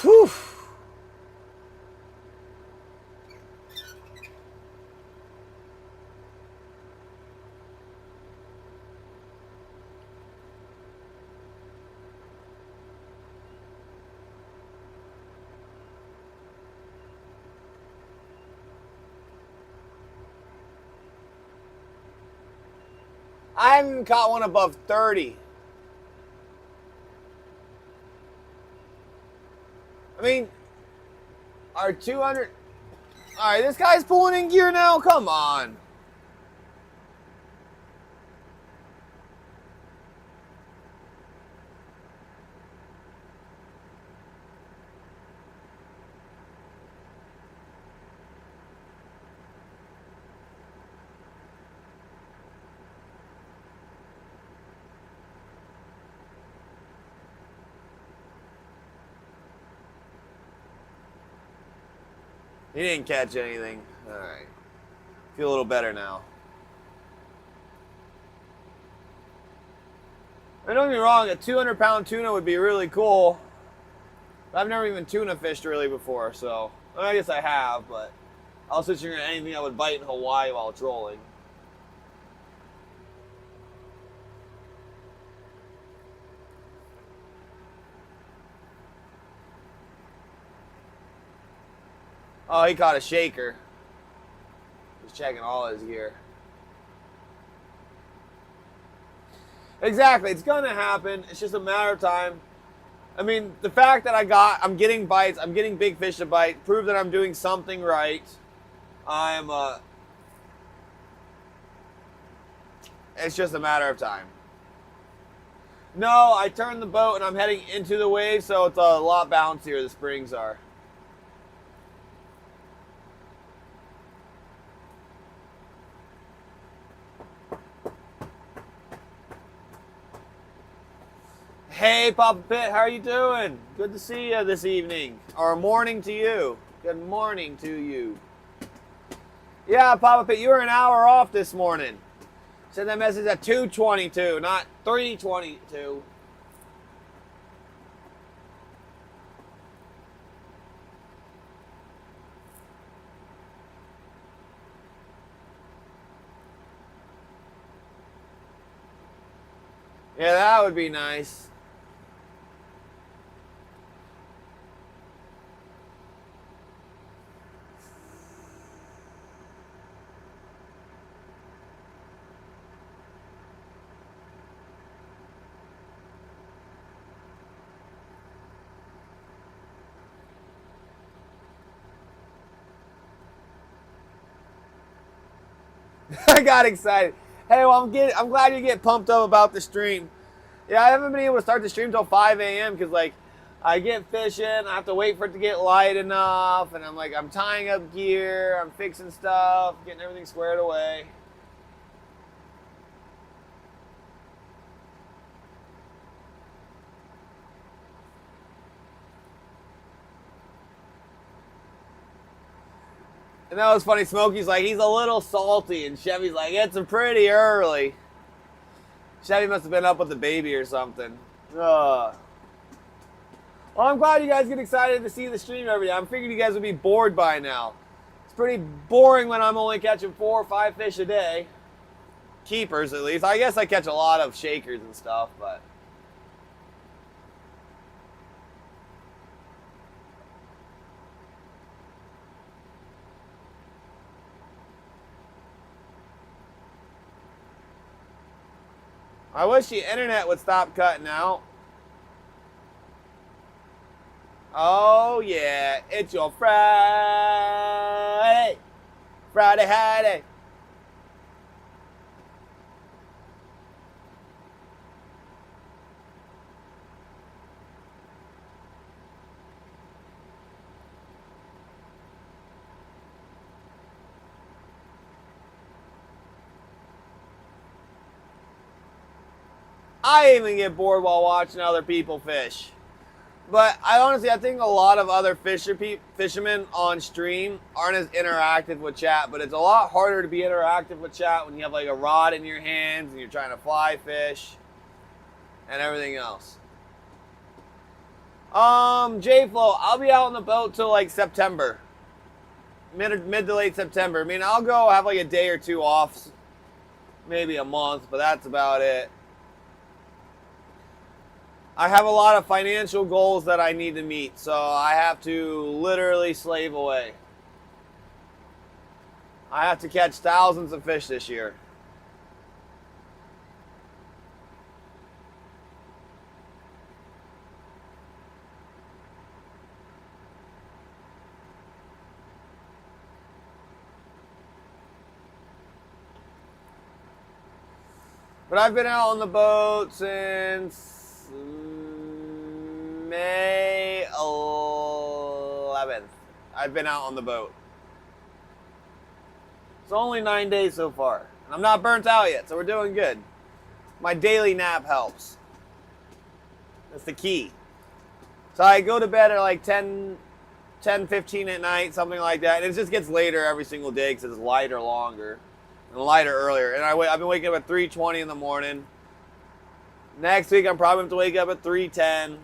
Whew. I haven't caught one above 30. I mean, our 200... All right, this guy's pulling in gear now? Come on. He didn't catch anything. All right. Feel a little better now. And don't get me wrong, a 200-pound tuna would be really cool. I've never even tuna fished really before, so I guess I have, but I was fishing anything that would bite in Hawaii while trolling. Oh, he caught a shaker. He's checking all his gear. Exactly, it's gonna happen. It's just a matter of time. I mean, the fact that I'm getting bites, I'm getting big fish to bite, prove that I'm doing something right. It's just a matter of time. No, I turned the boat and I'm heading into the wave, so it's a lot bouncier, the springs are. Hey, Papa Pitt, how are you doing? Good to see you this evening. Or morning to you. Good morning to you. Yeah, Papa Pitt, you were an hour off this morning. Sent that message at 2:22, not 3:22. Yeah, that would be nice. I got excited. Hey, well, I'm glad you get pumped up about the stream. Yeah, I haven't been able to start the stream till 5 a.m. because, like, I get fishing, I have to wait for it to get light enough, and I'm tying up gear, I'm fixing stuff, getting everything squared away. And that was funny. Smokey's like, he's a little salty, and Chevy's like, it's pretty early. Chevy must have been up with the baby or something. Well, I'm glad you guys get excited to see the stream every day. I'm figuring you guys would be bored by now. It's pretty boring when I'm only catching 4 or 5 fish a day. Keepers, at least. I guess I catch a lot of shakers and stuff, but... I wish the internet would stop cutting out. Oh yeah, it's your Friday. Friday. I even get bored while watching other people fish. But I think a lot of other fishermen on stream aren't as interactive with chat, but it's a lot harder to be interactive with chat when you have like a rod in your hands and you're trying to fly fish and everything else. J-Flow, I'll be out on the boat till like September. Mid to late September. I mean, I'll go have like a day or two off, maybe a month, but that's about it. I have a lot of financial goals that I need to meet, so I have to literally slave away. I have to catch thousands of fish this year. But I've been out on the boat since May 11th. I've been out on the boat. It's only 9 days so far. And I'm not burnt out yet, so we're doing good. My daily nap helps. That's the key. So I go to bed at like 10 10:15 at night, something like that. And it just gets later every single day because it's lighter longer and lighter earlier. And I've been waking up at 3:20 in the morning. Next week, I'm probably going to wake up at 3:10.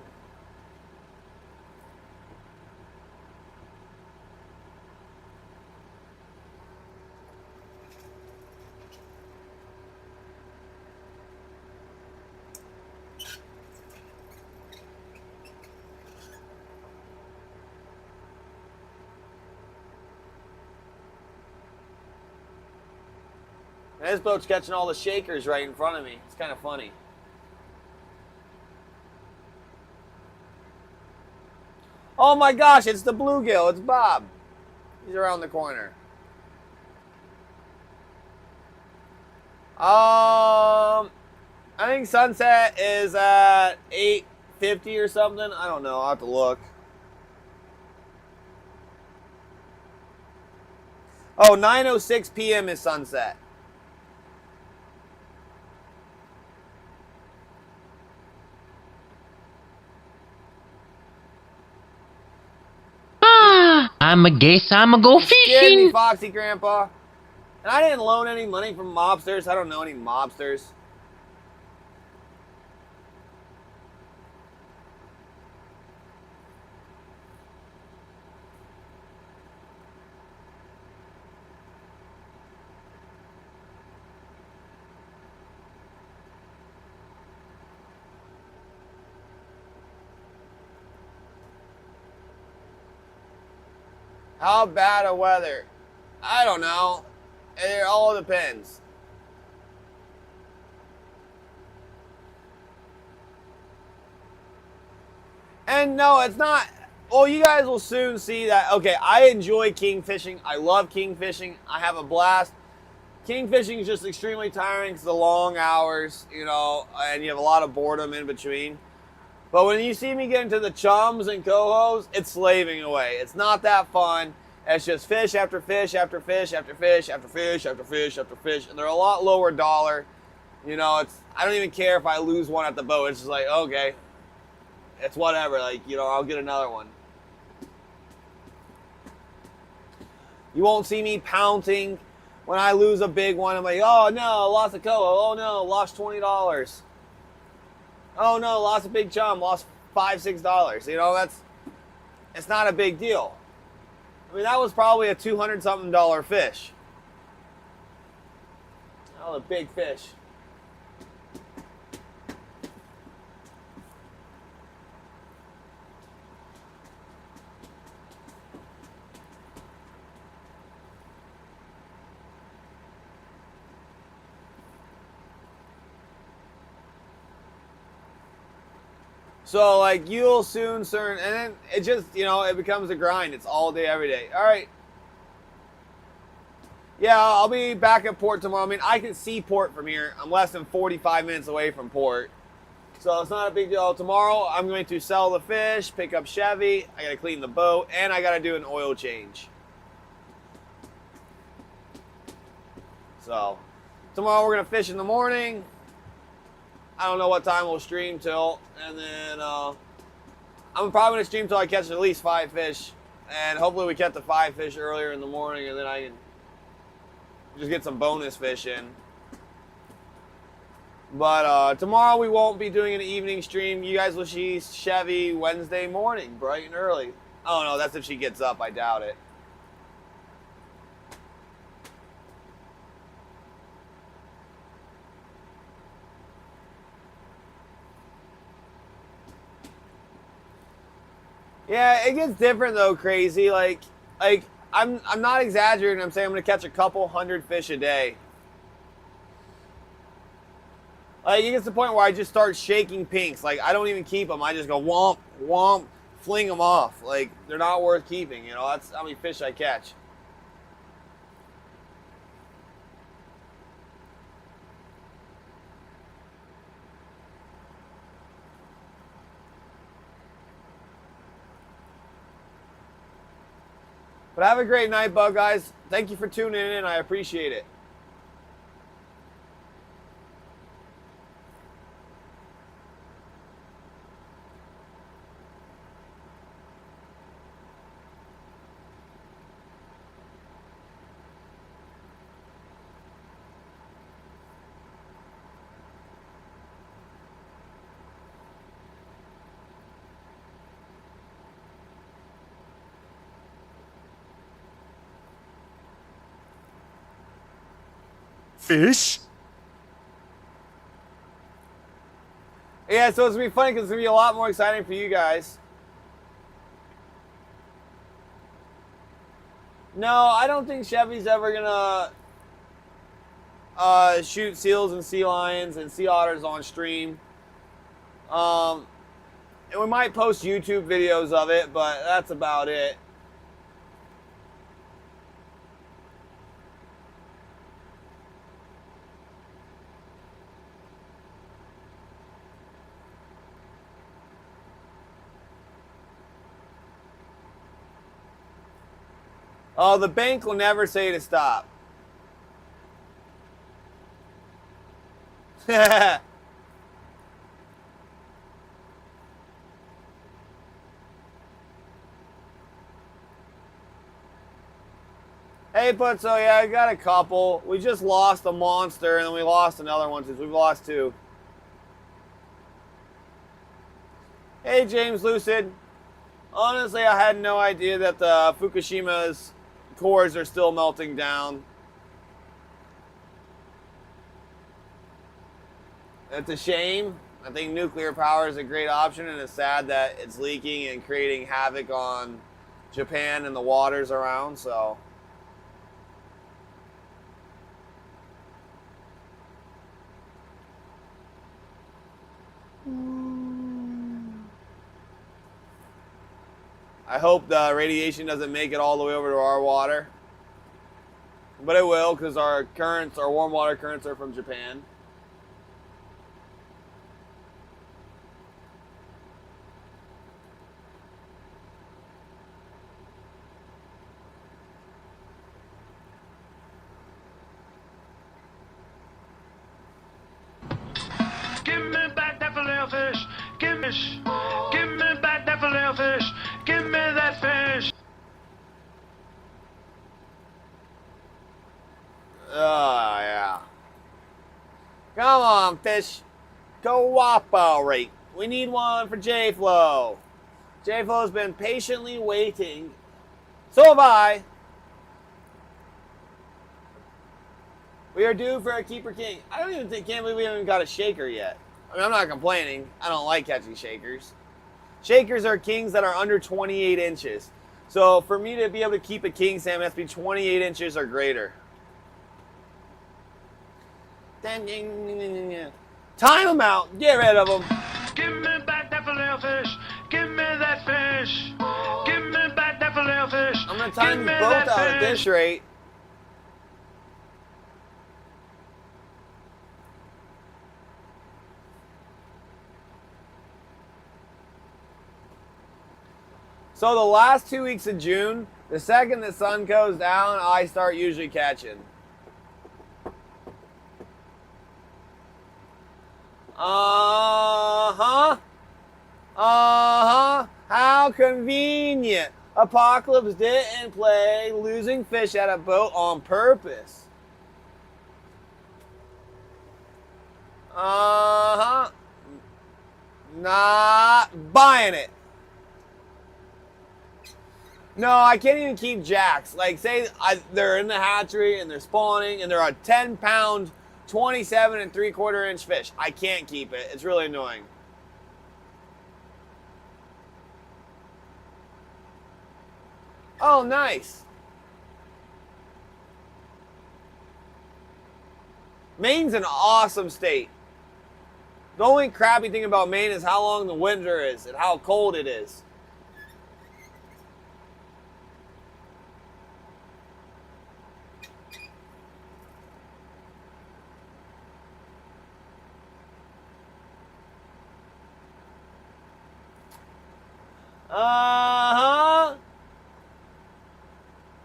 And this boat's catching all the shakers right in front of me. It's kind of funny. Oh my gosh, it's the bluegill. It's Bob. He's around the corner. I think sunset is at 8:50 or something. I don't know. I'll have to look. Oh, 9:06 p.m. is sunset.
I guess I'ma go
Scared me,
fishing.
Foxy Grandpa. And I didn't loan any money from mobsters. I don't know any mobsters. How bad a weather? I don't know. It all depends. And no, it's not. Well, you guys will soon see that. Okay, I enjoy king fishing. I love king fishing. I have a blast. King fishing is just extremely tiring because the long hours, you know, and you have a lot of boredom in between. But when you see me get into the chums and cohos, it's slaving away. It's not that fun. It's just fish after fish after fish after fish after fish after fish after fish. And they're a lot lower dollar. You know, I don't even care if I lose one at the boat. It's just like, okay, it's whatever. Like, you know, I'll get another one. You won't see me pouncing when I lose a big one. I'm like, oh no, lost a coho. Oh no, lost $20. Oh no, lost a big chum, lost $5, $6. You know, it's not a big deal. I mean, that was probably a $200-something fish. Oh, a big fish. So, like, you'll soon, and then it just, you know, it becomes a grind. It's all day, every day. All right. Yeah, I'll be back at port tomorrow. I mean, I can see port from here. I'm less than 45 minutes away from port. So it's not a big deal. Tomorrow, I'm going to sell the fish, pick up Chevy. I got to clean the boat, and I got to do an oil change. So, tomorrow we're going to fish in the morning. I don't know what time we'll stream till, and then I'm probably going to stream till I catch at least 5 fish, and hopefully we catch the 5 fish earlier in the morning, and then I can just get some bonus fish in. But tomorrow we won't be doing an evening stream. You guys will see Chevy Wednesday morning, bright and early. Oh no, that's if she gets up. I doubt it. Yeah, it gets different though, crazy. Like I'm not exaggerating. I'm saying I'm gonna catch a couple hundred fish a day. Like it gets to the point where I just start shaking pinks. Like I don't even keep them. I just go womp womp, fling them off. Like they're not worth keeping. You know, that's how many fish I catch. But have a great night, Bug guys. Thank you for tuning in. I appreciate it.
fish?
Yeah, so it's gonna be funny because it's gonna be a lot more exciting for you guys. No, I don't think Chevy's ever gonna shoot seals and sea lions and sea otters on stream. And we might post YouTube videos of it, but that's about it. Oh, the bank will never say to stop. Hey, but so yeah, I got a couple. We just lost a monster, and then we lost another one since we've lost two. Hey, James Lucid. Honestly, I had no idea that the Fukushima's cores are still melting down. It's a shame. I think nuclear power is a great option, and it's sad that it's leaking and creating havoc on Japan and the waters around, so. I hope the radiation doesn't make it all the way over to our water. But it will, because our currents, our warm water currents are from Japan.
Give me back that filet fish. Give me back that filet fish. Give me that fish.
Oh, yeah. Come on, fish. Cooperate. We need one for J-Flow. J-Flow's been patiently waiting. So have I. We are due for a keeper king. I don't even think, can't believe we haven't got a shaker yet. I mean, I'm not complaining. I don't like catching shakers. Shakers are kings that are under 28 inches. So for me to be able to keep a king salmon, it has to be 28 inches or greater. Time them out. Get rid of them.
Give me back that filet fish. Give me that fish. Give me back that filet fish.
I'm going to time you both out at this rate. So the last 2 weeks of June, the second the sun goes down, I start usually catching. Uh-huh. Uh-huh. How convenient. Apocalypse didn't play losing fish at a boat on purpose. Uh-huh. Not buying it. No, I can't even keep jacks. Like, say they're in the hatchery and they're spawning and they're a 10-pound, 27 3/4 inch fish. I can't keep it. It's really annoying. Oh, nice. Maine's an awesome state. The only crappy thing about Maine is how long the winter is and how cold it is. Uh-huh.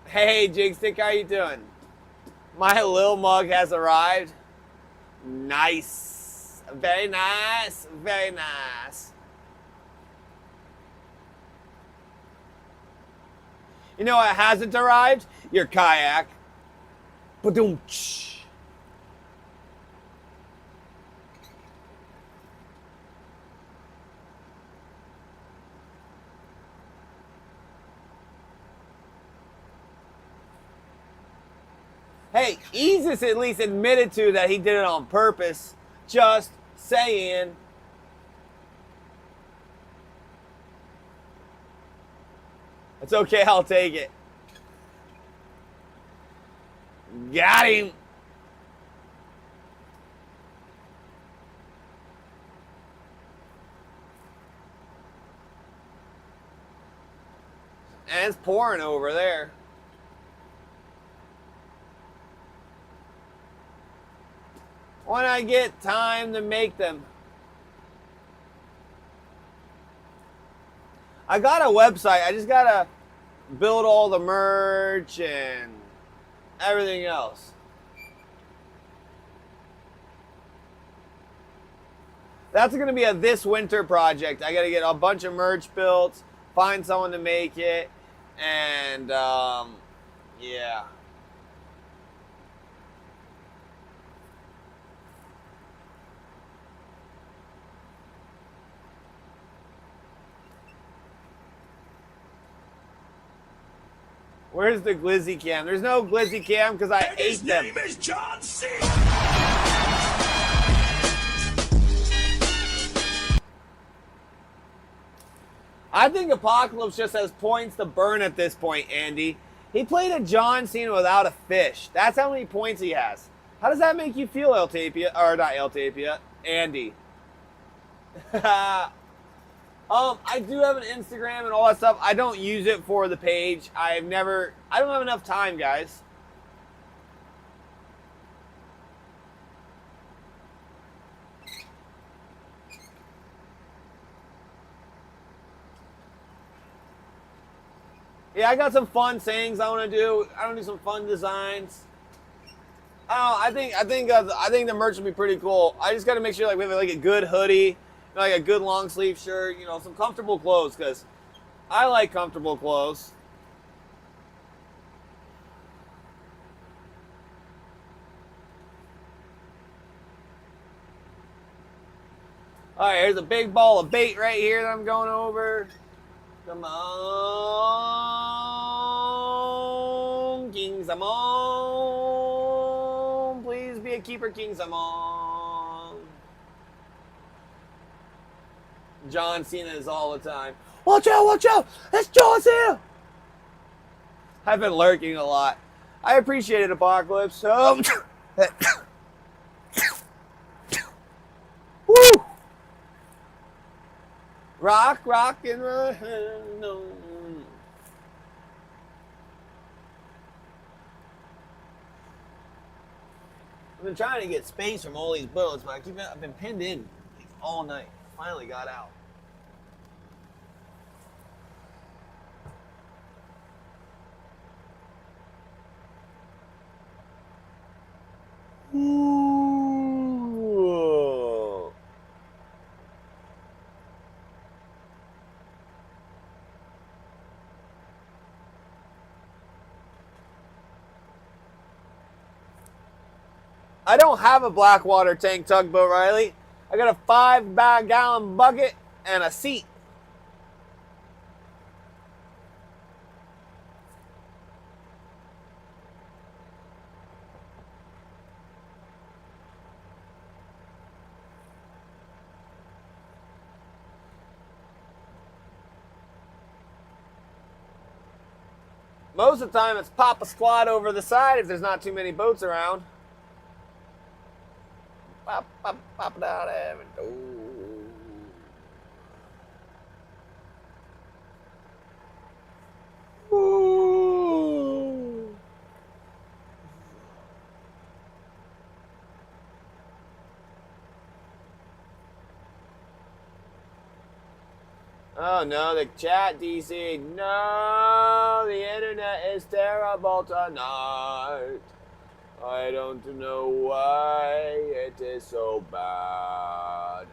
Hey, Jigstick, how you doing? My little mug has arrived. Nice. Very nice. Very nice. You know what hasn't arrived? Your kayak. Ba-doom. Hey, Hey, Easus at least admitted to that he did it on purpose. Just saying. It's okay, I'll take it. Got him. And it's pouring over there. When I get time to make them. I got a website. I just gotta build all the merch and everything else. That's gonna be a this winter project. I gotta get a bunch of merch built, find someone to make it, and yeah. Where's the glizzy cam? There's no glizzy cam because I ate them.
His name is John C.
I think Apocalypse just has points to burn at this point, Andy. He played a John Cena without a fish. That's how many points he has. How does that make you feel, El Tapia? Or not El Tapia, Andy. I do have an Instagram and all that stuff. I don't use it for the page. I don't have enough time, guys. Yeah, I got some fun sayings I want to do. I want to do some fun designs. I think the merch will be pretty cool. I just got to make sure like we have like a good hoodie, like a good long sleeve shirt, you know, some comfortable clothes because I like comfortable clothes. All right, here's a big ball of bait right here that I'm going over. Come on, King Salmon. Please be a keeper, King Salmon. John Cena is all the time. Watch out, watch out. That's John Cena. I've been lurking a lot. I appreciate it, Apocalypse. Woo! Rock, and roll. No. I've been trying to get space from all these bullets, but I've been pinned in like, all night. Finally got out. Ooh. I don't have a Blackwater tank tugboat, Riley. I got a 5-gallon bucket and a seat. Most of the time, it's pop a squad over the side if there's not too many boats around. Pop it out there. Ooh. Oh no, the chat DC. No, the internet is terrible tonight. I don't know why it is so bad.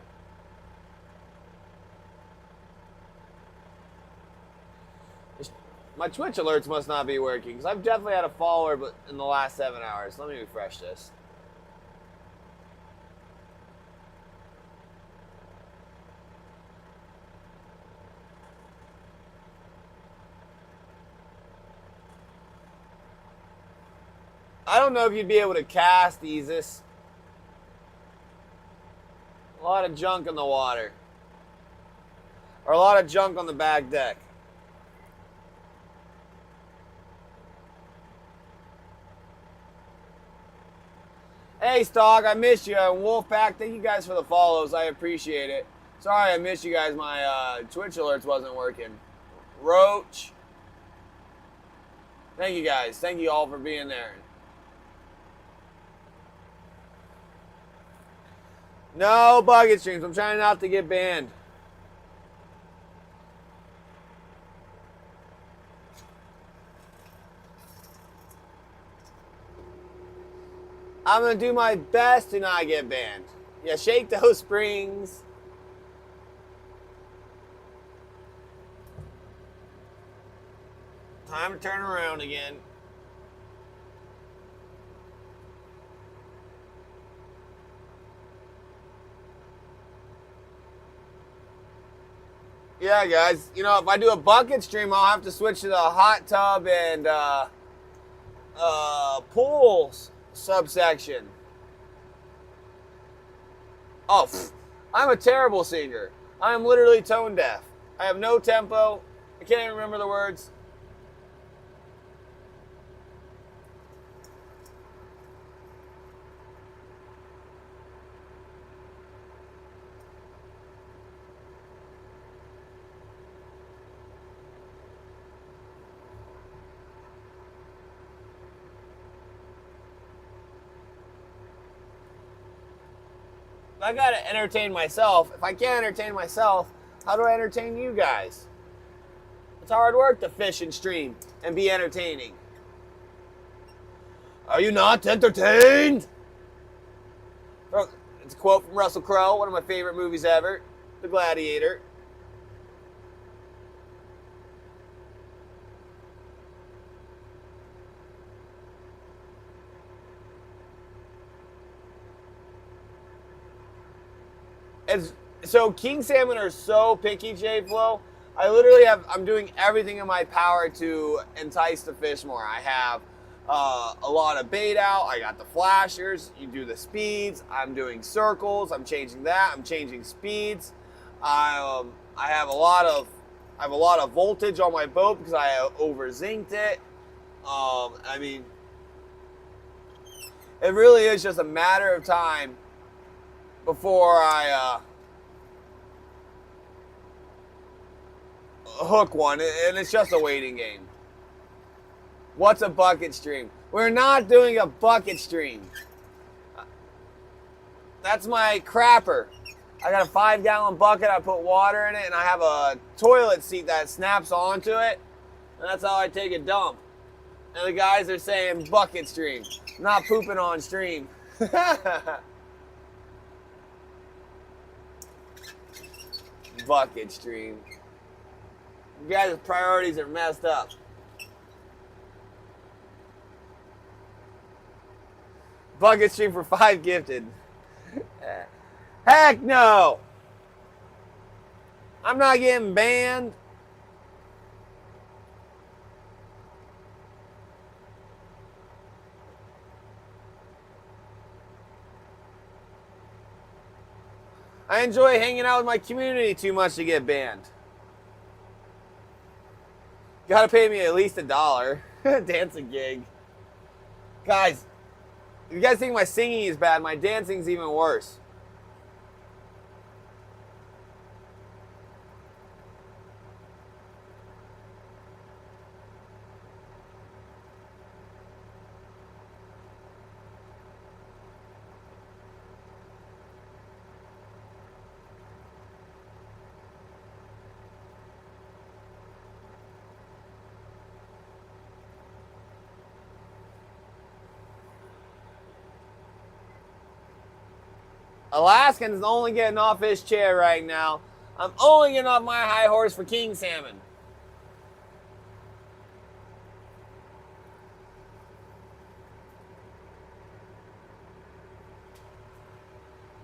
My Twitch alerts must not be working because I've definitely had a follower but in the last 7 hours. Let me refresh this. I don't know if you'd be able to cast these. A lot of junk in the water. Or a lot of junk on the back deck. Hey, Stock, I missed you. Wolfpack, thank you guys for the follows. I appreciate it. Sorry I missed you guys. My Twitch alerts wasn't working. Roach. Thank you guys. Thank you all for being there. No bucket streams. I'm trying not to get banned. I'm going to do my best to not get banned. Yeah, shake those springs. Time to turn around again. Yeah, guys. You know, if I do a bucket stream, I'll have to switch to the hot tub and pools subsection. Oh, I'm a terrible singer. I am literally tone deaf. I have no tempo. I can't even remember the words. I gotta entertain myself. If I can't entertain myself, how do I entertain you guys? It's hard work to fish and stream and be entertaining. Are you not entertained? It's a quote from Russell Crowe, one of my favorite movies ever, The Gladiator. So king salmon are so picky, J-Flow. I'm doing everything in my power to entice the fish more. I have a lot of bait out. I got the flashers. You do the speeds. I'm doing circles. I'm changing that. I'm changing speeds. I have a lot of voltage on my boat because I over zinced it. I mean, it really is just a matter of time before I hook one, and it's just a waiting game. What's a bucket stream? We're not doing a bucket stream. That's my crapper. I got a 5-gallon bucket, I put water in it, and I have a toilet seat that snaps onto it, and that's how I take a dump. And the guys are saying bucket stream, not pooping on stream. Bucket stream. You guys' priorities are messed up. Bucket stream for 5 gifted. Heck no! I'm not getting banned. I enjoy hanging out with my community too much to get banned. Gotta pay me at least $1. Dancing gig. Guys, if you guys think my singing is bad, my dancing's even worse. Alaskan's only getting off his chair right now. I'm only getting off my high horse for king salmon.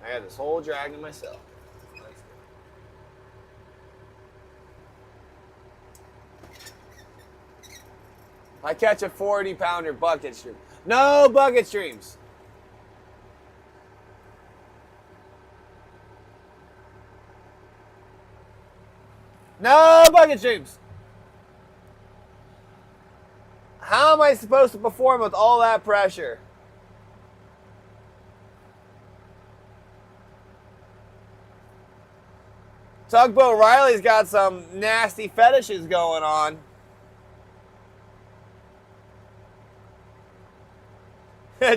I got this whole dragon myself. I catch a 40-pounder bucket stream. No bucket streams. No bucket streams. How am I supposed to perform with all that pressure? Tugboat Riley's got some nasty fetishes going on.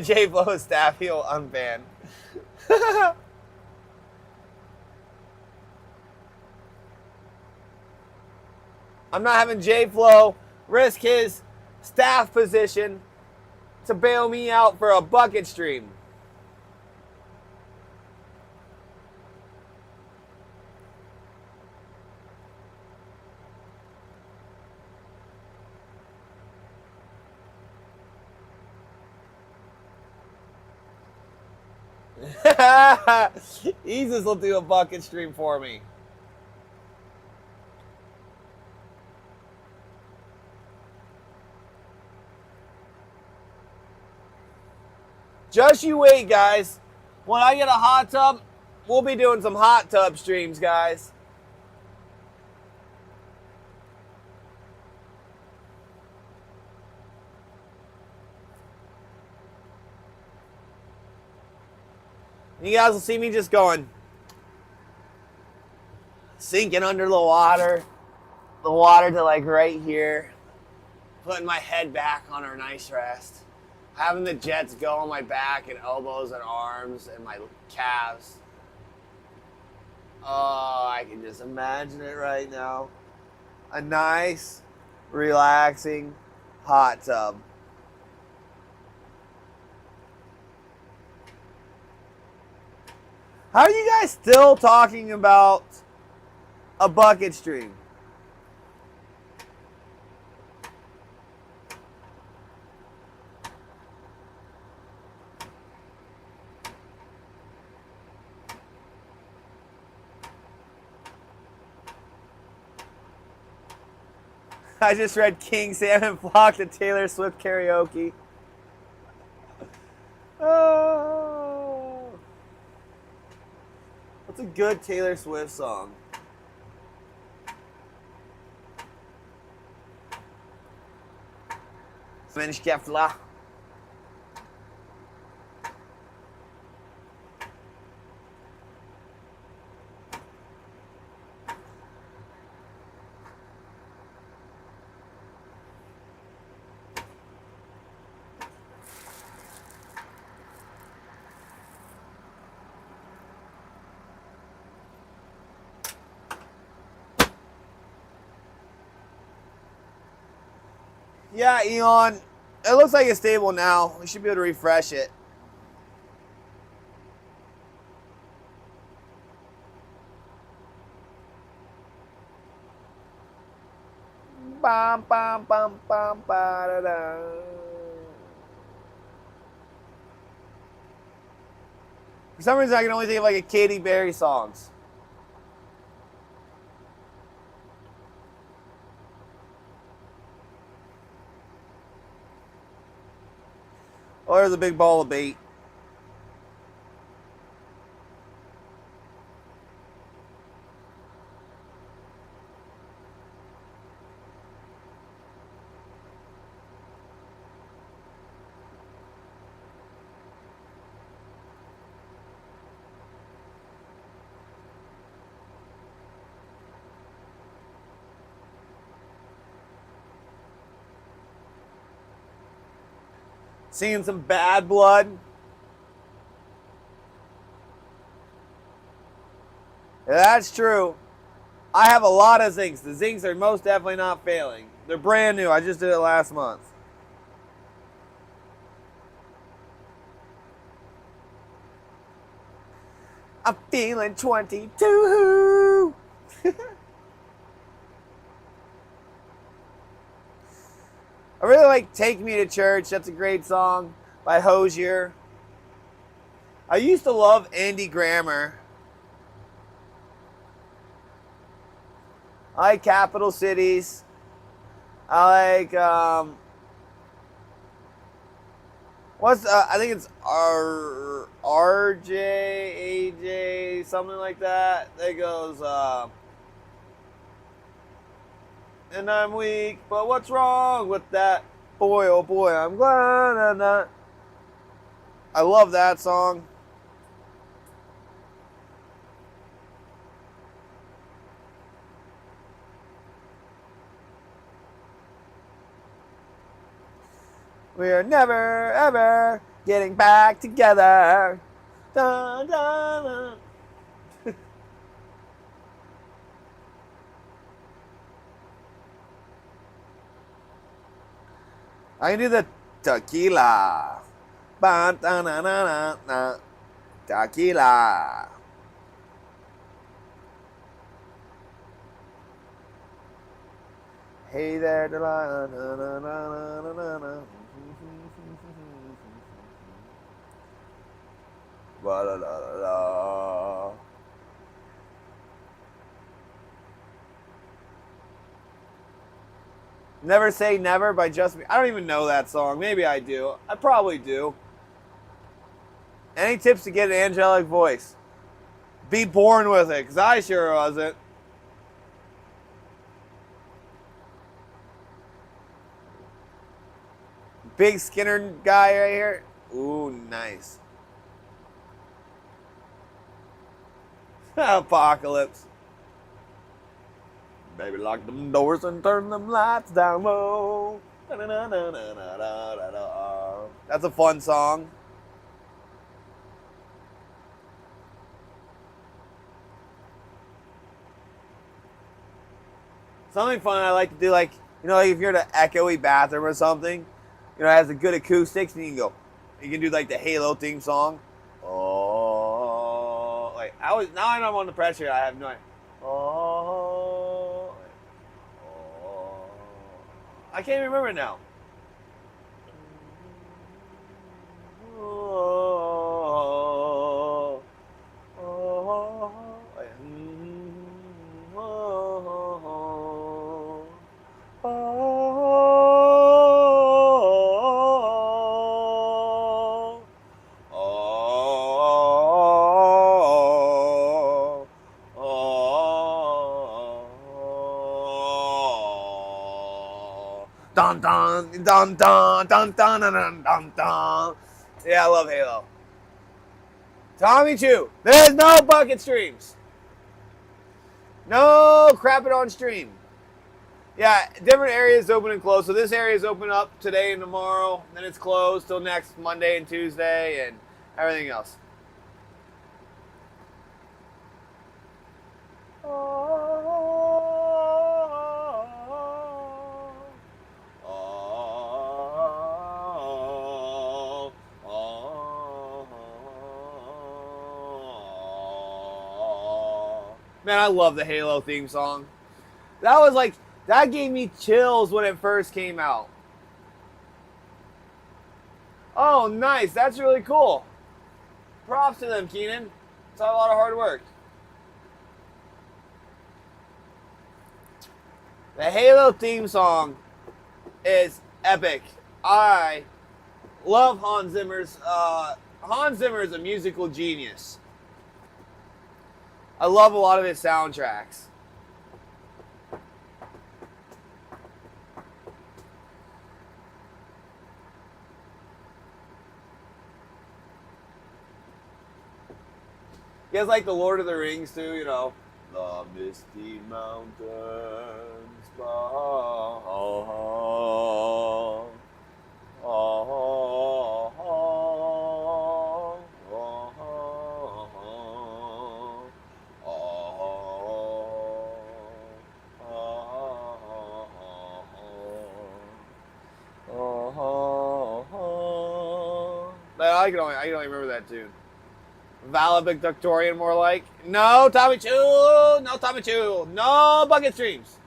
Jay Flo staff heel unbanned. I'm not having Jay Flo risk his staff position to bail me out for a bucket stream. Jesus will do a bucket stream for me. Just you wait, guys. When I get a hot tub, we'll be doing some hot tub streams, guys. You guys will see me just going, sinking under the water to like right here, putting my head back on our nice rest, having the jets go on my back and elbows and arms and my calves. Oh, I can just imagine it right now. A nice, relaxing hot tub. How are you guys still talking about a bucket stream? I just read King Salmon flocked to Taylor Swift karaoke. Oh. What's a good Taylor Swift song? Svenskefla. Yeah, Eon. It looks like it's stable now. We should be able to refresh it. Bum, bum, bum, bum, ba-da-da. For some reason, I can only think of like a Katy Perry songs. Oh, there's a big ball of bait. Seeing some bad blood. Yeah, that's true. I have a lot of zincs. The zincs are most definitely not failing. They're brand new. I just did it last month. I'm feeling 22. I really like Take Me to Church. That's a great song by Hosier. I used to love Andy Grammer. I like Capital Cities. I like What's I think it's RJ AJ something like that. That goes and I'm weak, but what's wrong with that? Boy, oh boy, I'm glad I'm not. I love that song. We're never ever getting back together. Dun, dun, dun. I can do the tequila. Ba, da, na, na, na, na. Tequila. Hey there, Delilah. Na, na, na, na, na, na. Ba, la, la, la, la. Never Say Never by Just Me. I don't even know that song. Maybe I do. I probably do. Any tips to get an angelic voice? Be born with it, because I sure wasn't. Big Skinner guy right here. Ooh, nice. Apocalypse. Baby, lock them doors and turn them lights down low. That's a fun song. Something fun I like to do, like, you know, like if you're in an echoey bathroom or something, you know, it has a good acoustics, and you can do like the Halo theme song. Oh, like now I'm under pressure. I have no idea. Oh, I can't even remember it now. Dun dun dun dun dun dun dun dun dun. Yeah, I love Halo. Tommy Chu. There's no bucket streams. No crapping on stream. Yeah, different areas open and close. So this area is open up today and tomorrow. Then it's closed till next Monday and Tuesday and everything else. Man, I love the Halo theme song. That gave me chills when it first came out. Oh, nice. That's really cool. Props to them, Keenan. It's a lot of hard work. The Halo theme song is epic. I love Hans Zimmer's. Hans Zimmer is a musical genius. I love a lot of his soundtracks. He has like the Lord of the Rings too, you know. The misty mountains I can only remember that tune. Valedictorian, more like. No Tommy Chu, no Tommy Chu, no bucket streams.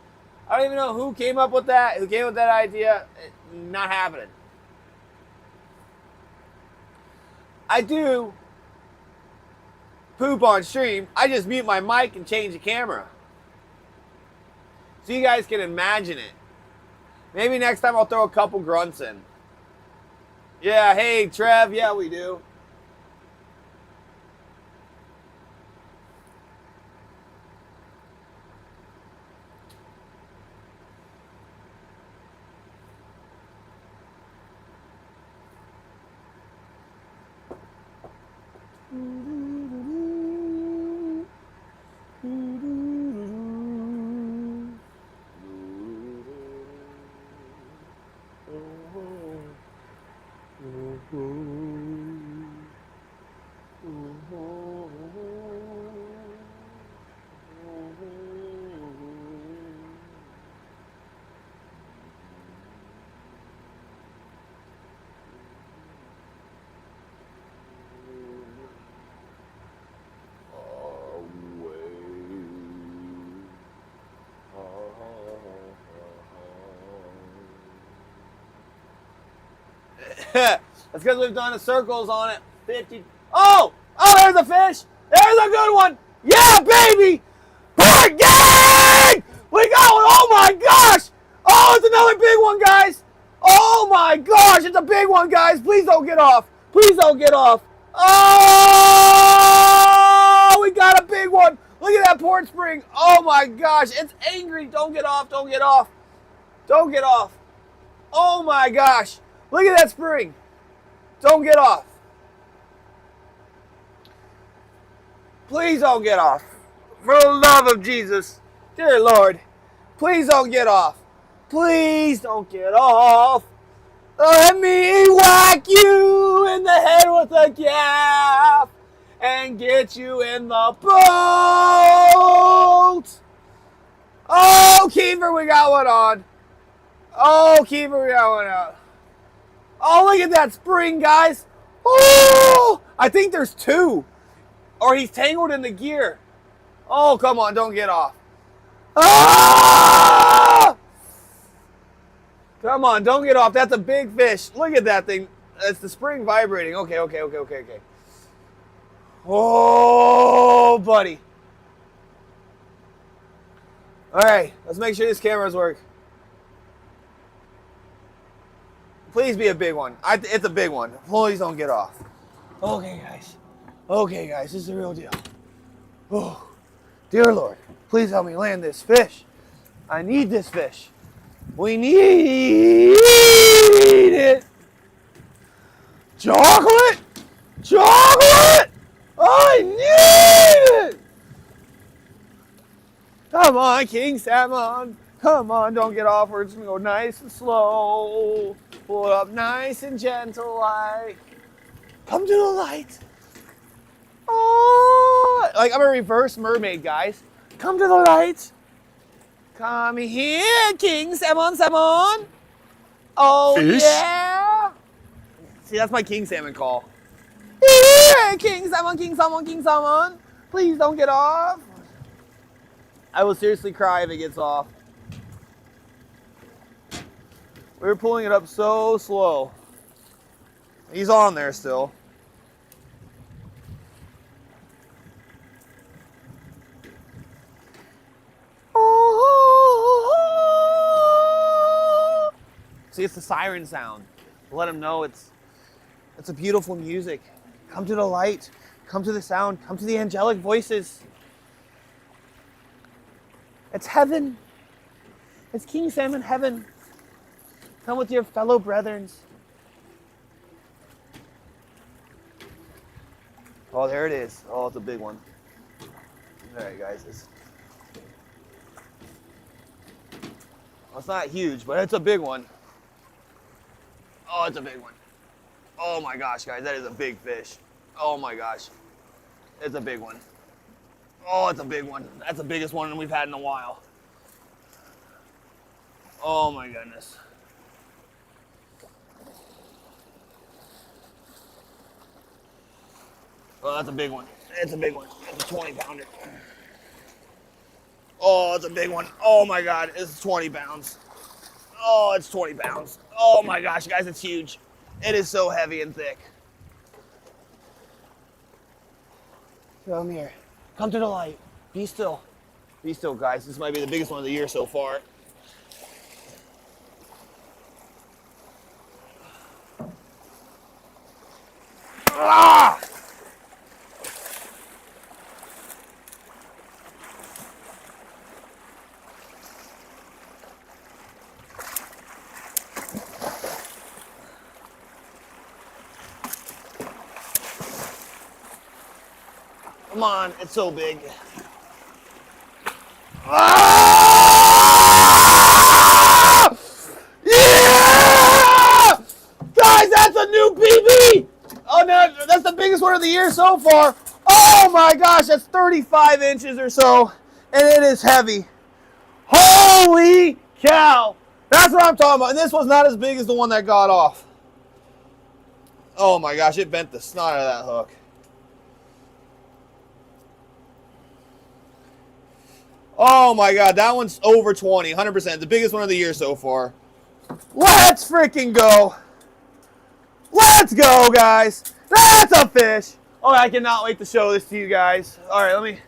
I don't even know who came up with that. Who came up with that idea? Not happening. I do poop on stream. I just mute my mic and change the camera, so you guys can imagine it. Maybe next time I'll throw a couple grunts in. Yeah, hey, Trev. Yeah, we do. That's because we've done the circles on it. 50. Oh! Oh, there's a fish! There's a good one! Yeah, baby! Bird gang! We got one! Oh my gosh! Oh, it's another big one, guys! Oh my gosh, it's a big one, guys! Please don't get off! Please don't get off! Oh! We got a big one! Look at that port spring! Oh my gosh, it's angry! Don't get off! Don't get off! Don't get off! Oh my gosh! Look at that spring! Don't get off! Please don't get off! For the love of Jesus, dear Lord, please don't get off! Please don't get off! Let me whack you in the head with a gaff and get you in the boat! Oh, Keeper, we got one on! Oh, Keeper, we got one out! Oh, look at that spring, guys. Oh, I think there's two. Or he's tangled in the gear. Oh, come on, don't get off. Ah! Come on, don't get off. That's a big fish. Look at that thing. It's the spring vibrating. Okay. Oh, buddy. All right, let's make sure these cameras work. Please be a big one. It's a big one. Please don't get off. Okay, guys. Okay, guys. This is the real deal. Oh, dear Lord, please help me land this fish. I need this fish. We need it. Chocolate! Chocolate! I need it! Come on, King Salmon. Come on, don't get off. We're just going to go nice and slow. Pull it up nice and gentle like. Come to the light. Oh, like I'm a reverse mermaid, guys. Come to the light. Come here, King Salmon. Oh, fish? Yeah. See, that's my King Salmon call. Here, King Salmon. Please don't get off. I will seriously cry if it gets off. We were pulling it up so slow. He's on there still. See, it's the siren sound. Let him know it's a beautiful music. Come to the light. Come to the sound. Come to the angelic voices. It's heaven. It's King Salmon heaven. Come with your fellow brethren. Oh, there it is. Oh, it's a big one. All right, guys. It's not huge, but it's a big one. Oh, it's a big one. Oh my gosh, guys, that is a big fish. Oh my gosh. It's a big one. Oh, it's a big one. That's the biggest one we've had in a while. Oh my goodness. Oh, that's a big one. It's a big one. It's a 20-pounder. Oh, it's a big one. Oh my God, it's 20 pounds. Oh, it's 20 pounds. Oh my gosh, guys, it's huge. It is so heavy and thick. Come here. Come to the light. Be still. Be still, guys. This might be the biggest one of the year so far. Ah! Come on, it's so big. Ah! Yeah! Guys, that's a new PB! Oh no, that's the biggest one of the year so far. Oh my gosh, that's 35 inches or so, and it is heavy. Holy cow! That's what I'm talking about. And this was not as big as the one that got off. Oh my gosh, it bent the snot out of that hook. Oh my god, that one's over 20, 100%. The biggest one of the year so far. Let's freaking go. Let's go, guys. That's a fish. Oh, I cannot wait to show this to you guys. All right, let me.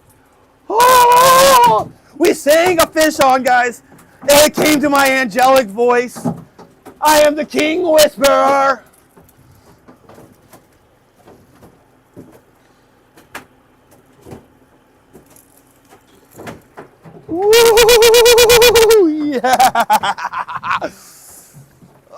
Oh, we sang a fish on, guys. And it came to my angelic voice. I am the King Whisperer. Woo! Yeah!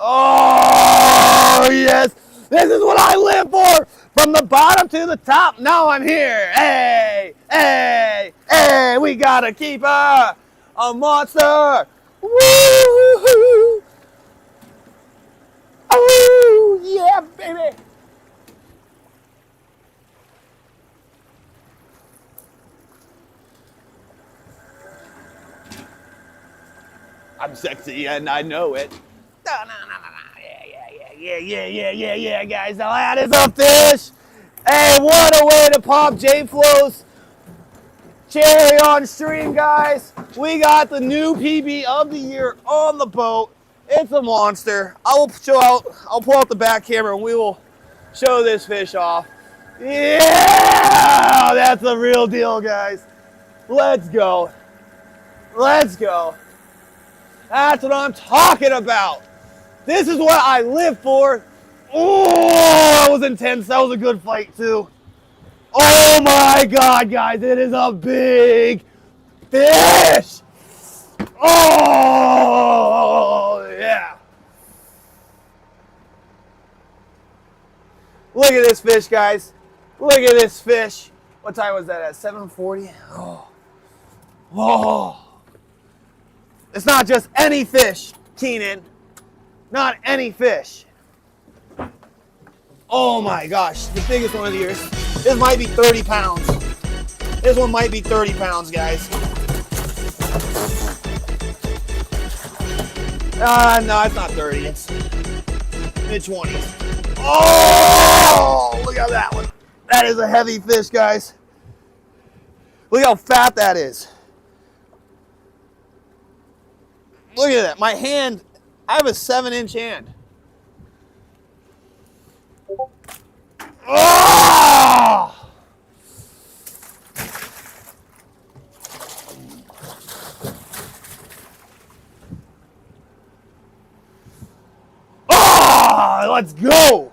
Oh, yes! This is what I live for! From the bottom to the top, now I'm here! Hey! Hey! Hey! We gotta keep a monster! Woo! Oh, yeah, baby! I'm sexy and I know it. Yeah, guys. Now that is a fish. Hey, what a way to pop J-Flow's cherry on stream, guys. We got the new PB of the year on the boat. It's a monster. I'll pull out the back camera and we will show this fish off. Yeah, that's a real deal, guys. Let's go. Let's go. That's what I'm talking about. This is what I live for. Oh, that was intense. That was a good fight, too. Oh, my God, guys. It is a big fish. Oh, yeah. Look at this fish, guys. Look at this fish. What time was that at? 7:40? Oh. Oh. It's not just any fish, Keenan. Not any fish. Oh my gosh, the biggest one of the year. This might be 30 pounds. This one might be 30 pounds, guys. No, it's not 30. It's mid-20s. Oh, look at that one. That is a heavy fish, guys. Look how fat that is. Look at that. My hand, I have a 7-inch hand. Oh! Oh, let's go.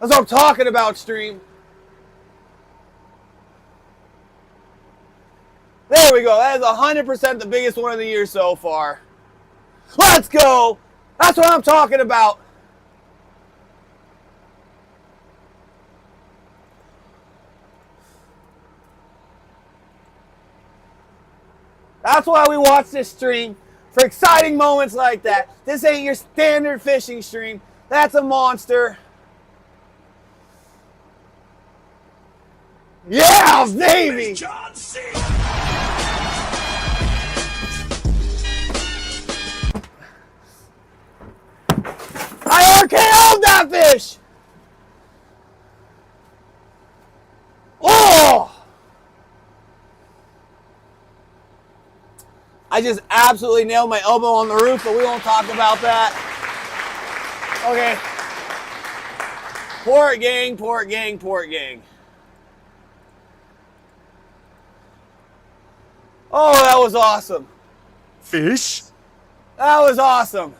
That's what I'm talking about, stream. There we go. That is 100% the biggest one of the year so far. Let's go. That's what I'm talking about. That's why we watch this stream, for exciting moments like that. This ain't your standard fishing stream. That's a monster. Yeah, baby.
John C.
I RKO'd that fish. Oh! I just absolutely nailed my elbow on the roof, but we won't talk about that. Okay. Port gang, port gang, port gang. Oh, that was awesome.
Fish?
That was awesome.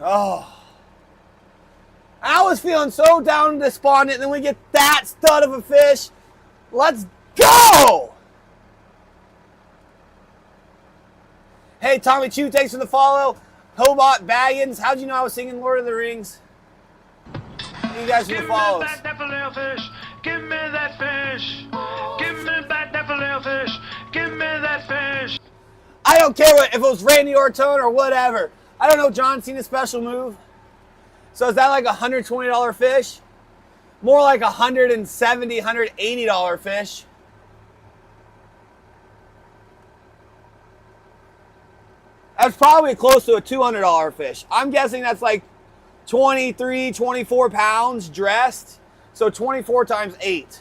Oh. I was feeling so down and despondent, and then we get that stud of a fish. Let's go! Hey, Tommy Chu, thanks for the follow. Hobart Baggins, how'd you know I was singing Lord of the Rings? Thank you guys for the
Give me
follows.
back that filet fish. Give me that fish. Give me back that filet fish. Give me that fish.
I don't care if it was Randy Orton or whatever. I don't know John Cena's special move. So is that like a $120 fish? More like a $170, $180 fish. That's probably close to a $200 fish. I'm guessing that's like 23, 24 pounds dressed. So 24 times 8.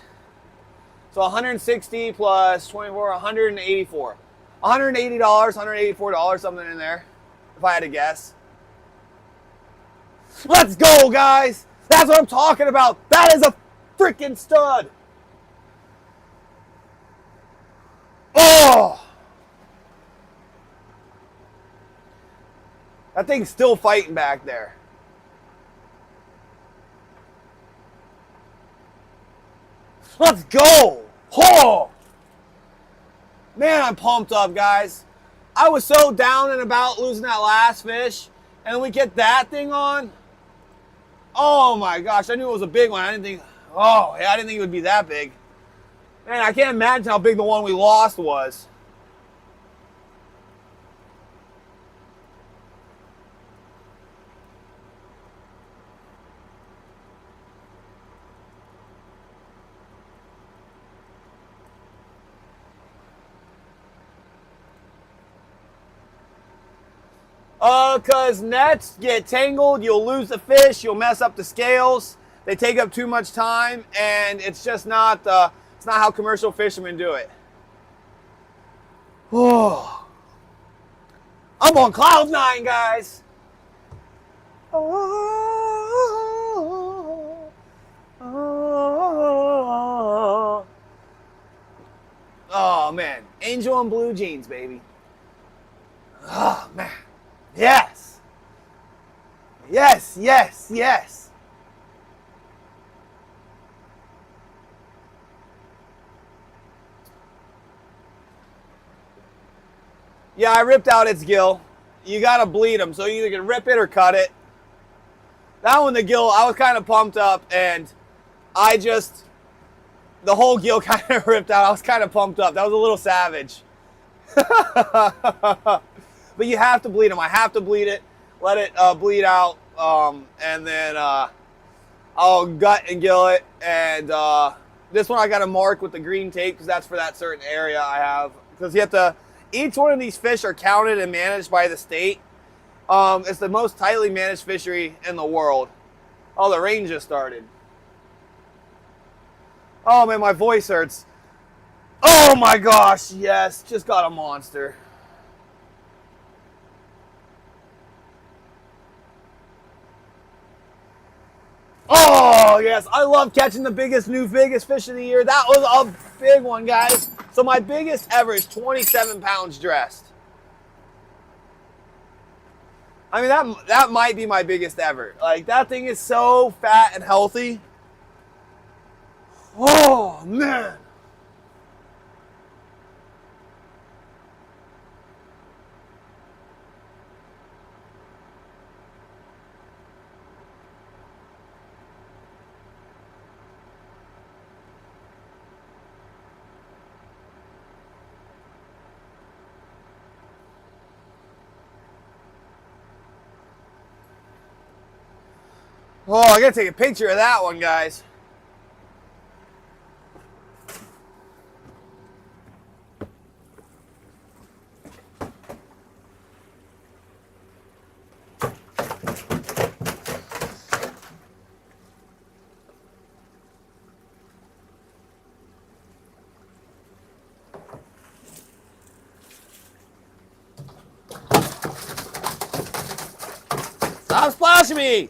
So 160 plus 24, 184. $180, $184, something in there, if I had to guess. Let's go, guys. That's what I'm talking about. That is a freaking stud. Oh. That thing's still fighting back there. Let's go. Oh. Man, I'm pumped up, guys. I was so down and about losing that last fish, and we get that thing on. Oh my gosh, I knew it was a big one. I didn't think it would be that big. Man, I can't imagine how big the one we lost was. Because nets get tangled, you'll lose the fish, you'll mess up the scales, they take up too much time, and it's just not, it's not how commercial fishermen do it. Oh. I'm on cloud 9, guys. Oh, man. Angel and blue jeans, baby. Oh, man. Yes. Yes, yes, yes. Yeah, I ripped out its gill. You got to bleed them, so you either can rip it or cut it. That one, the gill, I was kind of pumped up, and the whole gill kind of ripped out. I was kind of pumped up. That was a little savage. But you have to bleed them. I have to bleed it, let it bleed out, and then I'll gut and gill it. And this one I got to mark with the green tape because that's for that certain area I have. Because you have to, each one of these fish are counted and managed by the state. It's the most tightly managed fishery in the world. Oh, the rain just started. Oh man, my voice hurts. Oh my gosh, yes, just got a monster. Oh, yes. I love catching the biggest fish of the year. That was a big one, guys. So my biggest ever is 27 pounds dressed. I mean, that might be my biggest ever. Like, that thing is so fat and healthy. Oh, man. Oh, I gotta take a picture of that one, guys. Stop splashing me!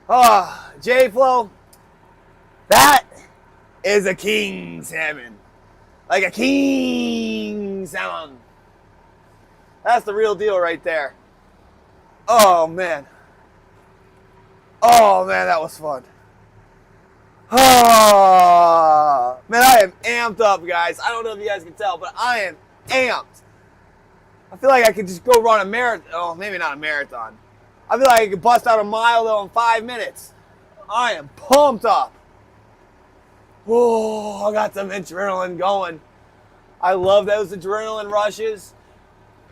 Oh, J-Flow, that is a king salmon. Like a king salmon. That's the real deal right there. Oh, man. Oh, man, that was fun. Oh, man, I am amped up, guys. I don't know if you guys can tell, but I am amped. I feel like I could just go run a marathon. Oh, maybe not a marathon. I feel like I could bust out a mile, though, in 5 minutes. I am pumped up. Oh, I got some adrenaline going. I love those adrenaline rushes.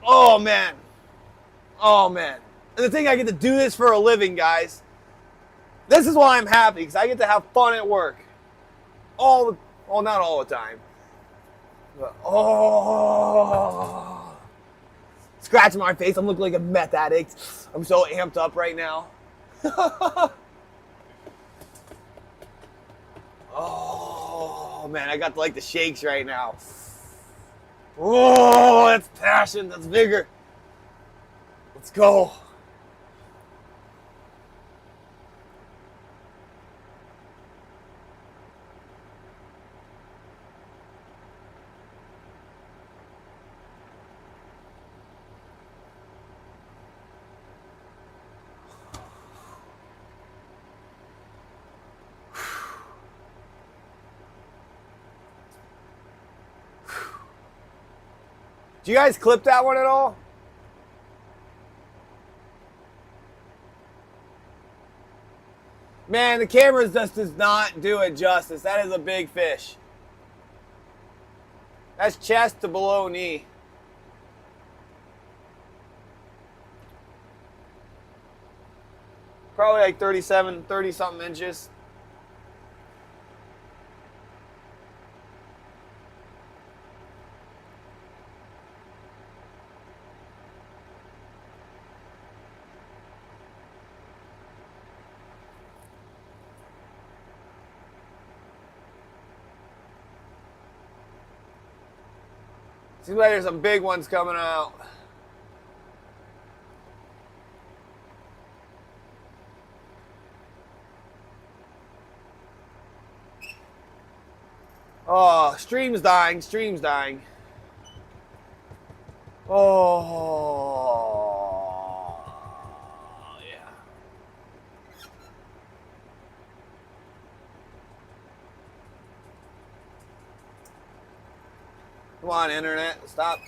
Oh, man. Oh, man. And the thing, I get to do this for a living, guys. This is why I'm happy, because I get to have fun at work. Well, not all the time. But, oh. Scratching my face. I'm looking like a meth addict. I'm so amped up right now. Oh, man, I got like the shakes right now. Oh, that's passion. That's vigor. Let's go. Do you guys clip that one at all? Man, the camera just does not do it justice. That is a big fish. That's chest to below knee. Probably like 30-something inches. Seems like there's some big ones coming out. Oh, stream's dying, stream's dying. Oh, yeah. Come on, internet. Stop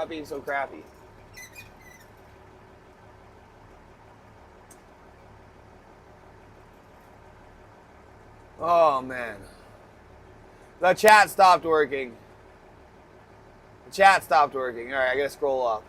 being so crappy. Oh, man. The chat stopped working. The chat stopped working. All right, I gotta scroll up.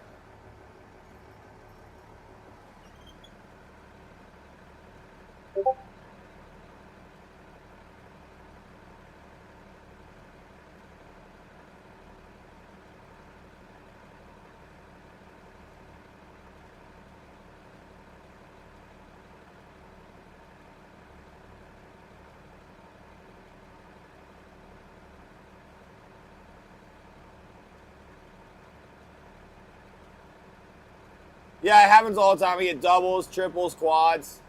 Yeah, it happens all the time. We get doubles, triples, quads.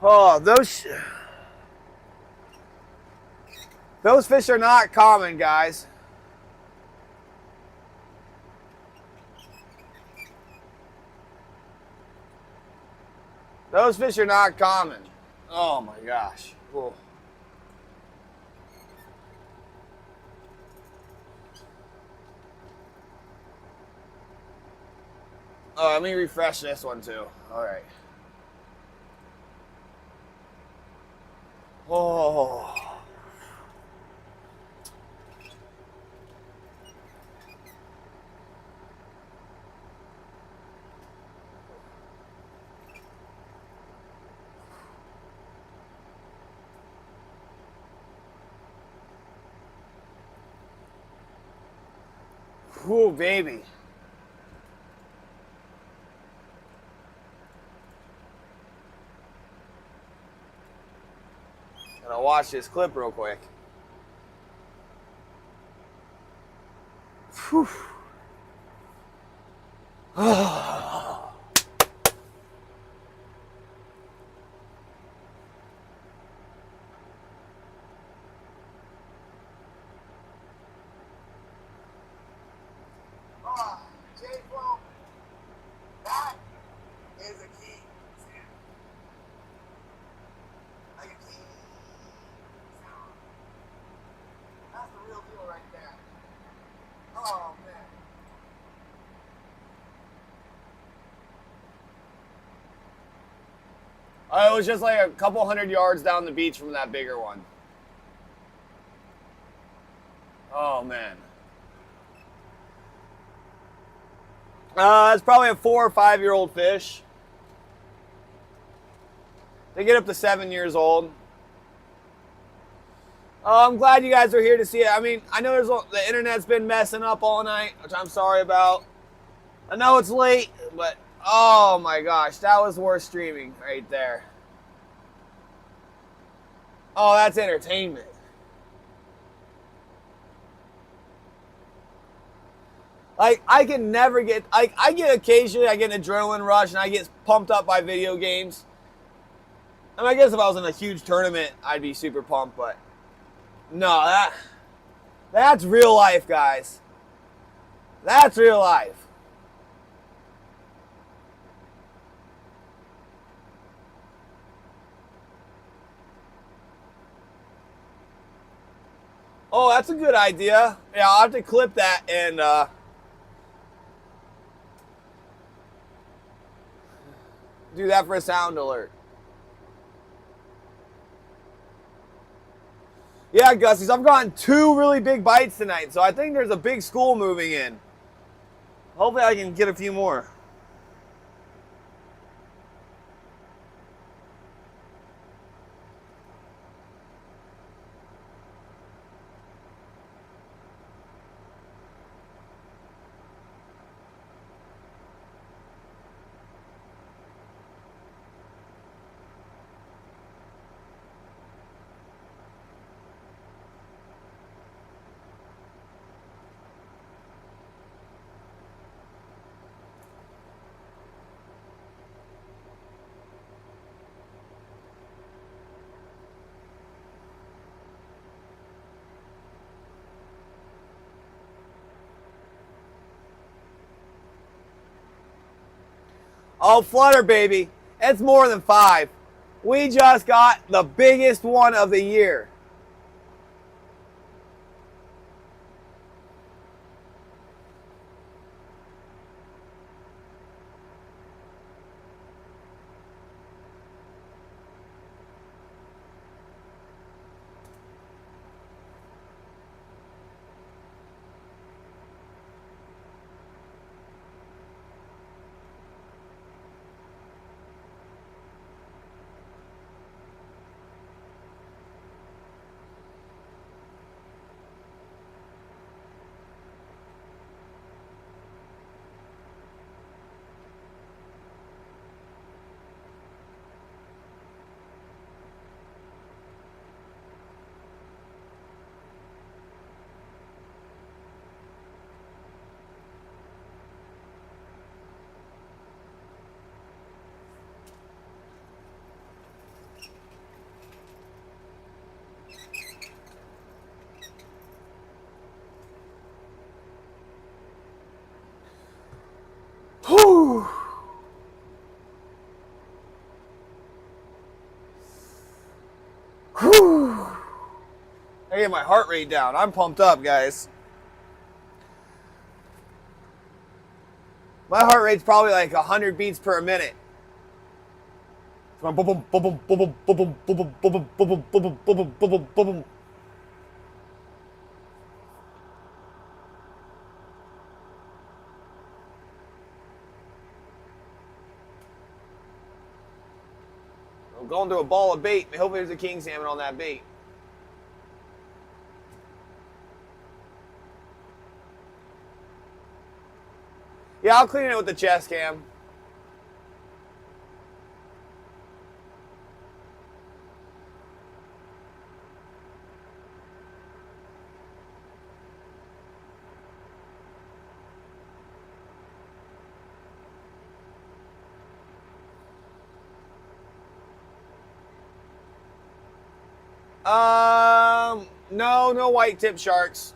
Oh, those fish are not common, guys. Those fish are not common. Oh my gosh. Whoa. Oh, let me refresh this one too. All right. Oh. Ooh, baby. Gonna watch this clip real quick. Whew. J-Flow, that is a key. Like a key sound. That's the real deal right there. Oh, man. It was just like a couple 100 yards down the beach from that bigger one. Oh, man. It's probably a 4 or 5 year old fish. They get up to 7 years old. I'm glad you guys are here to see it. I mean, I know the internet's been messing up all night, which I'm sorry about. I know it's late, but oh my gosh, that was worth streaming right there. Oh, that's entertainment. Like, I can never get, like, I get occasionally, I get an adrenaline rush and I get pumped up by video games. I mean, I guess if I was in a huge tournament, I'd be super pumped, but no, that's real life, guys. That's real life. Oh, that's a good idea. Yeah, I'll have to clip that and do that for a sound alert. Yeah, Gussies, I've gotten 2 really big bites tonight, so I think there's a big school moving in. Hopefully I can get a few more. Oh, Flutter, baby. It's more than 5. We just got the biggest one of the year. Whew. Whew. I get my heart rate down. I'm pumped up, guys. My heart rate's probably like 100 beats per minute. It's going boom, boom, boom, boom, boom, boom, boom, boom, boom, boom, boom, boom, boom, boom, boom, boom. I'm going through a ball of bait. Hopefully there's a king salmon on that bait. Yeah, I'll clean it with the chest cam. No white tip sharks.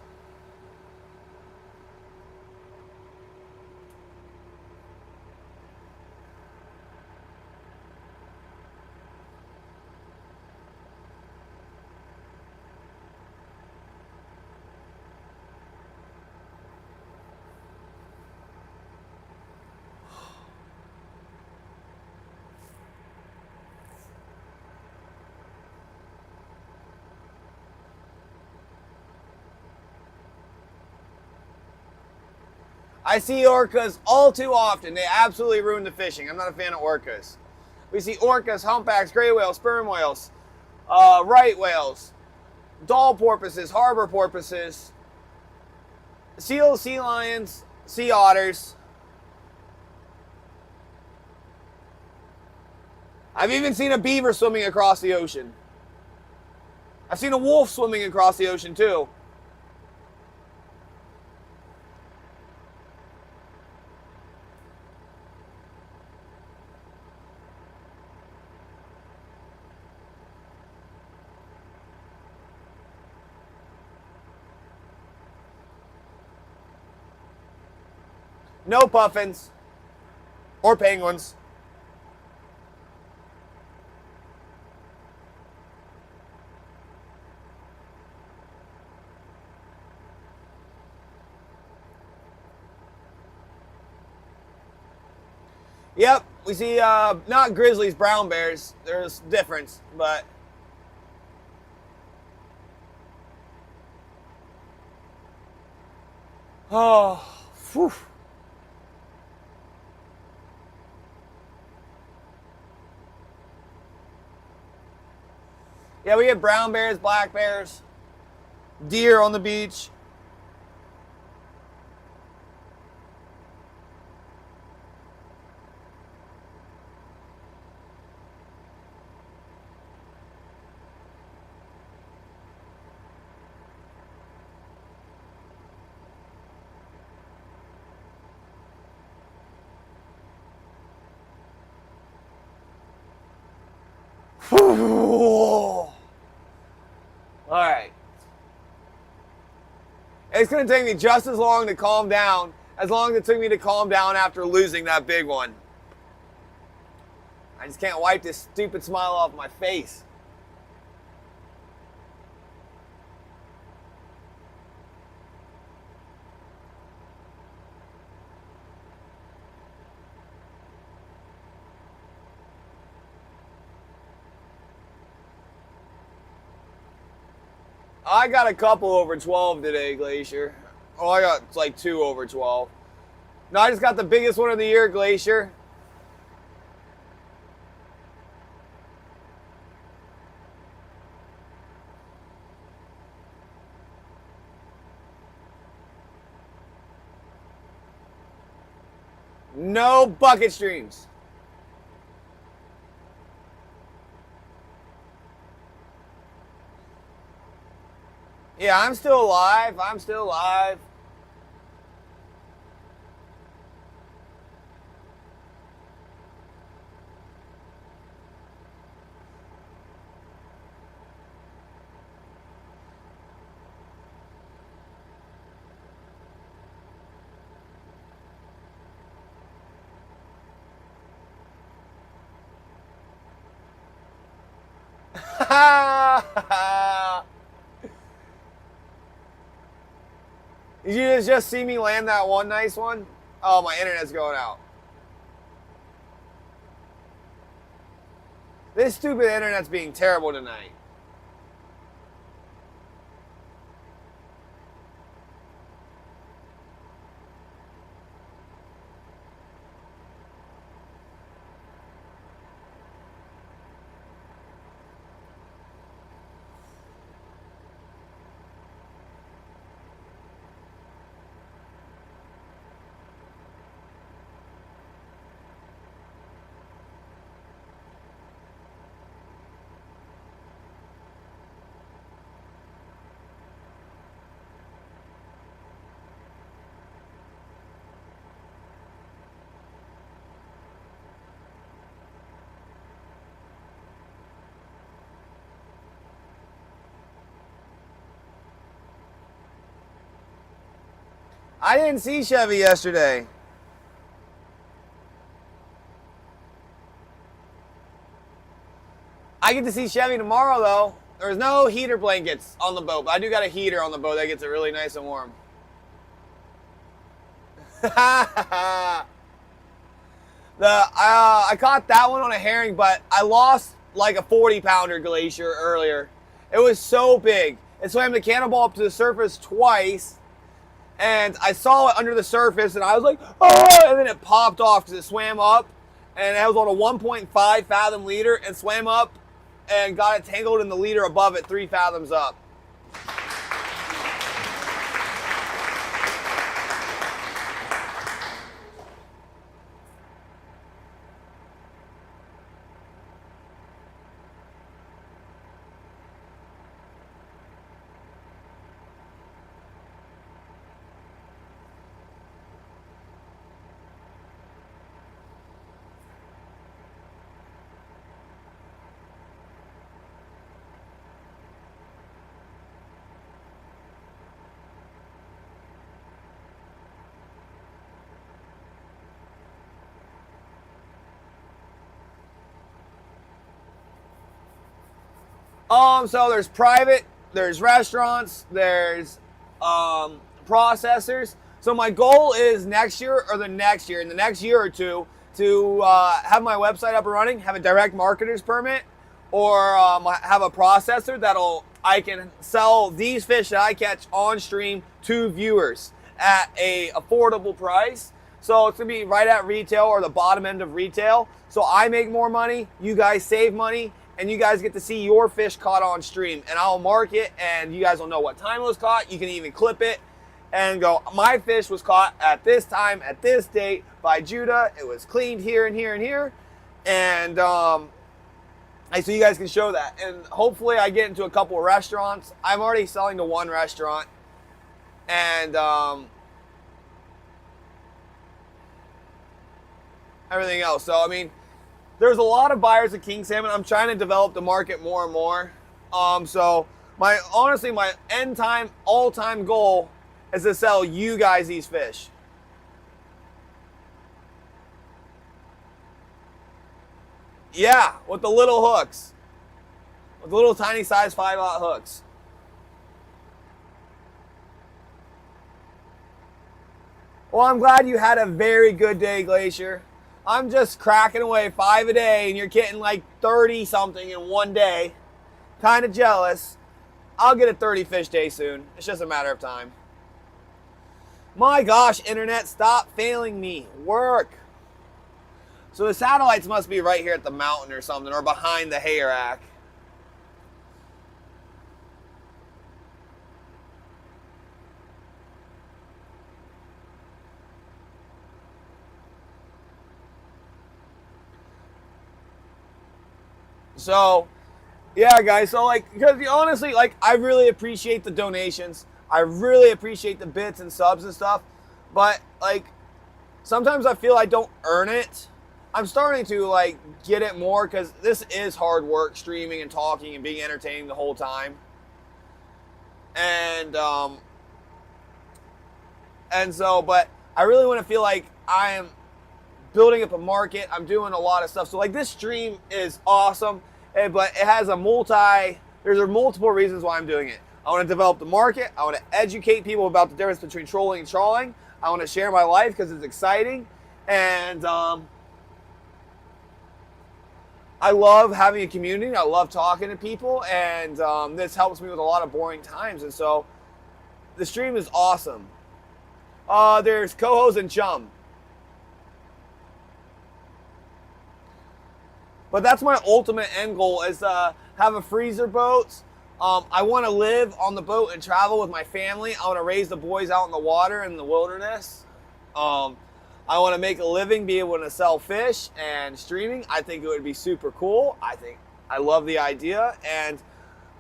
I see orcas all too often. They absolutely ruin the fishing. I'm not a fan of orcas. We see orcas, humpbacks, gray whales, sperm whales, right whales, doll porpoises, harbor porpoises, seals, sea lions, sea otters. I've even seen a beaver swimming across the ocean. I've seen a wolf swimming across the ocean too. No puffins or penguins. Yep, we see not grizzlies, brown bears. There's a difference, but oh, whew. Yeah, we have brown bears, black bears, deer on the beach. All right. It's going to take me just as long to calm down as long as it took me to calm down after losing that big one. I just can't wipe this stupid smile off my face. I got a couple over 12 today, Glacier. Oh, I got like 2 over 12. No, I just got the biggest one of the year, Glacier. No bucket streams. Yeah, I'm still alive. I'm still alive. Did you just see me land that one nice one? Oh, my internet's going out. This stupid internet's being terrible tonight. I didn't see Chevy yesterday. I get to see Chevy tomorrow, though. There's no heater blankets on the boat, but I do got a heater on the boat that gets it really nice and warm. I caught that one on a herring, but I lost like a 40-pounder glacier earlier. It was so big. It swam the cannonball up to the surface twice, and I saw it under the surface, and I was like, oh, and then it popped off because it swam up, and it was on a 1.5 fathom leader, and swam up and got it tangled in the leader above it 3 fathoms up. So there's private, there's restaurants, there's processors. So my goal is next year or the next year, in the next year or two, to have my website up and running, have a direct marketer's permit, or have a processor I can sell these fish that I catch on stream to viewers at a affordable price. So it's gonna be right at retail or the bottom end of retail. So I make more money, you guys save money, and you guys get to see your fish caught on stream. And I'll mark it, and you guys will know what time it was caught. You can even clip it and go, my fish was caught at this time, at this date, by Judah. It was cleaned here and here and here. And so you guys can show that. And hopefully I get into a couple of restaurants. I'm already selling to one restaurant. And everything else. So, I mean, there's a lot of buyers of king salmon. I'm trying to develop the market more and more. So honestly, my end time, all-time goal is to sell you guys these fish. Yeah, with the little hooks. With the little tiny size 5/0 hooks. Well, I'm glad you had a very good day, Glacier. I'm just cracking away 5 a day, and you're getting like 30 something in one day. Kind of jealous. I'll get a 30 fish day soon. It's just a matter of time. My gosh, internet, stop failing me. Work. So the satellites must be right here at the mountain or something, or behind the hay rack. So, yeah, guys. So, like, because honestly, like, I really appreciate the donations. I really appreciate the bits and subs and stuff. But, like, sometimes I feel I don't earn it. I'm starting to, like, get it more because this is hard work, streaming and talking and being entertaining the whole time. And so, but I really want to feel like I am building up a market. I'm doing a lot of stuff. So, like, this stream is awesome. But it has there's multiple reasons why I'm doing it. I want to develop the market. I want to educate people about the difference between trolling and trawling. I want to share my life because it's exciting. And I love having a community. I love talking to people. And this helps me with a lot of boring times. And so the stream is awesome. There's cohos and chum. But that's my ultimate end goal is to have a freezer boat. I want to live on the boat and travel with my family. I want to raise the boys out in the water in the wilderness. I want to make a living, be able to sell fish and streaming. I think it would be super cool. I love the idea, and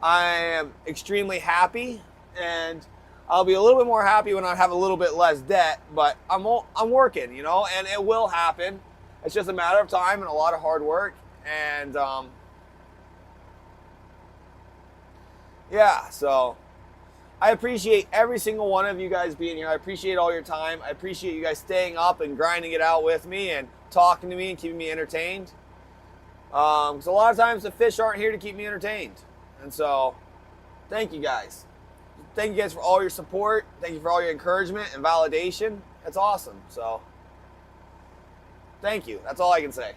I am extremely happy. And I'll be a little bit more happy when I have a little bit less debt. But I'm working, you know, and it will happen. It's just a matter of time and a lot of hard work. And yeah, so I appreciate every single one of you guys being here. I appreciate all your time. I appreciate you guys staying up and grinding it out with me and talking to me and keeping me entertained. Because a lot of times the fish aren't here to keep me entertained. And so, thank you guys. Thank you guys for all your support. Thank you for all your encouragement and validation. That's awesome. So, thank you. That's all I can say.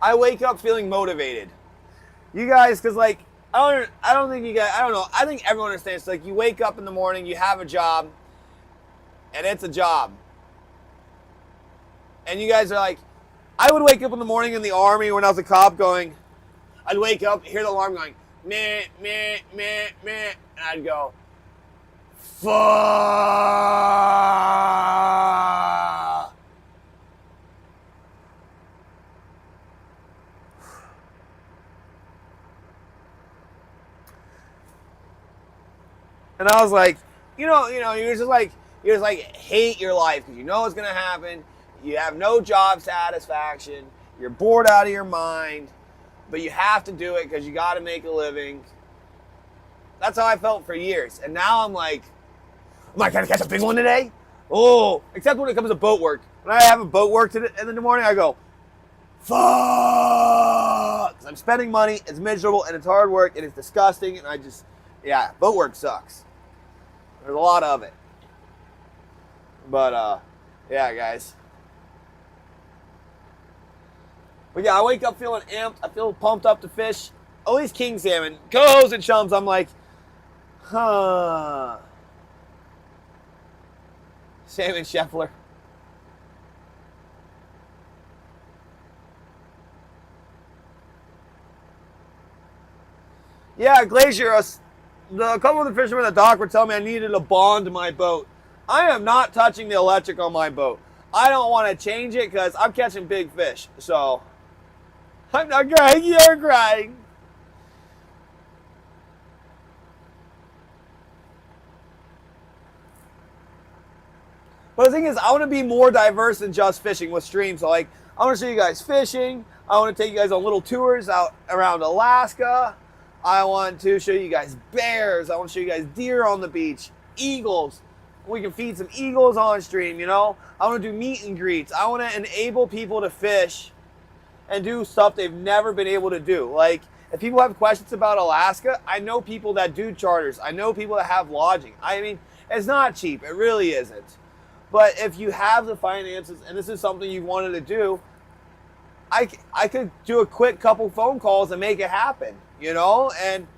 I wake up feeling motivated. You guys, because like, I don't think you guys, I don't know. I think everyone understands. Like, you wake up in the morning, you have a job, and it's a job. And you guys are like, I would wake up in the morning in the Army when I was a cop going, I'd wake up, hear the alarm going, meh, meh, meh, meh, and I'd go, fuck. And I was like, you're just like hate your life because you know it's gonna happen. You have no job satisfaction. You're bored out of your mind, but you have to do it because you got to make a living. That's how I felt for years. And now I'm like, am I gonna catch a big one today? Oh, except when it comes to boat work. When I have a boat work in the morning, I go, fuck. 'Cause I'm spending money. It's miserable and it's hard work and it's disgusting. And boat work sucks. There's a lot of it. But, yeah, guys. But yeah, I wake up feeling amped. I feel pumped up to fish. At least king salmon. Cohos and chums, I'm like, huh. Salmon Scheffler. Yeah, Glacier. A couple of the fishermen at the dock were telling me I needed to bond my boat. I am not touching the electric on my boat. I don't want to change it because I'm catching big fish. So, I'm not crying. You're crying. But the thing is, I want to be more diverse than just fishing with streams. So, like, I want to show you guys fishing. I want to take you guys on little tours out around Alaska. I want to show you guys bears. I want to show you guys deer on the beach, eagles. We can feed some eagles on stream, you know. I want to do meet and greets. I want to enable people to fish and do stuff they've never been able to do. Like, if people have questions about Alaska, I know people that do charters. I know people that have lodging. I mean, it's not cheap. It really isn't. But if you have the finances and this is something you wanted to do, I could do a quick couple phone calls and make it happen, you know? And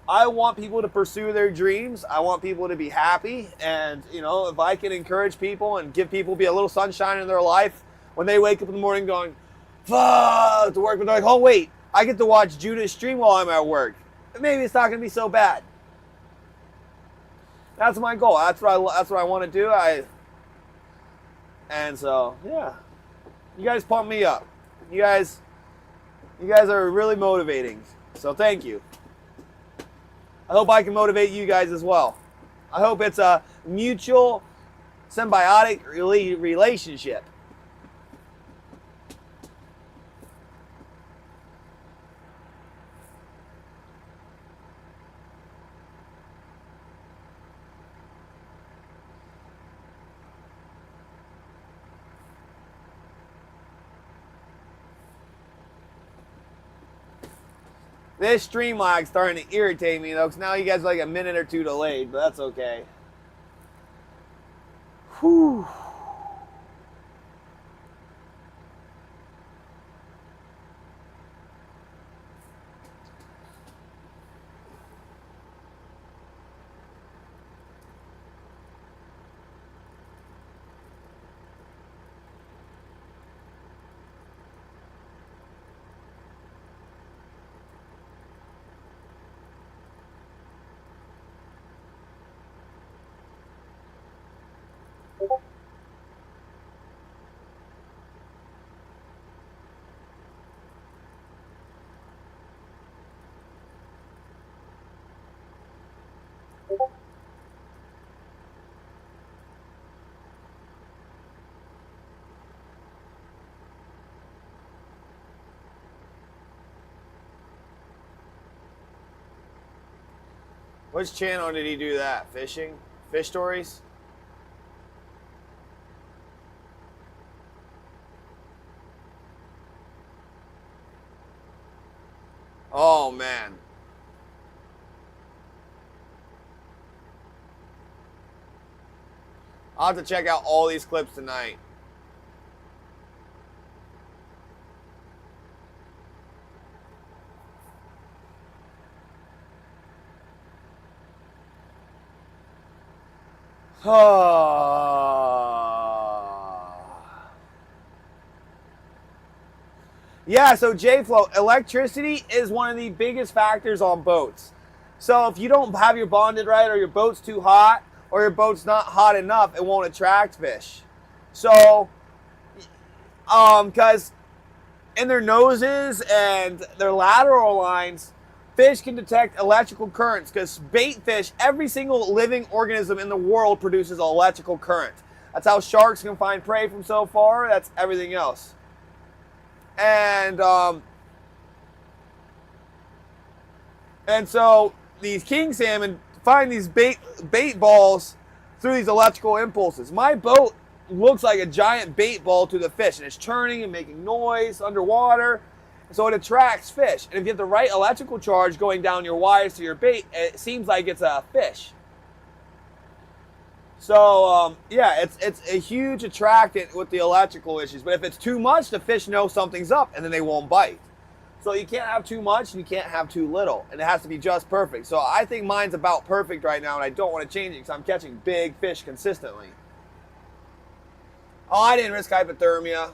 I want people to pursue their dreams. I want people to be happy. And, you know, if I can encourage people and give people be a little sunshine in their life when they wake up in the morning going, fuck, to work, but they're like, oh, wait, I get to watch Judas stream while I'm at work. Maybe it's not going to be so bad. That's my goal. That's what I want to do. And so, yeah. You guys pump me up. You guys are really motivating. So thank you. I hope I can motivate you guys as well. I hope it's a mutual, symbiotic relationship. This stream lag's starting to irritate me though, because now you guys are like a minute or two delayed, but that's okay. Whew. Which channel did he do that? Fishing? Fish stories? Oh, man. I'll have to check out all these clips tonight. Yeah, so J-Flow, electricity is one of the biggest factors on boats. So if you don't have your bonded right, or your boat's too hot, or your boat's not hot enough, it won't attract fish. So, because in their noses and their lateral lines, fish can detect electrical currents, because bait fish, every single living organism in the world produces electrical current. That's how sharks can find prey from so far. That's everything else. And so these king salmon find these bait balls through these electrical impulses. My boat looks like a giant bait ball to the fish, and it's churning and making noise underwater, so it attracts fish. And if you have the right electrical charge going down your wires to your bait, it seems like it's a fish. So yeah, it's a huge attractant with the electrical issues. But if it's too much, the fish know something's up, and then they won't bite. So you can't have too much, and you can't have too little, and it has to be just perfect. So I think mine's about perfect right now, and I don't want to change it because I'm catching big fish consistently. Oh, I didn't risk hypothermia.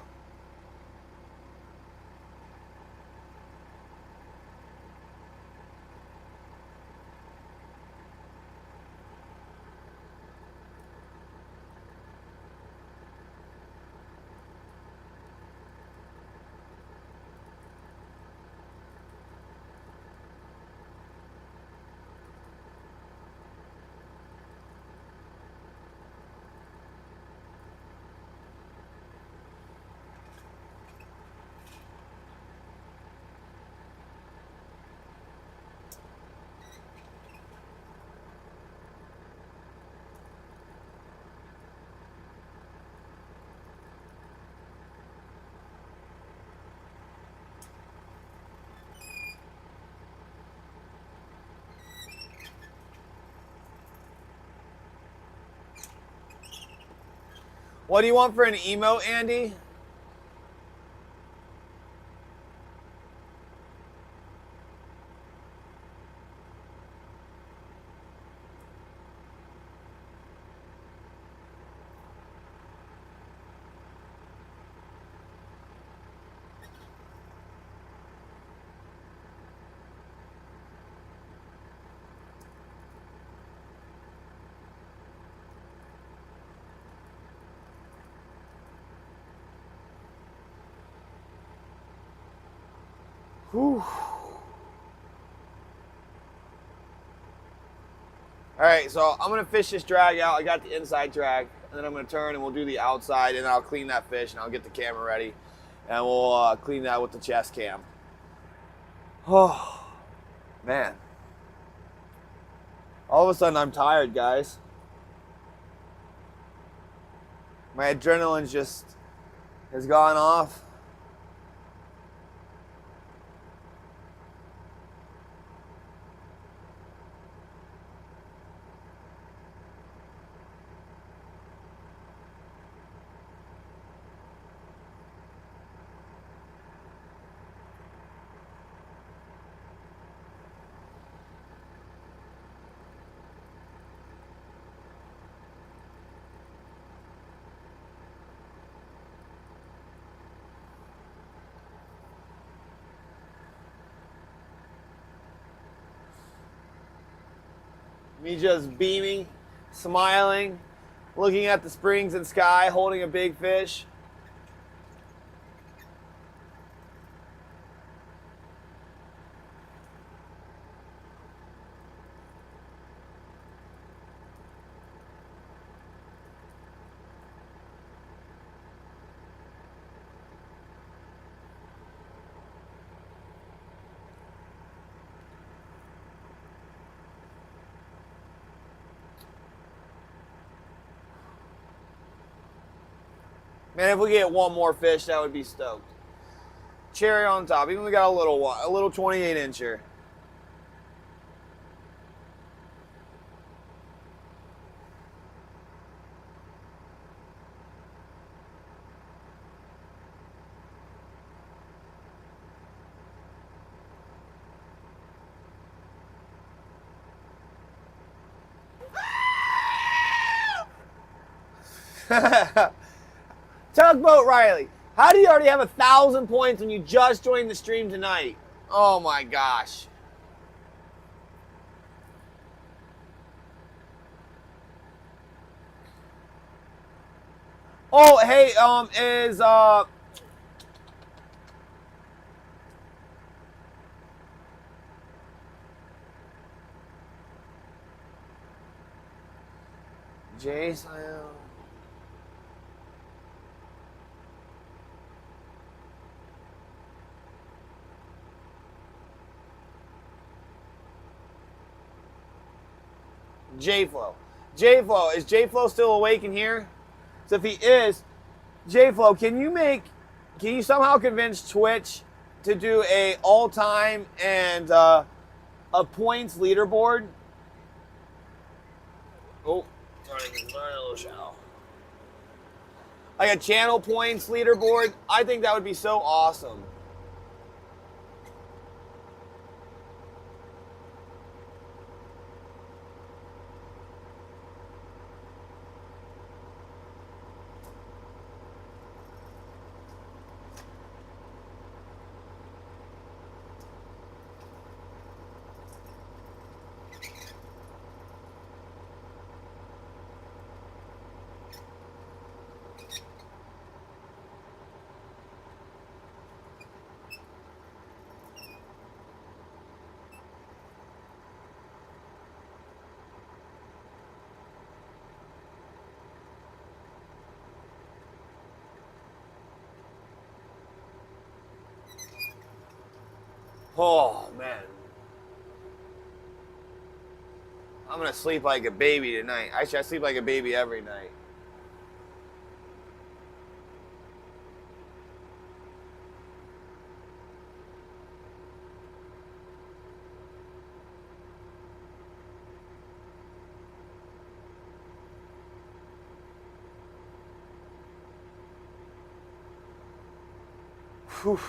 What do you want for an emote, Andy? Whew. All right, so I'm gonna fish this drag out. I got the inside drag, and then I'm gonna turn and we'll do the outside, and I'll clean that fish, and I'll get the camera ready, and we'll clean that with the chest cam. Oh, man. All of a sudden, I'm tired, guys. My adrenaline just has gone off. Me just beaming, smiling, looking at the springs and sky, holding a big fish. And if we get one more fish, that would be stoked. Cherry on top. Even we got a little one, a little 28 incher. Tugboat Riley, how do you already have 1,000 points when you just joined the stream tonight? Oh my gosh. Oh, hey, is Jace, J-Flow. J-Flow, is J-Flow still awake in here? So if he is, J-Flow, can you somehow convince Twitch to do a all-time and a points leaderboard? Oh, running a little shallow. Like a channel points leaderboard. I think that would be so awesome. Oh, man. I'm going to sleep like a baby tonight. Actually, I sleep like a baby every night. Whew.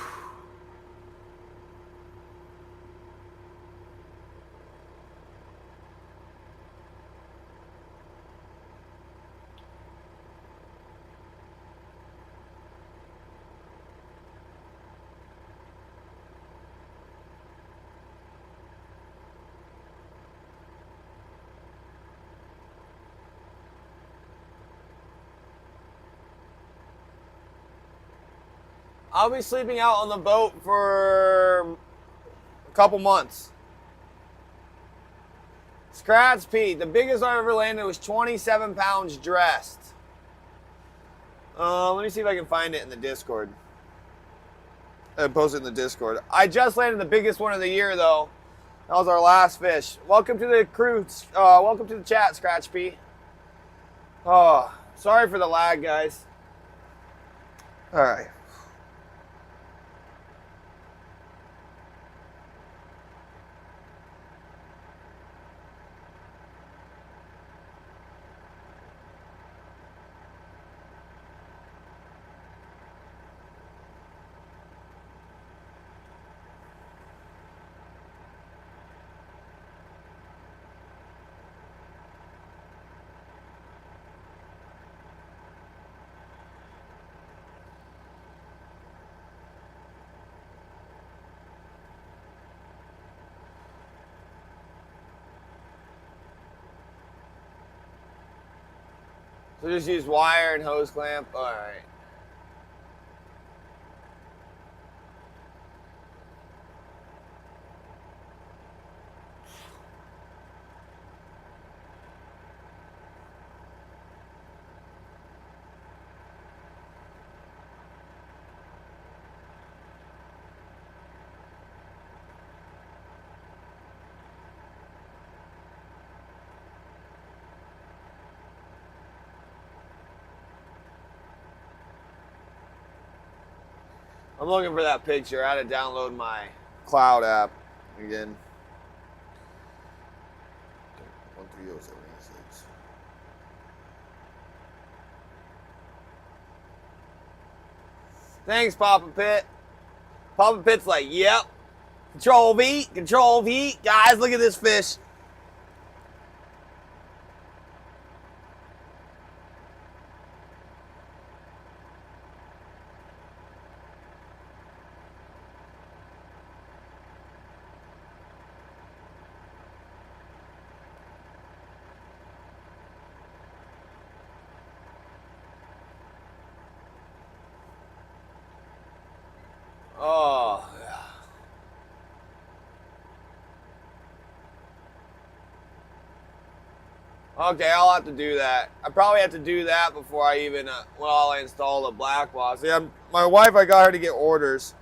I'll be sleeping out on the boat for a couple months. Scratch Pete, the biggest I ever landed was 27 pounds dressed. Let me see if I can find it in the Discord. Post it in the Discord. I just landed the biggest one of the year, though. That was our last fish. Welcome to the crew. Welcome to the chat, Scratch Pete. Oh, sorry for the lag, guys. All right. So just use wire and hose clamp. All right. I'm looking for that picture. I had to download my cloud app again. 13076. Thanks, Papa Pit. Papa Pit's like, yep. Control V, Control V. Guys, look at this fish. Oh, yeah. Okay, I'll have to do that. I probably have to do that before I even, I install the black box. Yeah, my wife, I got her to get orders.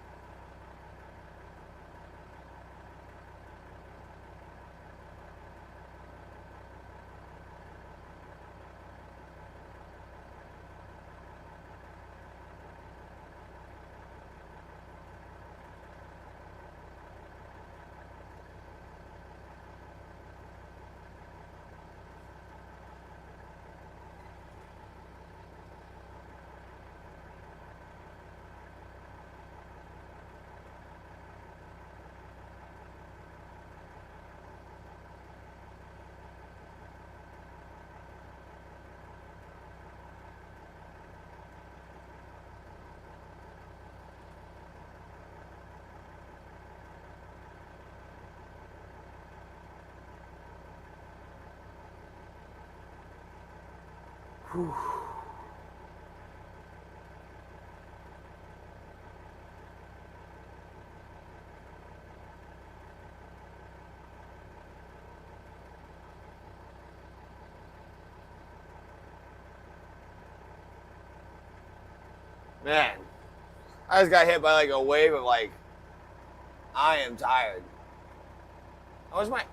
Whew. Man, I just got hit by like a wave of like, I am tired. I wish my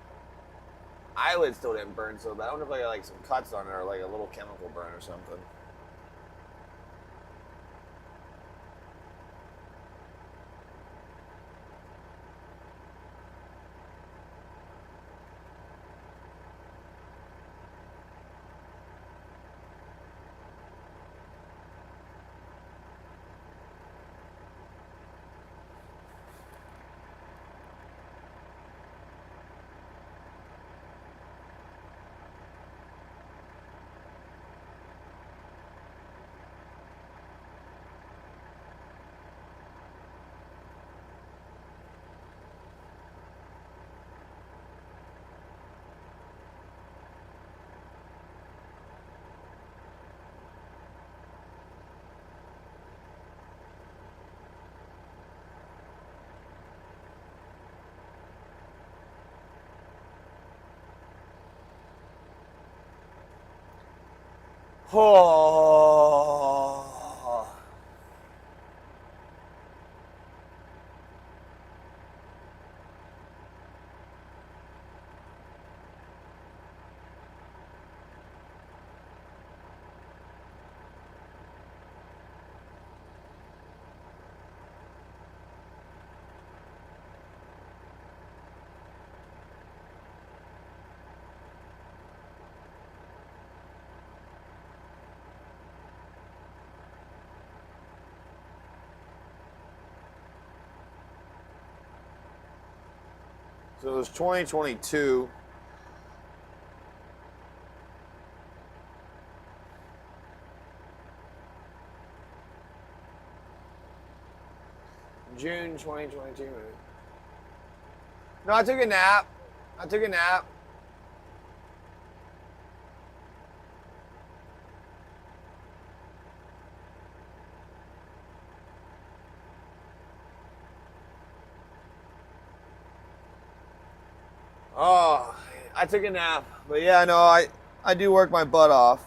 eyelid still didn't burn so bad. I wonder if I got like some cuts on it or like a little chemical burn or something. Oh. So it was 2022. June 2022. No, I took a nap. I took a nap. Oh, I took a nap. But yeah, no, I do work my butt off.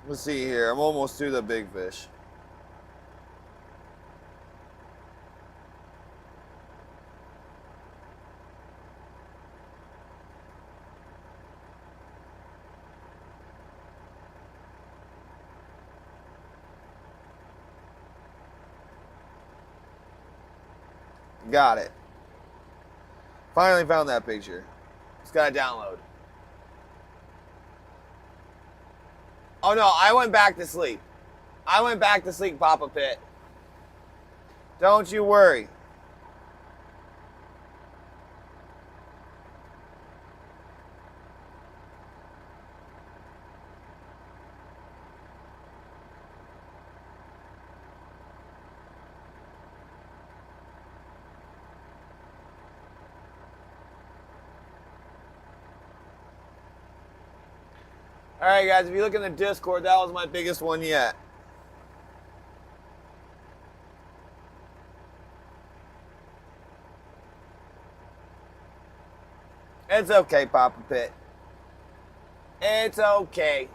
Let's see here. I'm almost to the big fish. Got it. Finally found that picture. It's got to download. Oh no, I went back to sleep. I went back to sleep, Papa Pit. Don't you worry. All right, guys, if you look in the Discord, that was my biggest one yet. It's okay, Papa Pit. It's okay.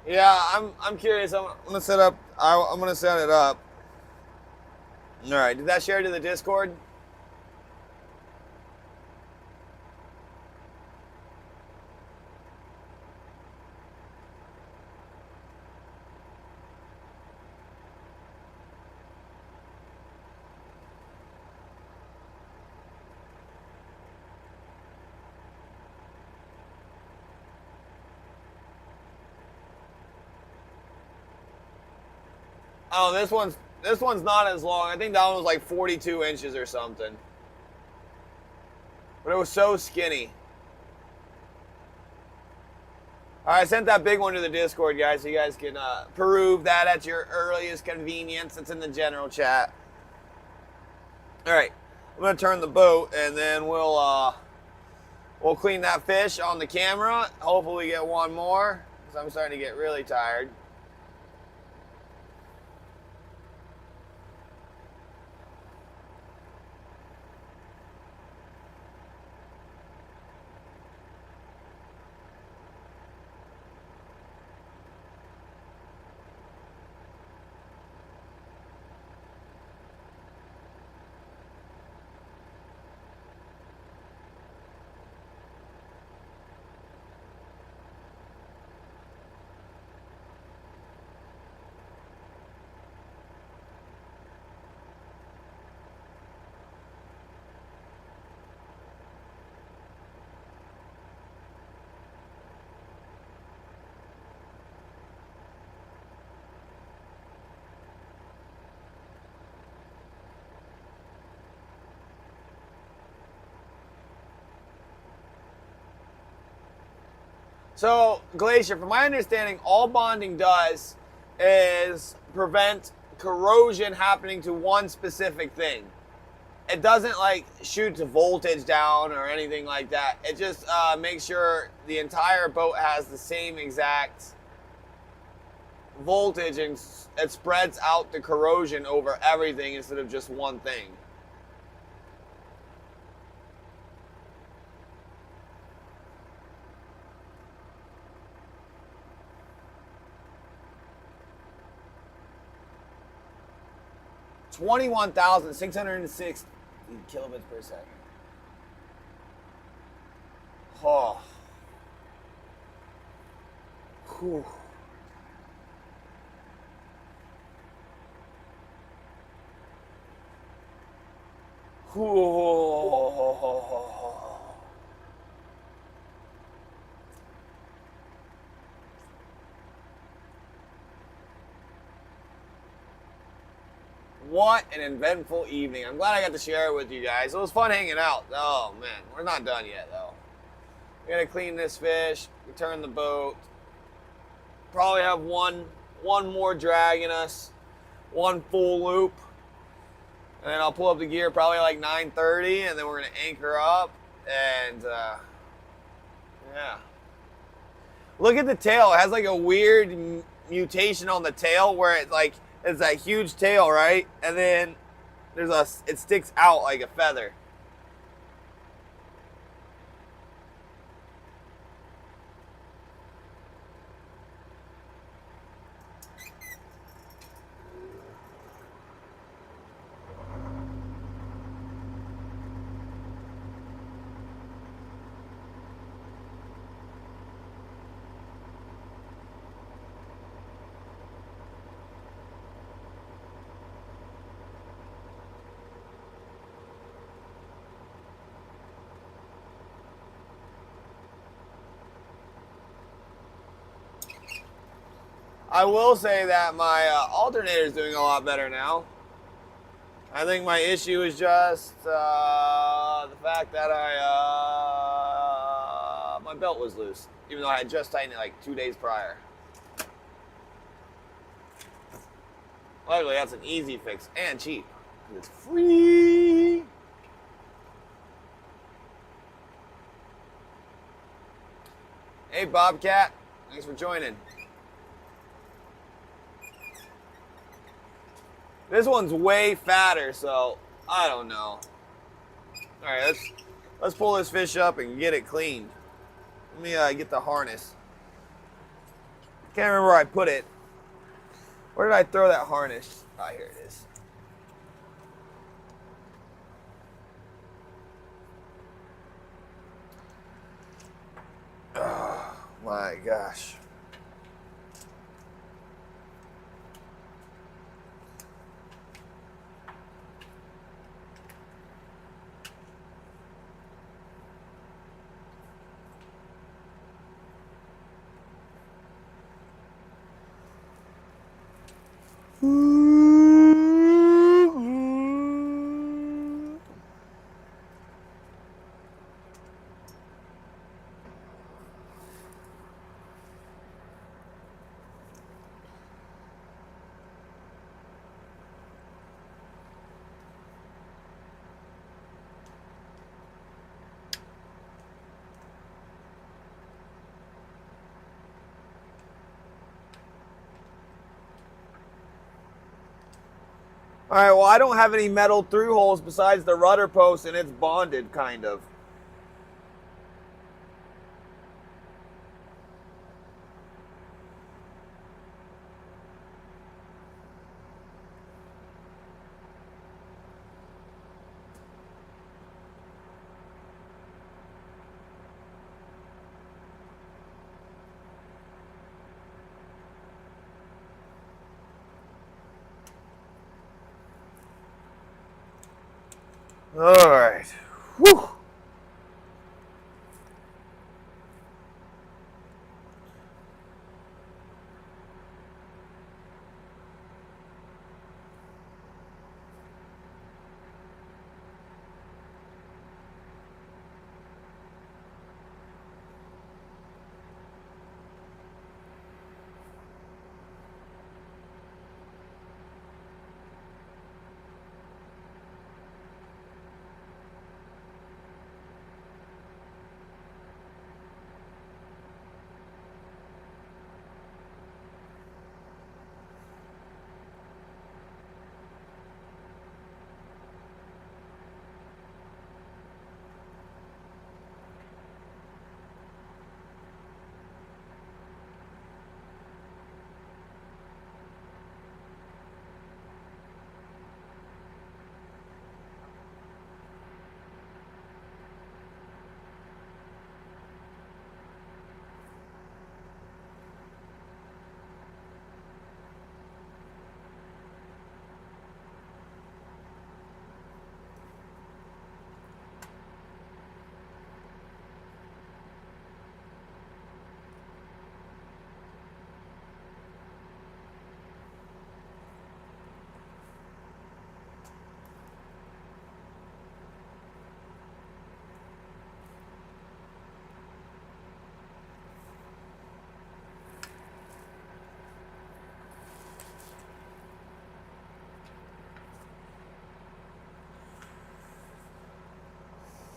Yeah, I'm curious. I'm gonna set up. I'm gonna set it up. All right. Did that share to the Discord? Oh, this one's not as long. I think that one was like 42 inches or something. But it was so skinny. All right, I sent that big one to the Discord, guys, so you guys can peruse that at your earliest convenience. It's in the general chat. All right, I'm gonna turn the boat, and then we'll clean that fish on the camera. Hopefully, we get one more, because I'm starting to get really tired. So, Glacier, from my understanding, all bonding does is prevent corrosion happening to one specific thing. It doesn't like shoot the voltage down or anything like that. It just makes sure the entire boat has the same exact voltage, and it spreads out the corrosion over everything instead of just one thing. $21,660 kilobits per second. Oh. Whew. what an eventful evening. I'm glad I got to share it with you guys. It was fun hanging out. Oh, man. We're not done yet, though. We're going to clean this fish, return the boat. Probably have one more drag in us. One full loop. And then I'll pull up the gear probably like 9:30, and then we're going to anchor up. And, yeah. Look at the tail. It has like a weird mutation on the tail where it's like, it's that huge tail, right? And then it sticks out like a feather. I will say that my alternator is doing a lot better now. I think my issue is just the fact that my belt was loose, even though I had just tightened it like 2 days prior. Luckily, that's an easy fix and cheap. It's free. Hey, Bobcat. Thanks for joining. This one's way fatter, so I don't know. All right, let's pull this fish up and get it cleaned. Let me get the harness. Can't remember where I put it. Where did I throw that harness? Ah, here it is. Oh my gosh. All right, well, I don't have any metal through holes besides the rudder post, and it's bonded, kind of. All right. Whew.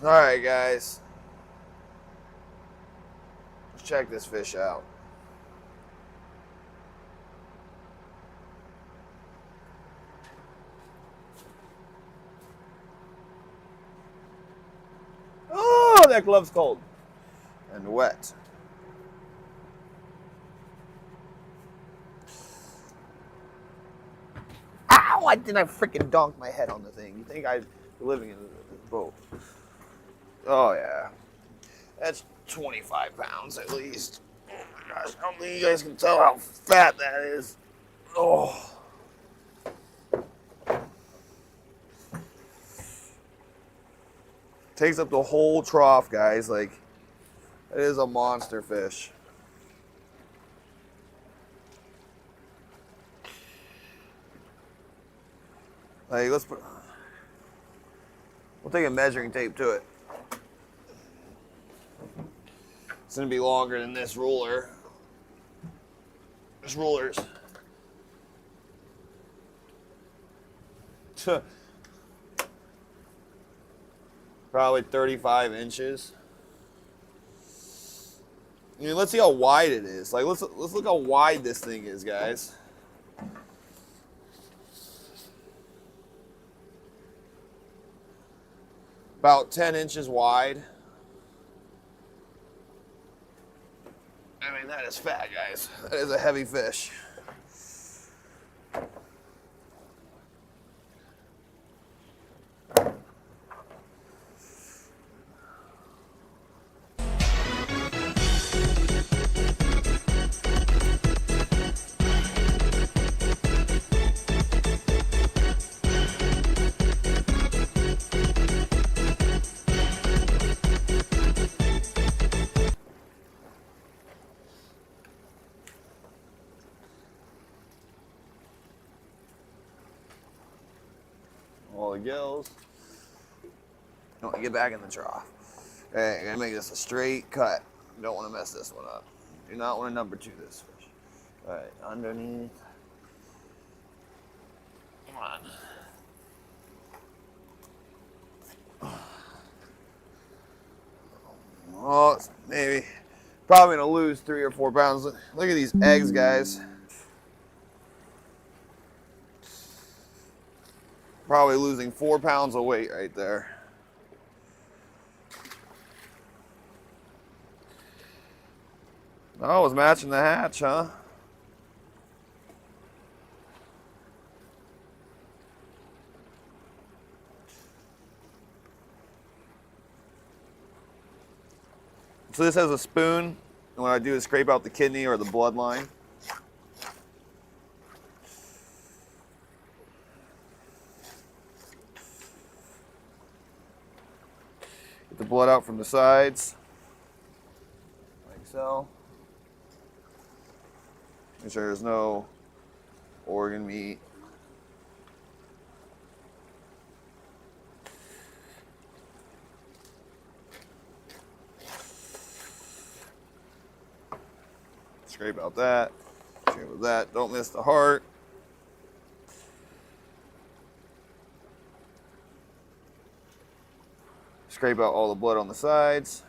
All right, guys. Let's check this fish out. Oh, that glove's cold and wet. Ow! Why didn't I freaking donk my head on the thing? You think I'd be living in this boat? Oh, yeah. That's 25 pounds at least. Oh my gosh, I don't think you guys can tell how fat that is. Oh. Takes up the whole trough, guys. Like, it is a monster fish. Like, we'll take a measuring tape to it. It's gonna be longer than this ruler. This ruler's probably 35 inches. I mean, let's see how wide it is. Like, let's look how wide this thing is, guys. About 10 inches wide. I mean, that is fat, guys. That is a heavy fish. All the gills. I want to get back in the trough. Okay, I'm gonna make this a straight cut. You don't want to mess this one up. Do not want to number 2 this fish. All right, underneath. Come on. Oh, it's maybe probably gonna lose 3 or 4 pounds. Look at these eggs, guys. Probably losing 4 pounds of weight right there. Oh, it was matching the hatch, huh? So this has a spoon, and what I do is scrape out the kidney or the bloodline. Get the blood out from the sides, like so. Make sure there's no organ meat. Scrape out that. Scrape out that. Don't miss the heart. Scrape out all the blood on the sides.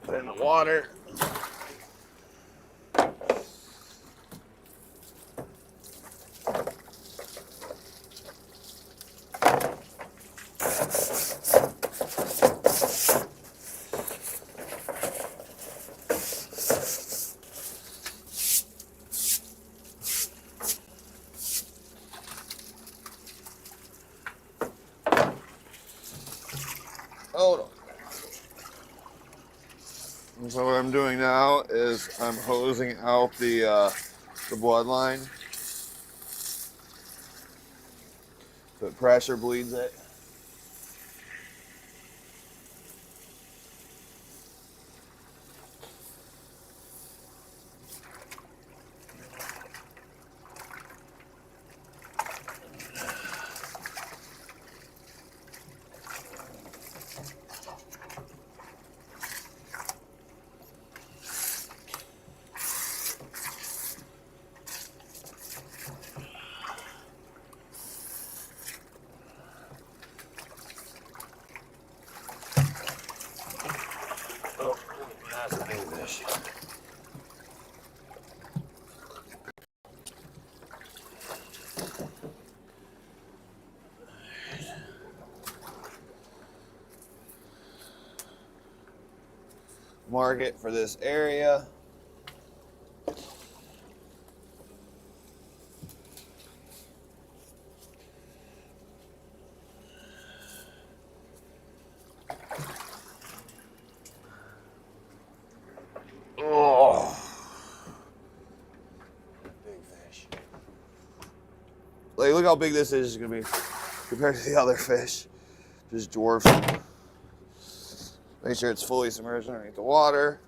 Put it in the water. Hold on. And so what I'm doing now is I'm hosing out the bloodline, so it pressure bleeds it. fish. Market for this area. Oh, big fish. Like, look how big this is gonna be compared to the other fish. Just dwarfs them. Make sure it's fully submerged underneath the water.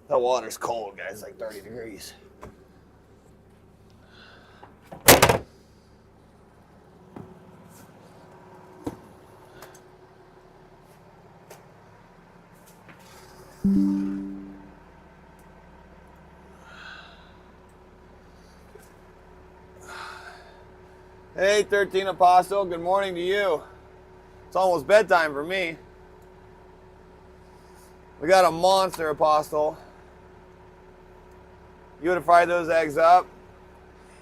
That water's cold, guys. It's like 30 degrees. Hey, 13 Apostle. Good morning to you. It's almost bedtime for me. We got a monster, Apostle. You would have fried those eggs up?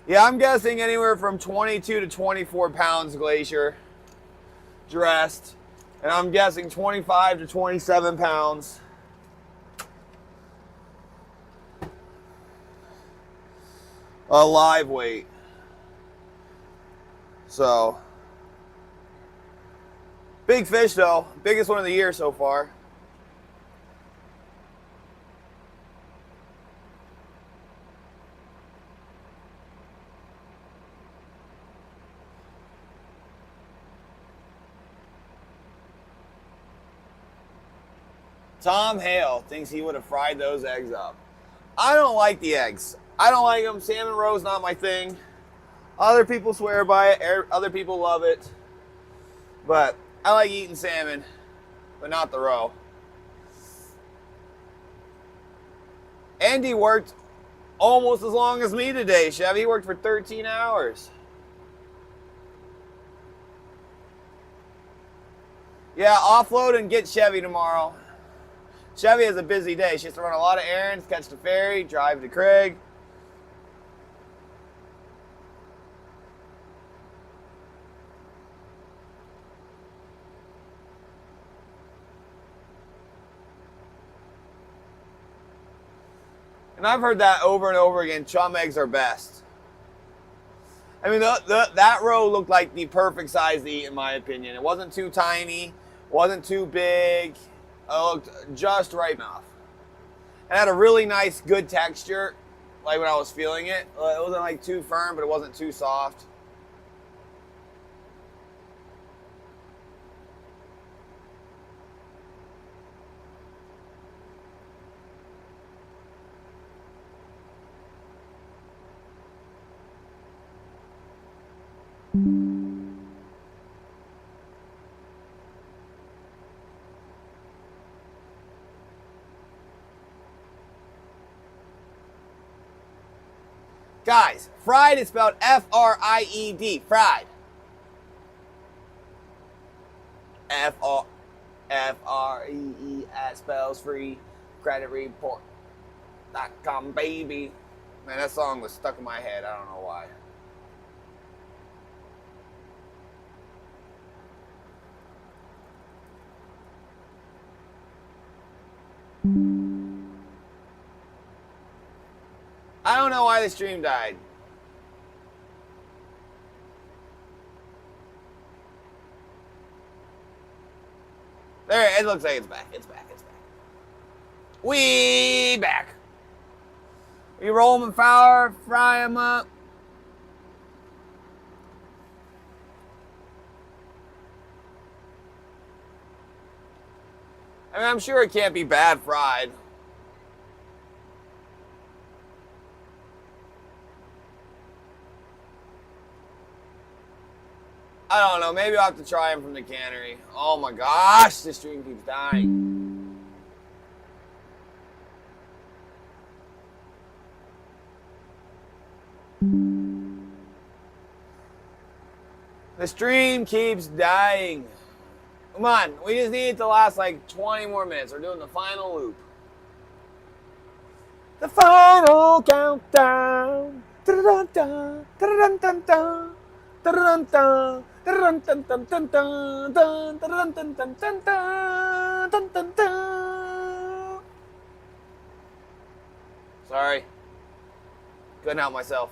Yeah, I'm guessing anywhere from 22 to 24 pounds, Glacier. Dressed. And I'm guessing 25 to 27 pounds. Live weight. So, big fish though. Biggest one of the year so far. Tom Hale thinks he would have fried those eggs up. I don't like the eggs. I don't like them. Salmon roe's not my thing. Other people swear by it. Other people love it. But I like eating salmon, but not the roe. Andy worked almost as long as me today, Chevy. He worked for 13 hours. Yeah, offload and get Chevy tomorrow. Chevy has a busy day. She has to run a lot of errands, catch the ferry, drive to Craig. And I've heard that over and over again, chum eggs are best. I mean, that roe looked like the perfect size to eat, in my opinion. It wasn't too tiny, wasn't too big. It looked just right enough. It had a really nice, good texture, like when I was feeling it. It wasn't like too firm, but it wasn't too soft. Guys, fried is spelled F-R-I-E-D. Fried. F-R-E-E spells free. Credit report.com, baby. Man, that song was stuck in my head. I don't know why. I don't know why the stream died. There, it looks like it's back. It's back. It's back. We back. We roll them in flour, fry them up. I mean, I'm sure it can't be bad fried. I don't know. Maybe I'll have to try them from the cannery. Oh my gosh, this stream keeps dying. The stream keeps dying. Come on, we just need it to last like 20 more minutes. We're doing the final loop. The final countdown. Da-da-dun-dun, da-da-dun-dun-dun, da-da-dun-dun, da-da-dun-dun-dun-dun-dun, da-da-dun-dun-dun-dun-dun, dun-dun-dun. Sorry. Couldn't help myself.